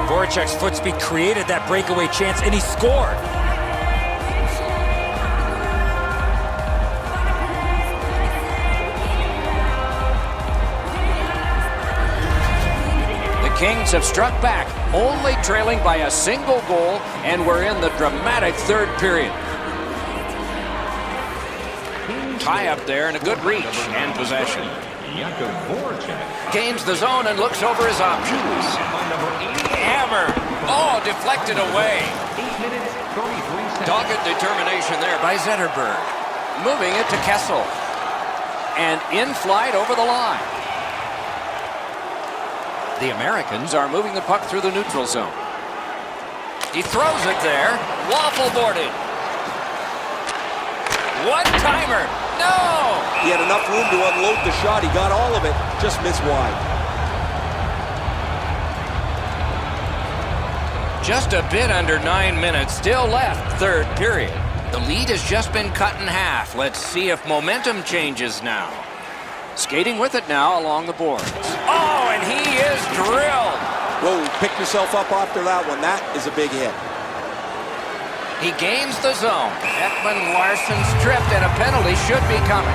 Voracek's foot speed created that breakaway chance, and he scored. The Kings have struck back, only trailing by a single goal, and we're in the dramatic third period. Tie up there and a good reach and possession. Gains the zone and looks over his options. Hammer. Oh, deflected away. Dogged determination there by Zetterberg. Moving it to Kessel. And in flight over the line. The Americans are moving the puck through the neutral zone. He throws it there. Waffle boarded. One-timer. No! He had enough room to unload the shot. He got all of it, just missed wide. Just a bit under 9 minutes still left, third period. The lead has just been cut in half. Let's see if momentum changes now. Skating with it now along the boards. Oh, and he is drilled. Whoa, pick yourself up after that one. That is a big hit. He gains the zone. Ekman Larsson's tripped, and a penalty should be coming.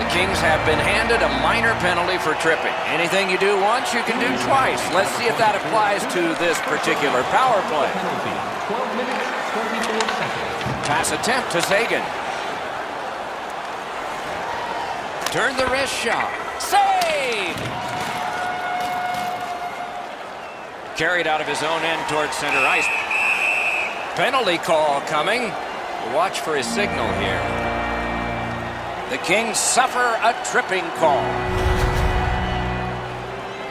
The Kings have been handed a minor penalty for tripping. Anything you do once, you can do twice. Let's see if that applies to this particular power play. 12 minutes, 24 seconds. Pass attempt to Zagan. Turn the wrist shot. Save! Carried out of his own end towards center ice. Penalty call coming. Watch for his signal here. The Kings suffer a tripping call.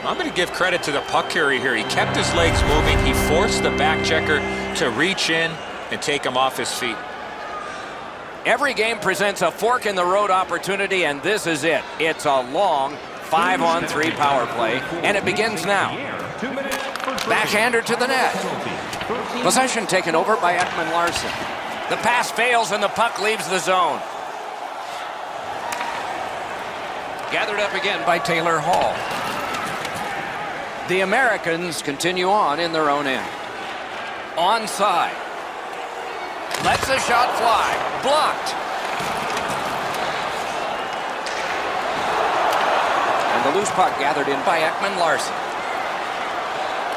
I'm going to give credit to the puck carrier here. He kept his legs moving. He forced the back checker to reach in and take him off his feet. Every game presents a fork-in-the-road opportunity, and this is it. It's a long 5-on-3 power play, and it begins now. Backhander to the net. Possession taken over by Ekman Larsson. The pass fails, and the puck leaves the zone. Gathered up again by Taylor Hall. The Americans continue on in their own end. Onside. Lets the shot fly. Blocked. And the loose puck gathered in by Ekman Larsson.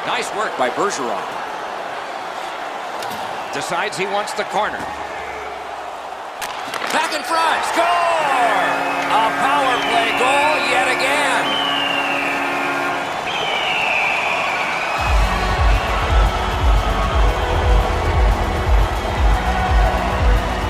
Nice work by Bergeron. Decides he wants the corner. Back in front. Score! A power play goal yet again.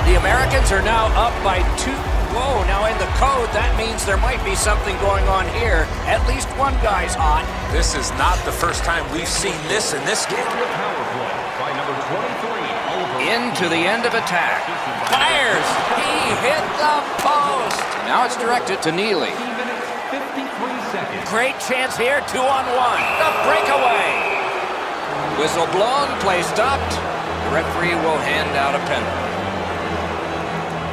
The Americans are now up by 2. Whoa, now in the code, that means there might be something going on here. At least one guy's hot. This is not the first time we've seen this in this game. Power play by number 23, Oliver. Into the end of attack. Fires! He hit the post! Now it's directed to Neely. 15 minutes, 53 seconds. Great chance here, 2-on-1. The breakaway! Whistle blown, play stopped. The referee will hand out a penalty.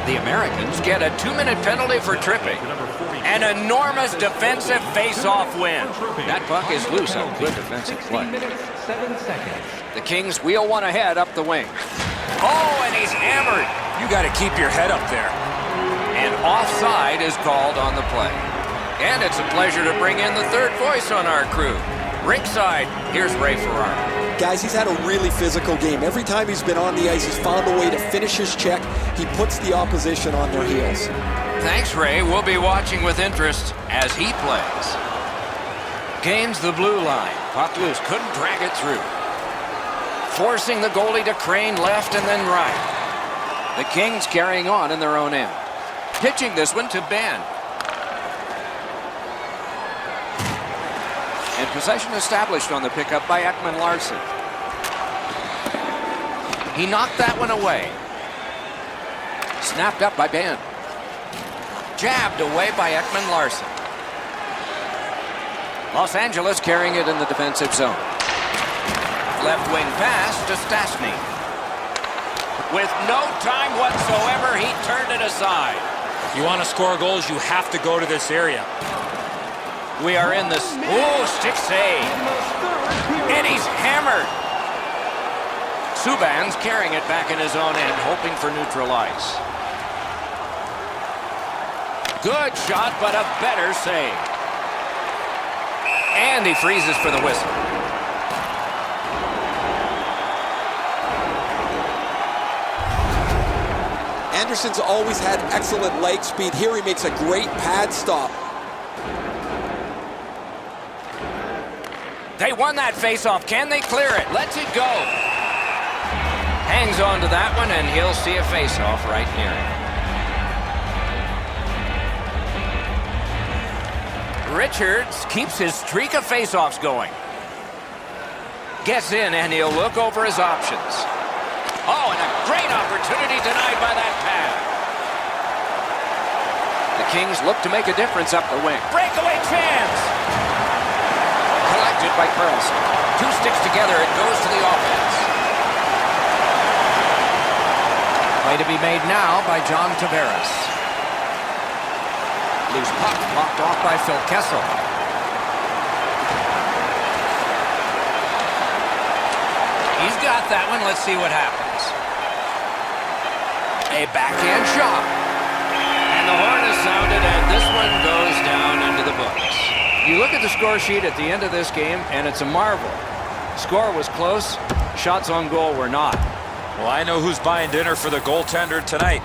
The Americans get a 2-minute penalty for tripping. An enormous defensive face-off win. That puck is loose on good defensive play. 16 minutes, 7 seconds. The Kings wheel one ahead up the wing. Oh, and he's hammered. You got to keep your head up there. And offside is called on the play. And it's a pleasure to bring in the third voice on our crew. Rinkside, here's Ray Ferraro. Guys, he's had a really physical game. Every time he's been on the ice, he's found a way to finish his check. He puts the opposition on their heels. Thanks, Ray. We'll be watching with interest as he plays. Gains the blue line. Puck loose. Couldn't drag it through. Forcing the goalie to crane left and then right. The Kings carrying on in their own end. Pitching this one to Ben. And possession established on the pickup by Ekman Larsson. He knocked that one away. Snapped up by Ben. Jabbed away by Ekman Larsson. Los Angeles carrying it in the defensive zone. Left wing pass to Stastny. With no time whatsoever, he turned it aside. You want to score goals, you have to go to this area. We are in this. Oh, stick save. And he's hammered. Subban's carrying it back in his own end, hoping for neutral ice. Good shot, but a better save. And he freezes for the whistle. Anderson's always had excellent leg speed. Here he makes a great pad stop. They won that faceoff. Can they clear it? Lets it go. Hangs on to that one, and he'll see a faceoff right near him. Richards keeps his streak of face-offs going. Gets in, and he'll look over his options. Oh, and a great opportunity denied by that pass. The Kings look to make a difference up the wing. Breakaway chance! Collected by Carlson. Two sticks together, it goes to the offense. Play to be made now by John Tavares. Loose puck blocked off by Phil Kessel. He's got that one. Let's see what happens. A backhand shot. And the horn is sounded, and this one goes down into the books. You look at the score sheet at the end of this game, and it's a marvel. Score was close. Shots on goal were not. Well, I know who's buying dinner for the goaltender tonight.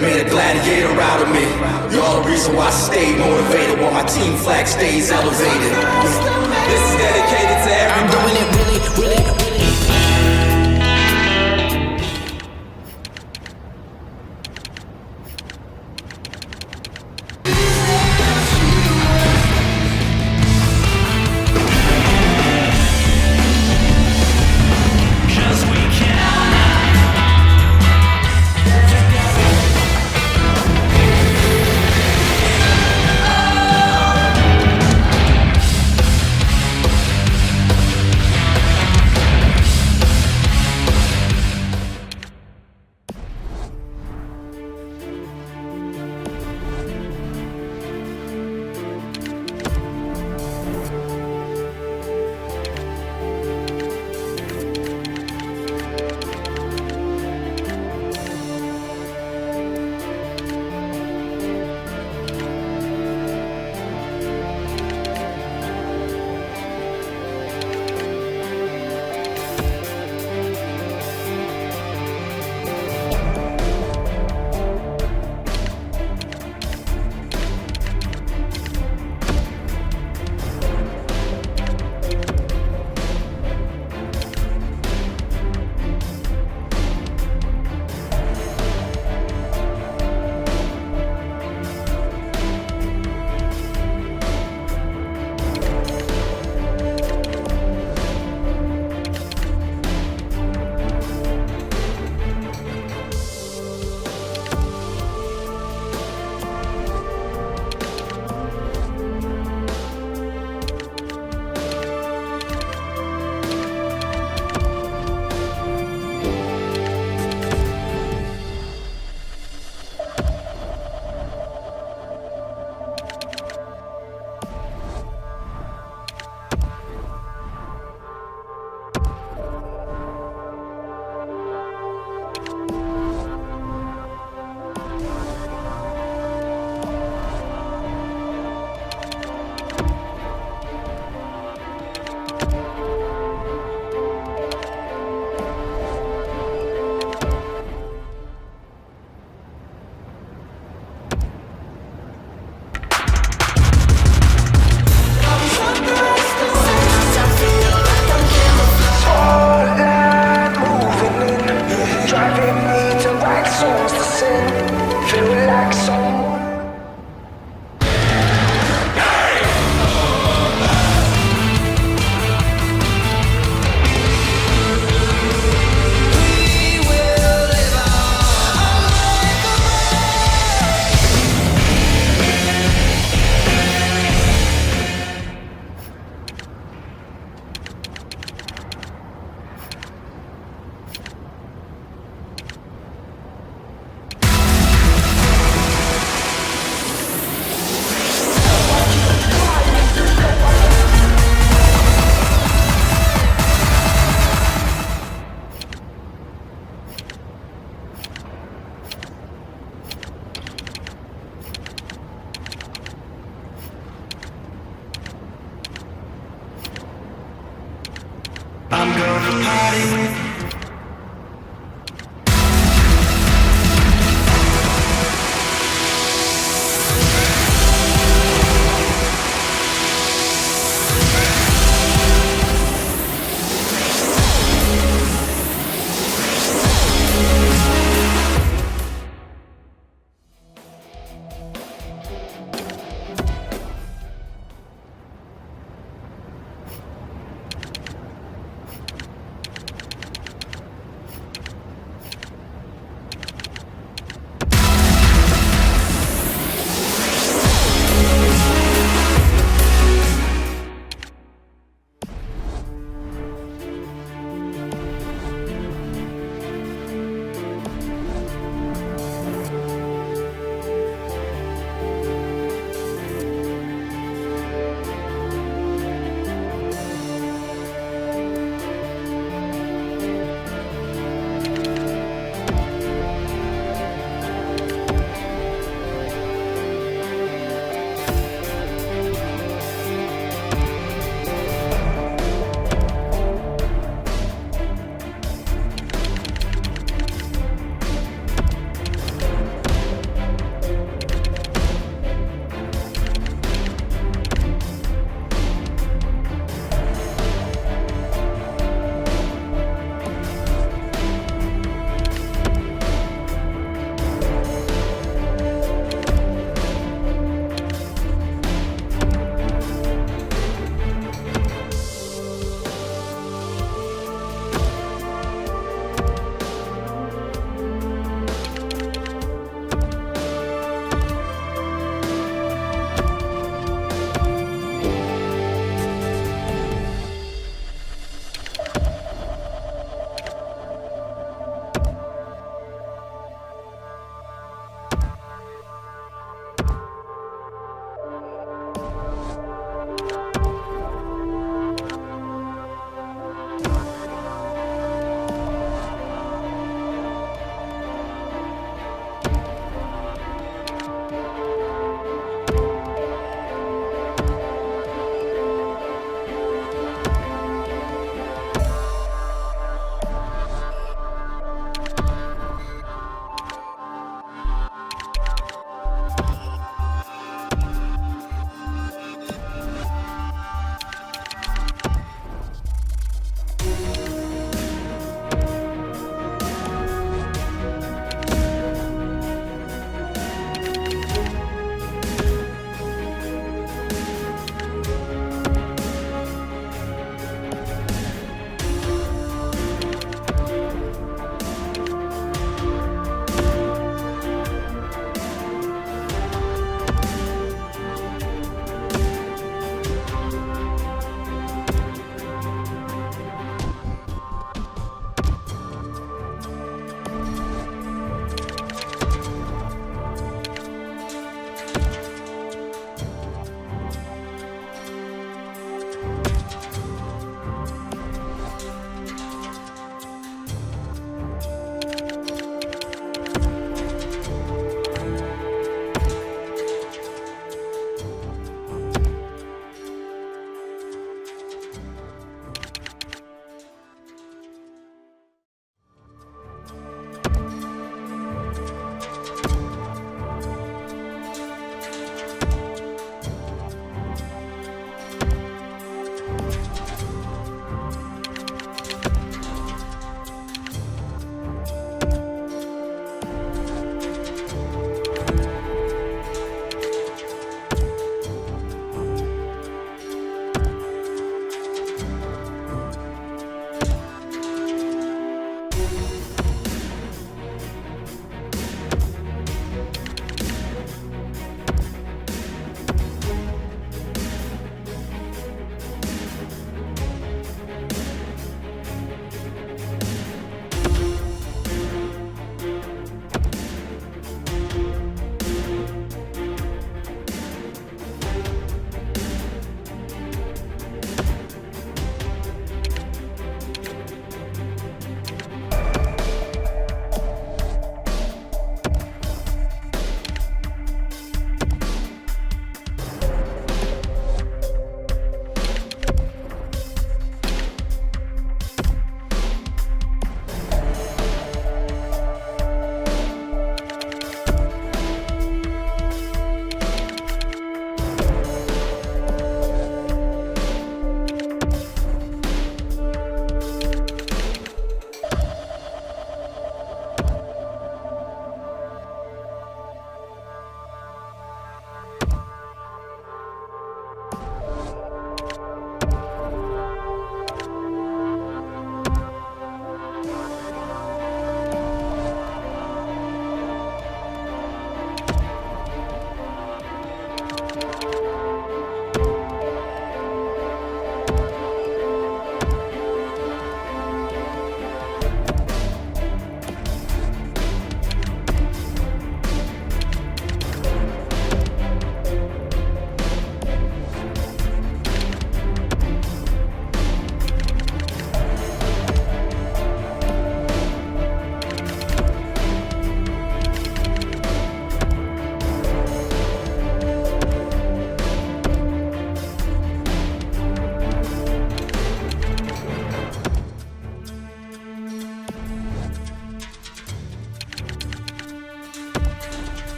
spirit made a gladiator out of me. You're all the reason why I stay motivated, while my team flag stays elevated. This is dedicated to everybody. I'm doing it really, really, really. I'm gonna party with you.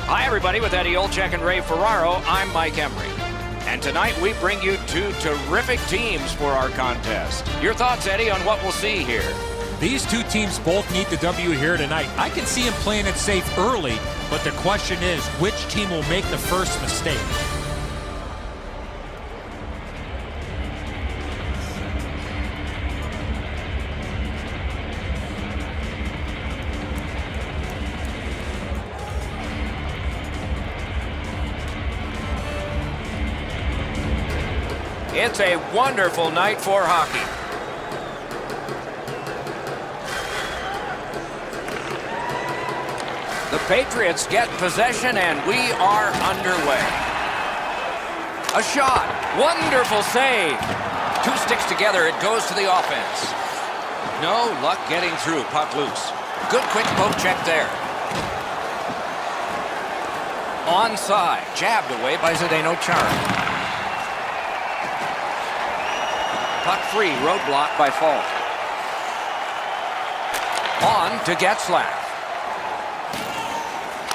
Hi, everybody. With Eddie Olczyk and Ray Ferraro, I'm Mike Emery. And tonight we bring you two terrific teams for our contest. Your thoughts, Eddie, on what we'll see here? These two teams both need the W here tonight. I can see them playing it safe early, but the question is, which team will make the first mistake? It's a wonderful night for hockey. The Patriots get possession, and we are underway. A shot. Wonderful save. Two sticks together. It goes to the offense. No luck getting through. Puck loose. Good quick poke check there. Onside. Jabbed away by Zdeno Chara. Puck free, roadblock by Falk. On to Getzlaf.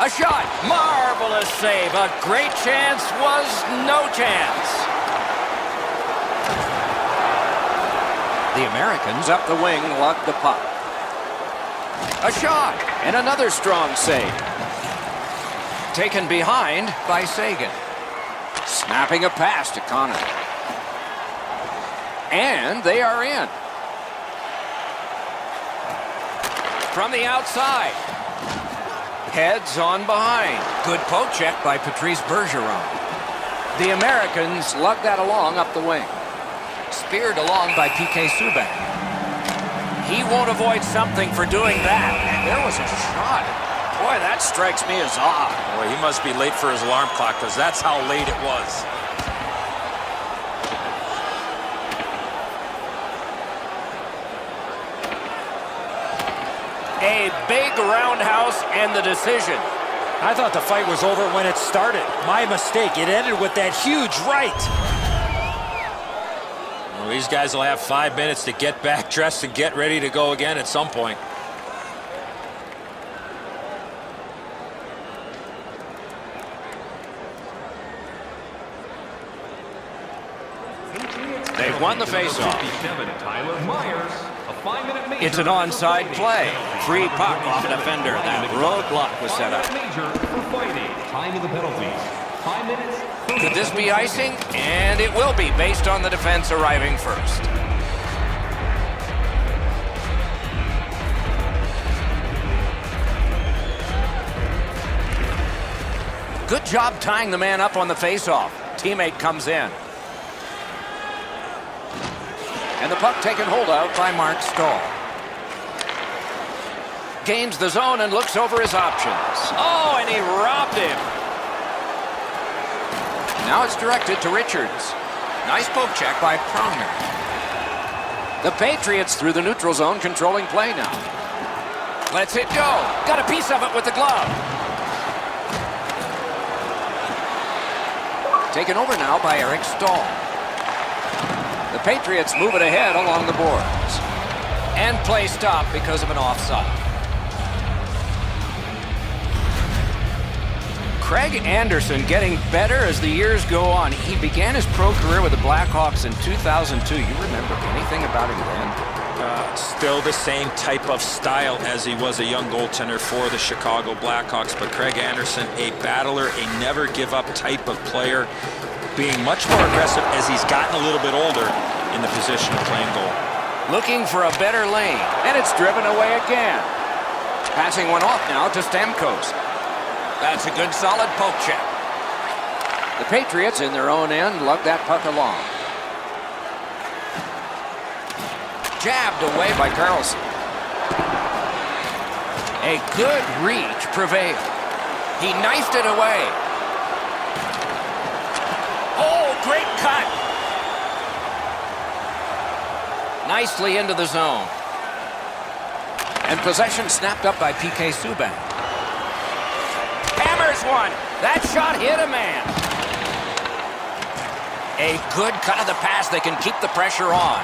A shot, marvelous save. A great chance was no chance. The Americans up the wing lug the puck. A shot, and another strong save. Taken behind by Sagan. Snapping a pass to Connor. And they are in. From the outside. Heads on behind. Good poke check by Patrice Bergeron. The Americans lug that along up the wing. Speared along by P.K. Subban. He won't avoid something for doing that. And there was a shot. Boy, that strikes me as odd. Boy, he must be late for his alarm clock, because that's how late it was. A big roundhouse and the decision. I thought the fight was over when it started. My mistake. It ended with that huge right. Well, these guys will have 5 minutes to get back dressed and get ready to go again at some point. They've won the faceoff. Tyler Myers. It's an onside play. Free puck off a defender. That roadblock was set up. Time of the penalties. 5 minutes. Could this be icing? And it will be, based on the defense arriving first. Good job tying the man up on the faceoff. Teammate comes in. And the puck taken hold of by Mark Stahl. Gains the zone and looks over his options. Oh, and he robbed him. Now it's directed to Richards. Nice poke check by Pronger. The Patriots through the neutral zone, controlling play now. Lets it go. Got a piece of it with the glove. Taken over now by Eric Stahl. The Patriots move it ahead along the boards. And play stopped because of an offside. Craig Anderson getting better as the years go on. He began his pro career with the Blackhawks in 2002. You remember anything about him then? Still the same type of style as he was a young goaltender for the Chicago Blackhawks. But Craig Anderson, a battler, a never-give-up type of player, being much more aggressive as he's gotten a little bit older in the position of playing goal. Looking for a better lane, and it's driven away again. Passing one off now to Stamkos. That's a good solid poke check. The Patriots in their own end lug that puck along. Jabbed away by Carlson. A good reach prevailed. He knifed it away. Oh, great cut. Nicely into the zone. And possession snapped up by P.K. Subban. Hammers one. That shot hit a man. A good cut of the pass. They can keep the pressure on.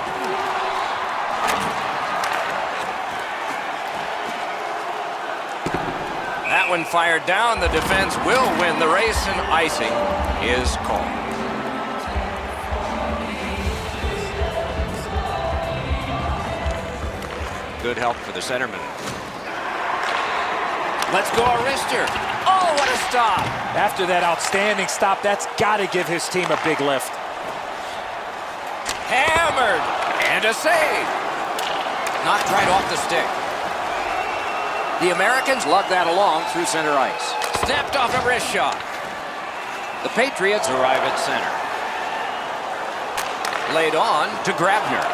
That That one fired down. The defense will win the race, and icing is called. Good help for the centerman. Let's go, Arister. Oh, what a stop. After that outstanding stop, that's got to give his team a big lift. Hammered. And a save. Knocked right off the stick. The Americans lug that along through center ice. Snapped off a wrist shot. The Patriots arrive at center. Laid on to Grabner.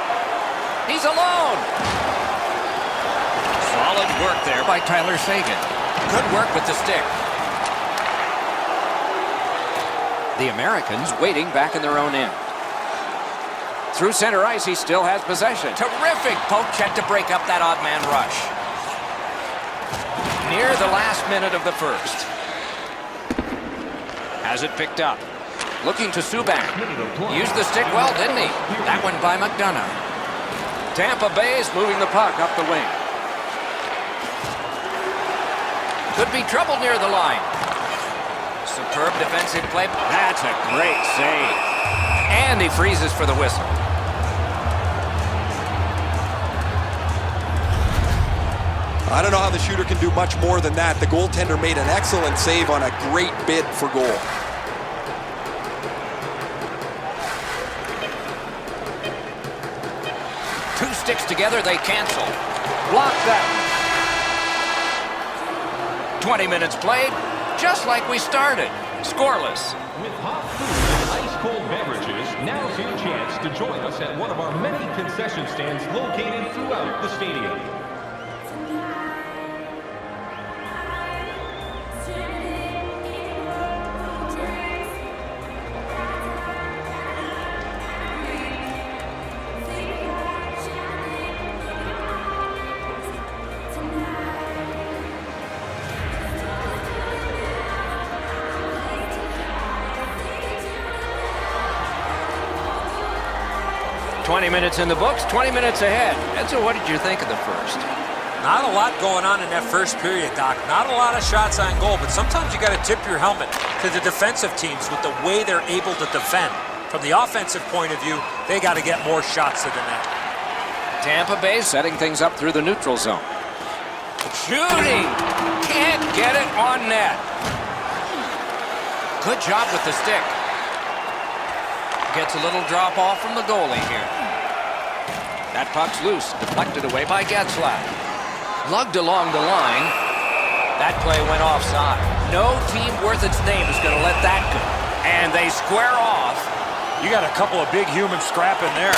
He's alone. Solid work there by Tyler Seguin. Good work with the stick. The Americans waiting back in their own end. Through center ice, he still has possession. Terrific poke check to break up that odd man rush. Near the last minute of the first. Has it picked up. Looking to Subban. Used the stick well, didn't he? That one by McDonough. Tampa Bay is moving the puck up the wing. Could be trouble near the line. Superb defensive play. That's a great save. And he freezes for the whistle. I don't know how the shooter can do much more than that. The goaltender made an excellent save on a great bid for goal. Two sticks together, they cancel. Block that. 20 minutes played, just like we started. Scoreless. With hot food and ice-cold beverages, now's your chance to join us at one of our many concession stands located throughout the stadium. Minutes in the books, 20 minutes ahead. And so what did you think of the first? Not a lot going on in that first period, Doc. Not a lot of shots on goal, but sometimes you got to tip your helmet to the defensive teams with the way they're able to defend. From the offensive point of view, they got to get more shots to the net. Tampa Bay setting things up through the neutral zone. Shooting! Can't get it on net. Good job with the stick. Gets a little drop off from the goalie here. That puck's loose, deflected away by Getzlaf. Lugged along the line. That play went offside. No team worth its name is going to let that go. And they square off. You got a couple of big humans scrapping there.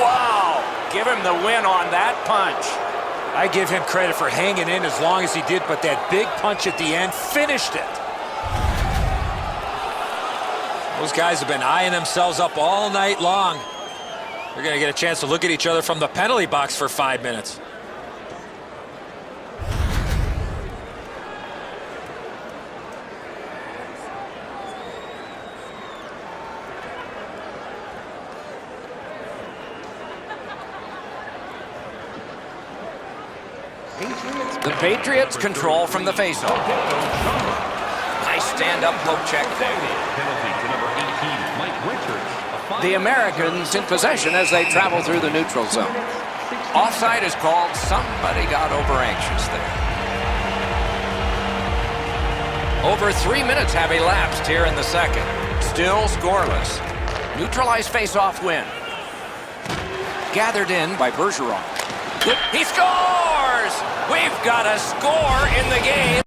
Wow! Give him the win on that punch. I give him credit for hanging in as long as he did, but that big punch at the end finished it. Those guys have been eyeing themselves up all night long. They're going to get a chance to look at each other from the penalty box for 5 minutes. The Patriots control from the faceoff. Nice stand-up poke check there. The Americans in possession as they travel through the neutral zone. Offside is called. Somebody got over-anxious there. Over 3 minutes have elapsed here in the second. Still scoreless. Neutralized face-off win. Gathered in by Bergeron. He scores! We've got a score in the game.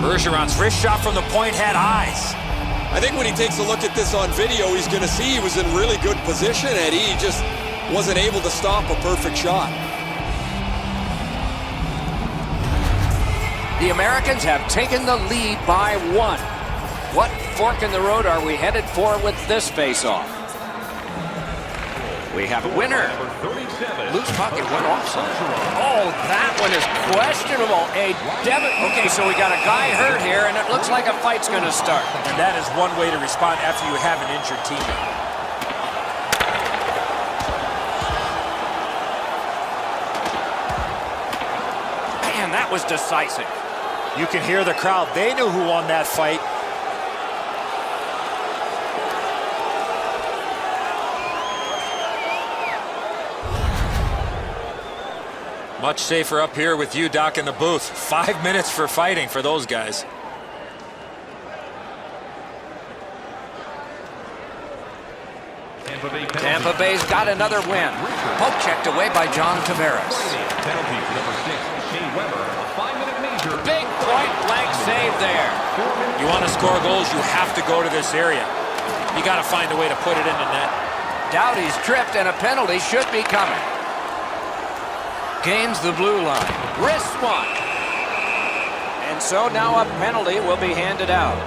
Bergeron's wrist shot from the point had eyes. I think when he takes a look at this on video, he's going to see he was in really good position, and he just wasn't able to stop a perfect shot. The Americans have taken the lead by 1. What fork in the road are we headed for with this face-off? We have a winner. Number 37. Loose puck, it went offside. Oh, that one is questionable. Okay, so we got a guy hurt here, and it looks like a fight's going to start. And that is one way to respond after you have an injured teammate. Man, that was decisive. You can hear the crowd. They knew who won that fight. Much safer up here with you, Doc, in the booth. 5 minutes for fighting for those guys. Tampa Bay's got another win. Poke checked away by John Tavares. Penalty to number 6, Shea Weber. A 5-minute major. Big point-blank save there. You want to score goals, you have to go to this area. You got to find a way to put it in the net. Doughty's tripped, and a penalty should be coming. Gains the blue line. Wrist one. And so now a penalty will be handed out.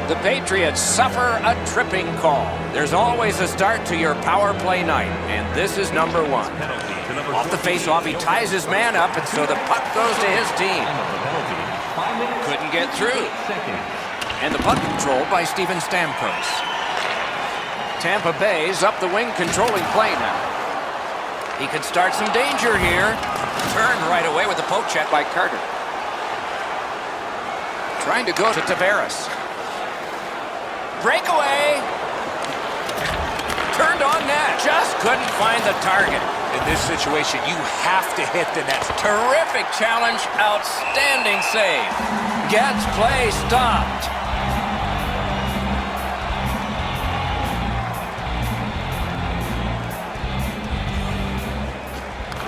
The Patriots suffer a tripping call. There's always a start to your power play night, and this is number 1. Off the face-off, he ties his man up, and so the puck goes to his team. Couldn't get through. And the puck controlled by Steven Stamkos. Tampa Bay's up the wing, controlling play now. He could start some danger here. Turned right away with the poke check by Carter. Trying to go to Tavares. Breakaway. Turned on net. Just couldn't find the target. In this situation, you have to hit the net. Terrific challenge. Outstanding save. Gets play stopped.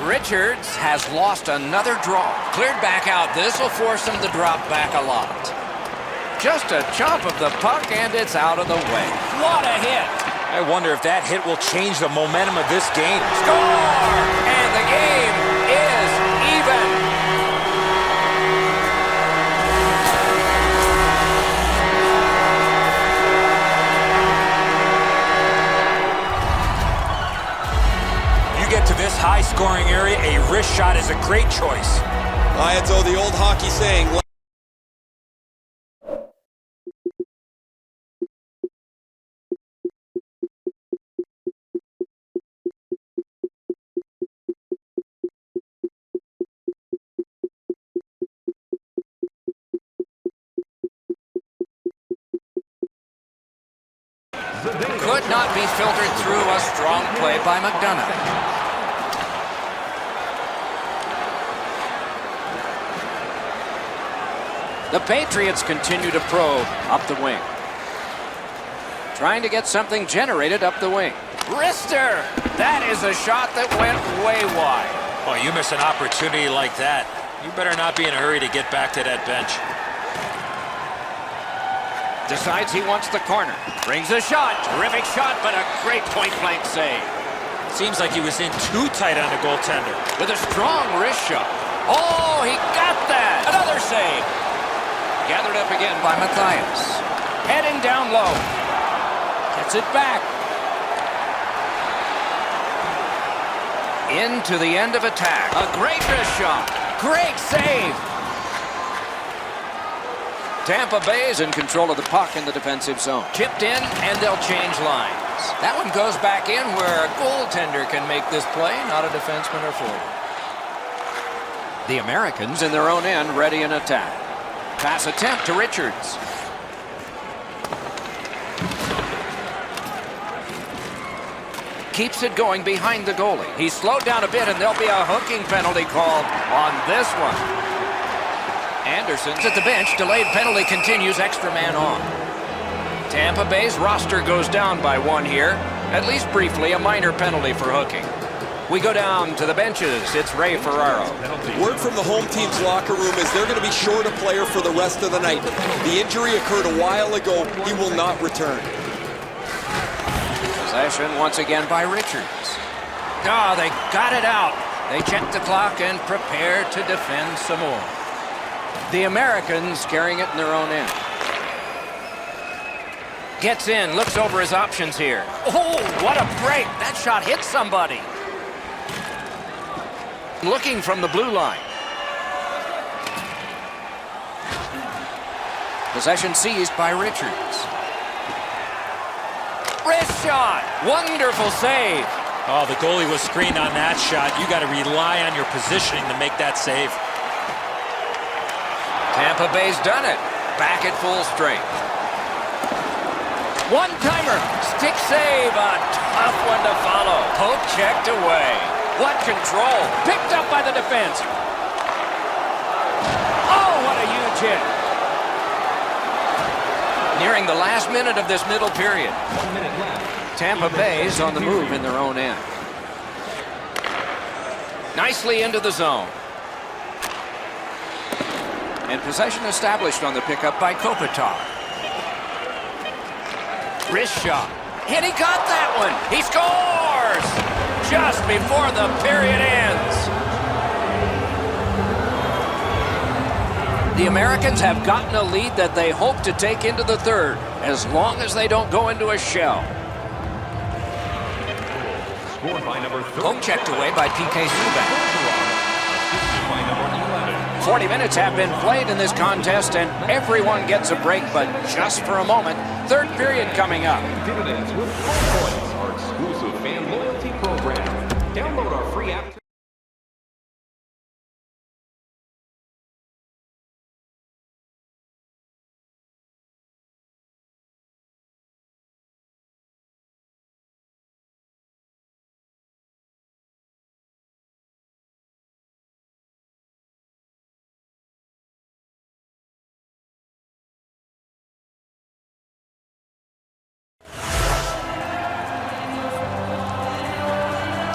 Richards has lost another draw. Cleared back out. This will force him to drop back a lot. Just a chop of the puck, and it's out of the way. What a hit! I wonder if that hit will change the momentum of this game. Score! And the game is even. You get to this high-scoring area, a wrist shot is a great choice. Lions, the old hockey saying. Could not be filtered through. A strong play by McDonough. The Patriots continue to probe up the wing. Trying to get something generated up the wing. Wrister! That is a shot that went way wide. Well, you miss an opportunity like that. You better not be in a hurry to get back to that bench. Decides he wants the corner. Brings a shot. Terrific shot, but a great point-blank save. Seems like he was in too tight on the goaltender. With a strong wrist shot. Oh, he got that! Another save. Gathered up again by Matthias. Heading down low. Gets it back. Into the end of attack. A great wrist shot. Great save. Tampa Bay is in control of the puck in the defensive zone. Chipped in, and they'll change lines. That one goes back in where a goaltender can make this play, not a defenseman or forward. The Americans in their own end, ready in attack. Pass attempt to Richards. Keeps it going behind the goalie. He's slowed down a bit, and there'll be a hooking penalty called on this one. Anderson's at the bench. Delayed penalty continues. Extra man on. Tampa Bay's roster goes down by one here. At least briefly, a minor penalty for hooking. We go down to the benches. It's Ray Ferraro. Word from the home team's locker room is they're going to be short a player for the rest of the night. The injury occurred a while ago. He will not return. Possession once again by Richards. Oh, they got it out. They check the clock and prepare to defend some more. The Americans carrying it in their own end. Gets in, looks over his options here. Oh, what a break. That shot hit somebody. Looking from the blue line. Possession seized by Richards. Wrist shot. Wonderful save. Oh, the goalie was screened on that shot. You got to rely on your positioning to make that save. Tampa Bay's done it. Back at full strength. One-timer. Stick save. A tough one to follow. Poke checked away. What control. Picked up by the defense. Oh, what a huge hit. Nearing the last minute of this middle period. 1 minute left. Tampa Bay's on the move in their own end. Nicely into the zone. And possession established on the pickup by Kopitar. Wrist shot. And he got that one. He scores! Just before the period ends. The Americans have gotten a lead that they hope to take into the third, as long as they don't go into a shell. Scored by number 30. Poke checked away by PK Subban. By number 11. 40 minutes have been played in this contest, and everyone gets a break, but just for a moment. Third period coming up. Dividends with Full Points, our exclusive fan loyalty program. Download our free app.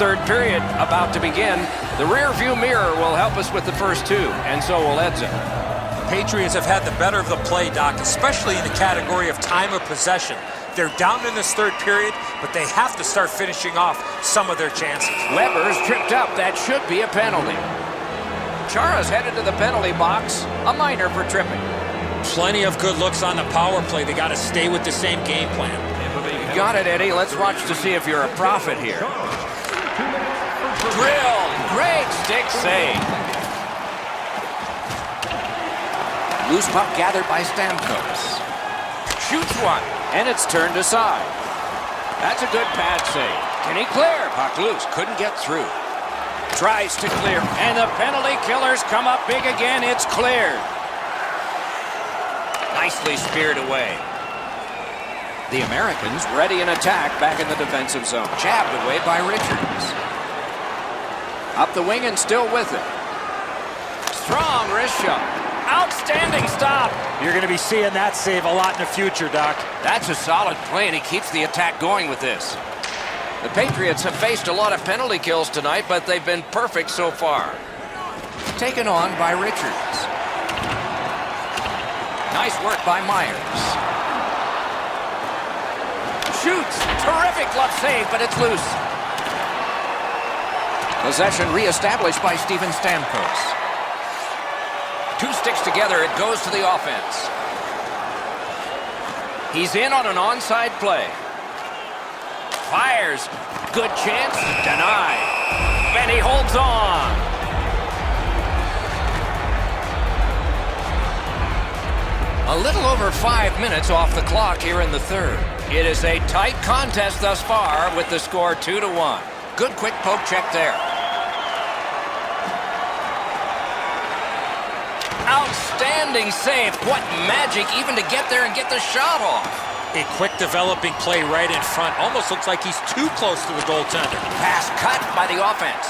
Third period about to begin. The rear view mirror will help us with the first two, and so will Edzo. Patriots have had the better of the play, Doc, especially in the category of time of possession. They're down in this third period, but they have to start finishing off some of their chances. Weber's tripped up. That should be a penalty. Chara's headed to the penalty box. A minor for tripping. Plenty of good looks on the power play. They got to stay with the same game plan. You got it, Eddie. Let's watch to see if you're a prophet here. Drilled. Great stick save. Loose puck gathered by Stamkos. Shoots one, and it's turned aside. That's a good pad save. Can he clear? Puck loose. Couldn't get through. Tries to clear, and the penalty killers come up big again. It's cleared. Nicely speared away. The Americans ready in attack back in the defensive zone. Jabbed away by Richards. Up the wing and still with it. Strong wrist shot. Outstanding stop. You're going to be seeing that save a lot in the future, Doc. That's a solid play, and he keeps the attack going with this. The Patriots have faced a lot of penalty kills tonight, but they've been perfect so far. Taken on by Richards. Nice work by Myers. Shoots. Terrific glove save, but it's loose. Possession reestablished by Steven Stamkos. Two sticks together, it goes to the offense. He's in on an onside play. Fires. Good chance. Denied. And he holds on. A little over 5 minutes off the clock here in the third. It is a tight contest thus far with the score 2-1. Good quick poke check there. Outstanding save. What magic even to get there and get the shot off. A quick developing play right in front. Almost looks like he's too close to the goaltender. Pass cut by the offense.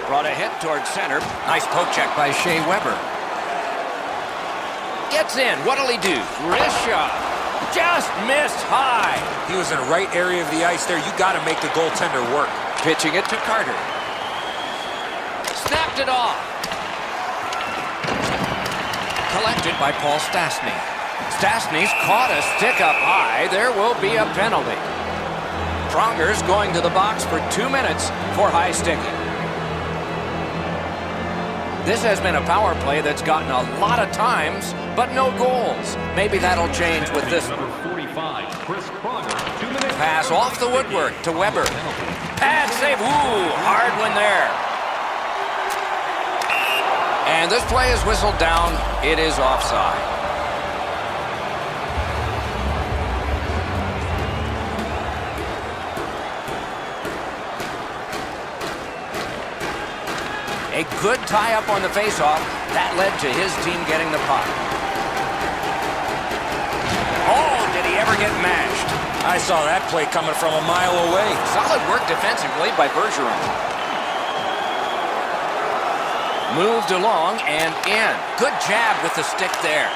Brought ahead towards center. Nice poke check by Shea Weber. Gets in. What'll he do? Wrist shot. Just missed high. He was in the right area of the ice there. You got to make the goaltender work. Pitching it to Carter. Snapped it off. Collected by Paul Stastny. Stastny's caught a stick up high. There will be a penalty. Pronger's going to the box for 2 minutes for high sticking. This has been a power play that's gotten a lot of times, but no goals. Maybe that'll change with this one. Number 45, 35, Chris Pronger, 2 minutes. Pass off the woodwork to Weber. Pad save. Ooh, hard one there. And this play is whistled down. It is offside. A good tie-up on the face-off. That led to his team getting the puck. Oh, did he ever get mashed? I saw that play coming from a mile away. Solid work defensively by Bergeron. Moved along and in. Good jab with the stick there.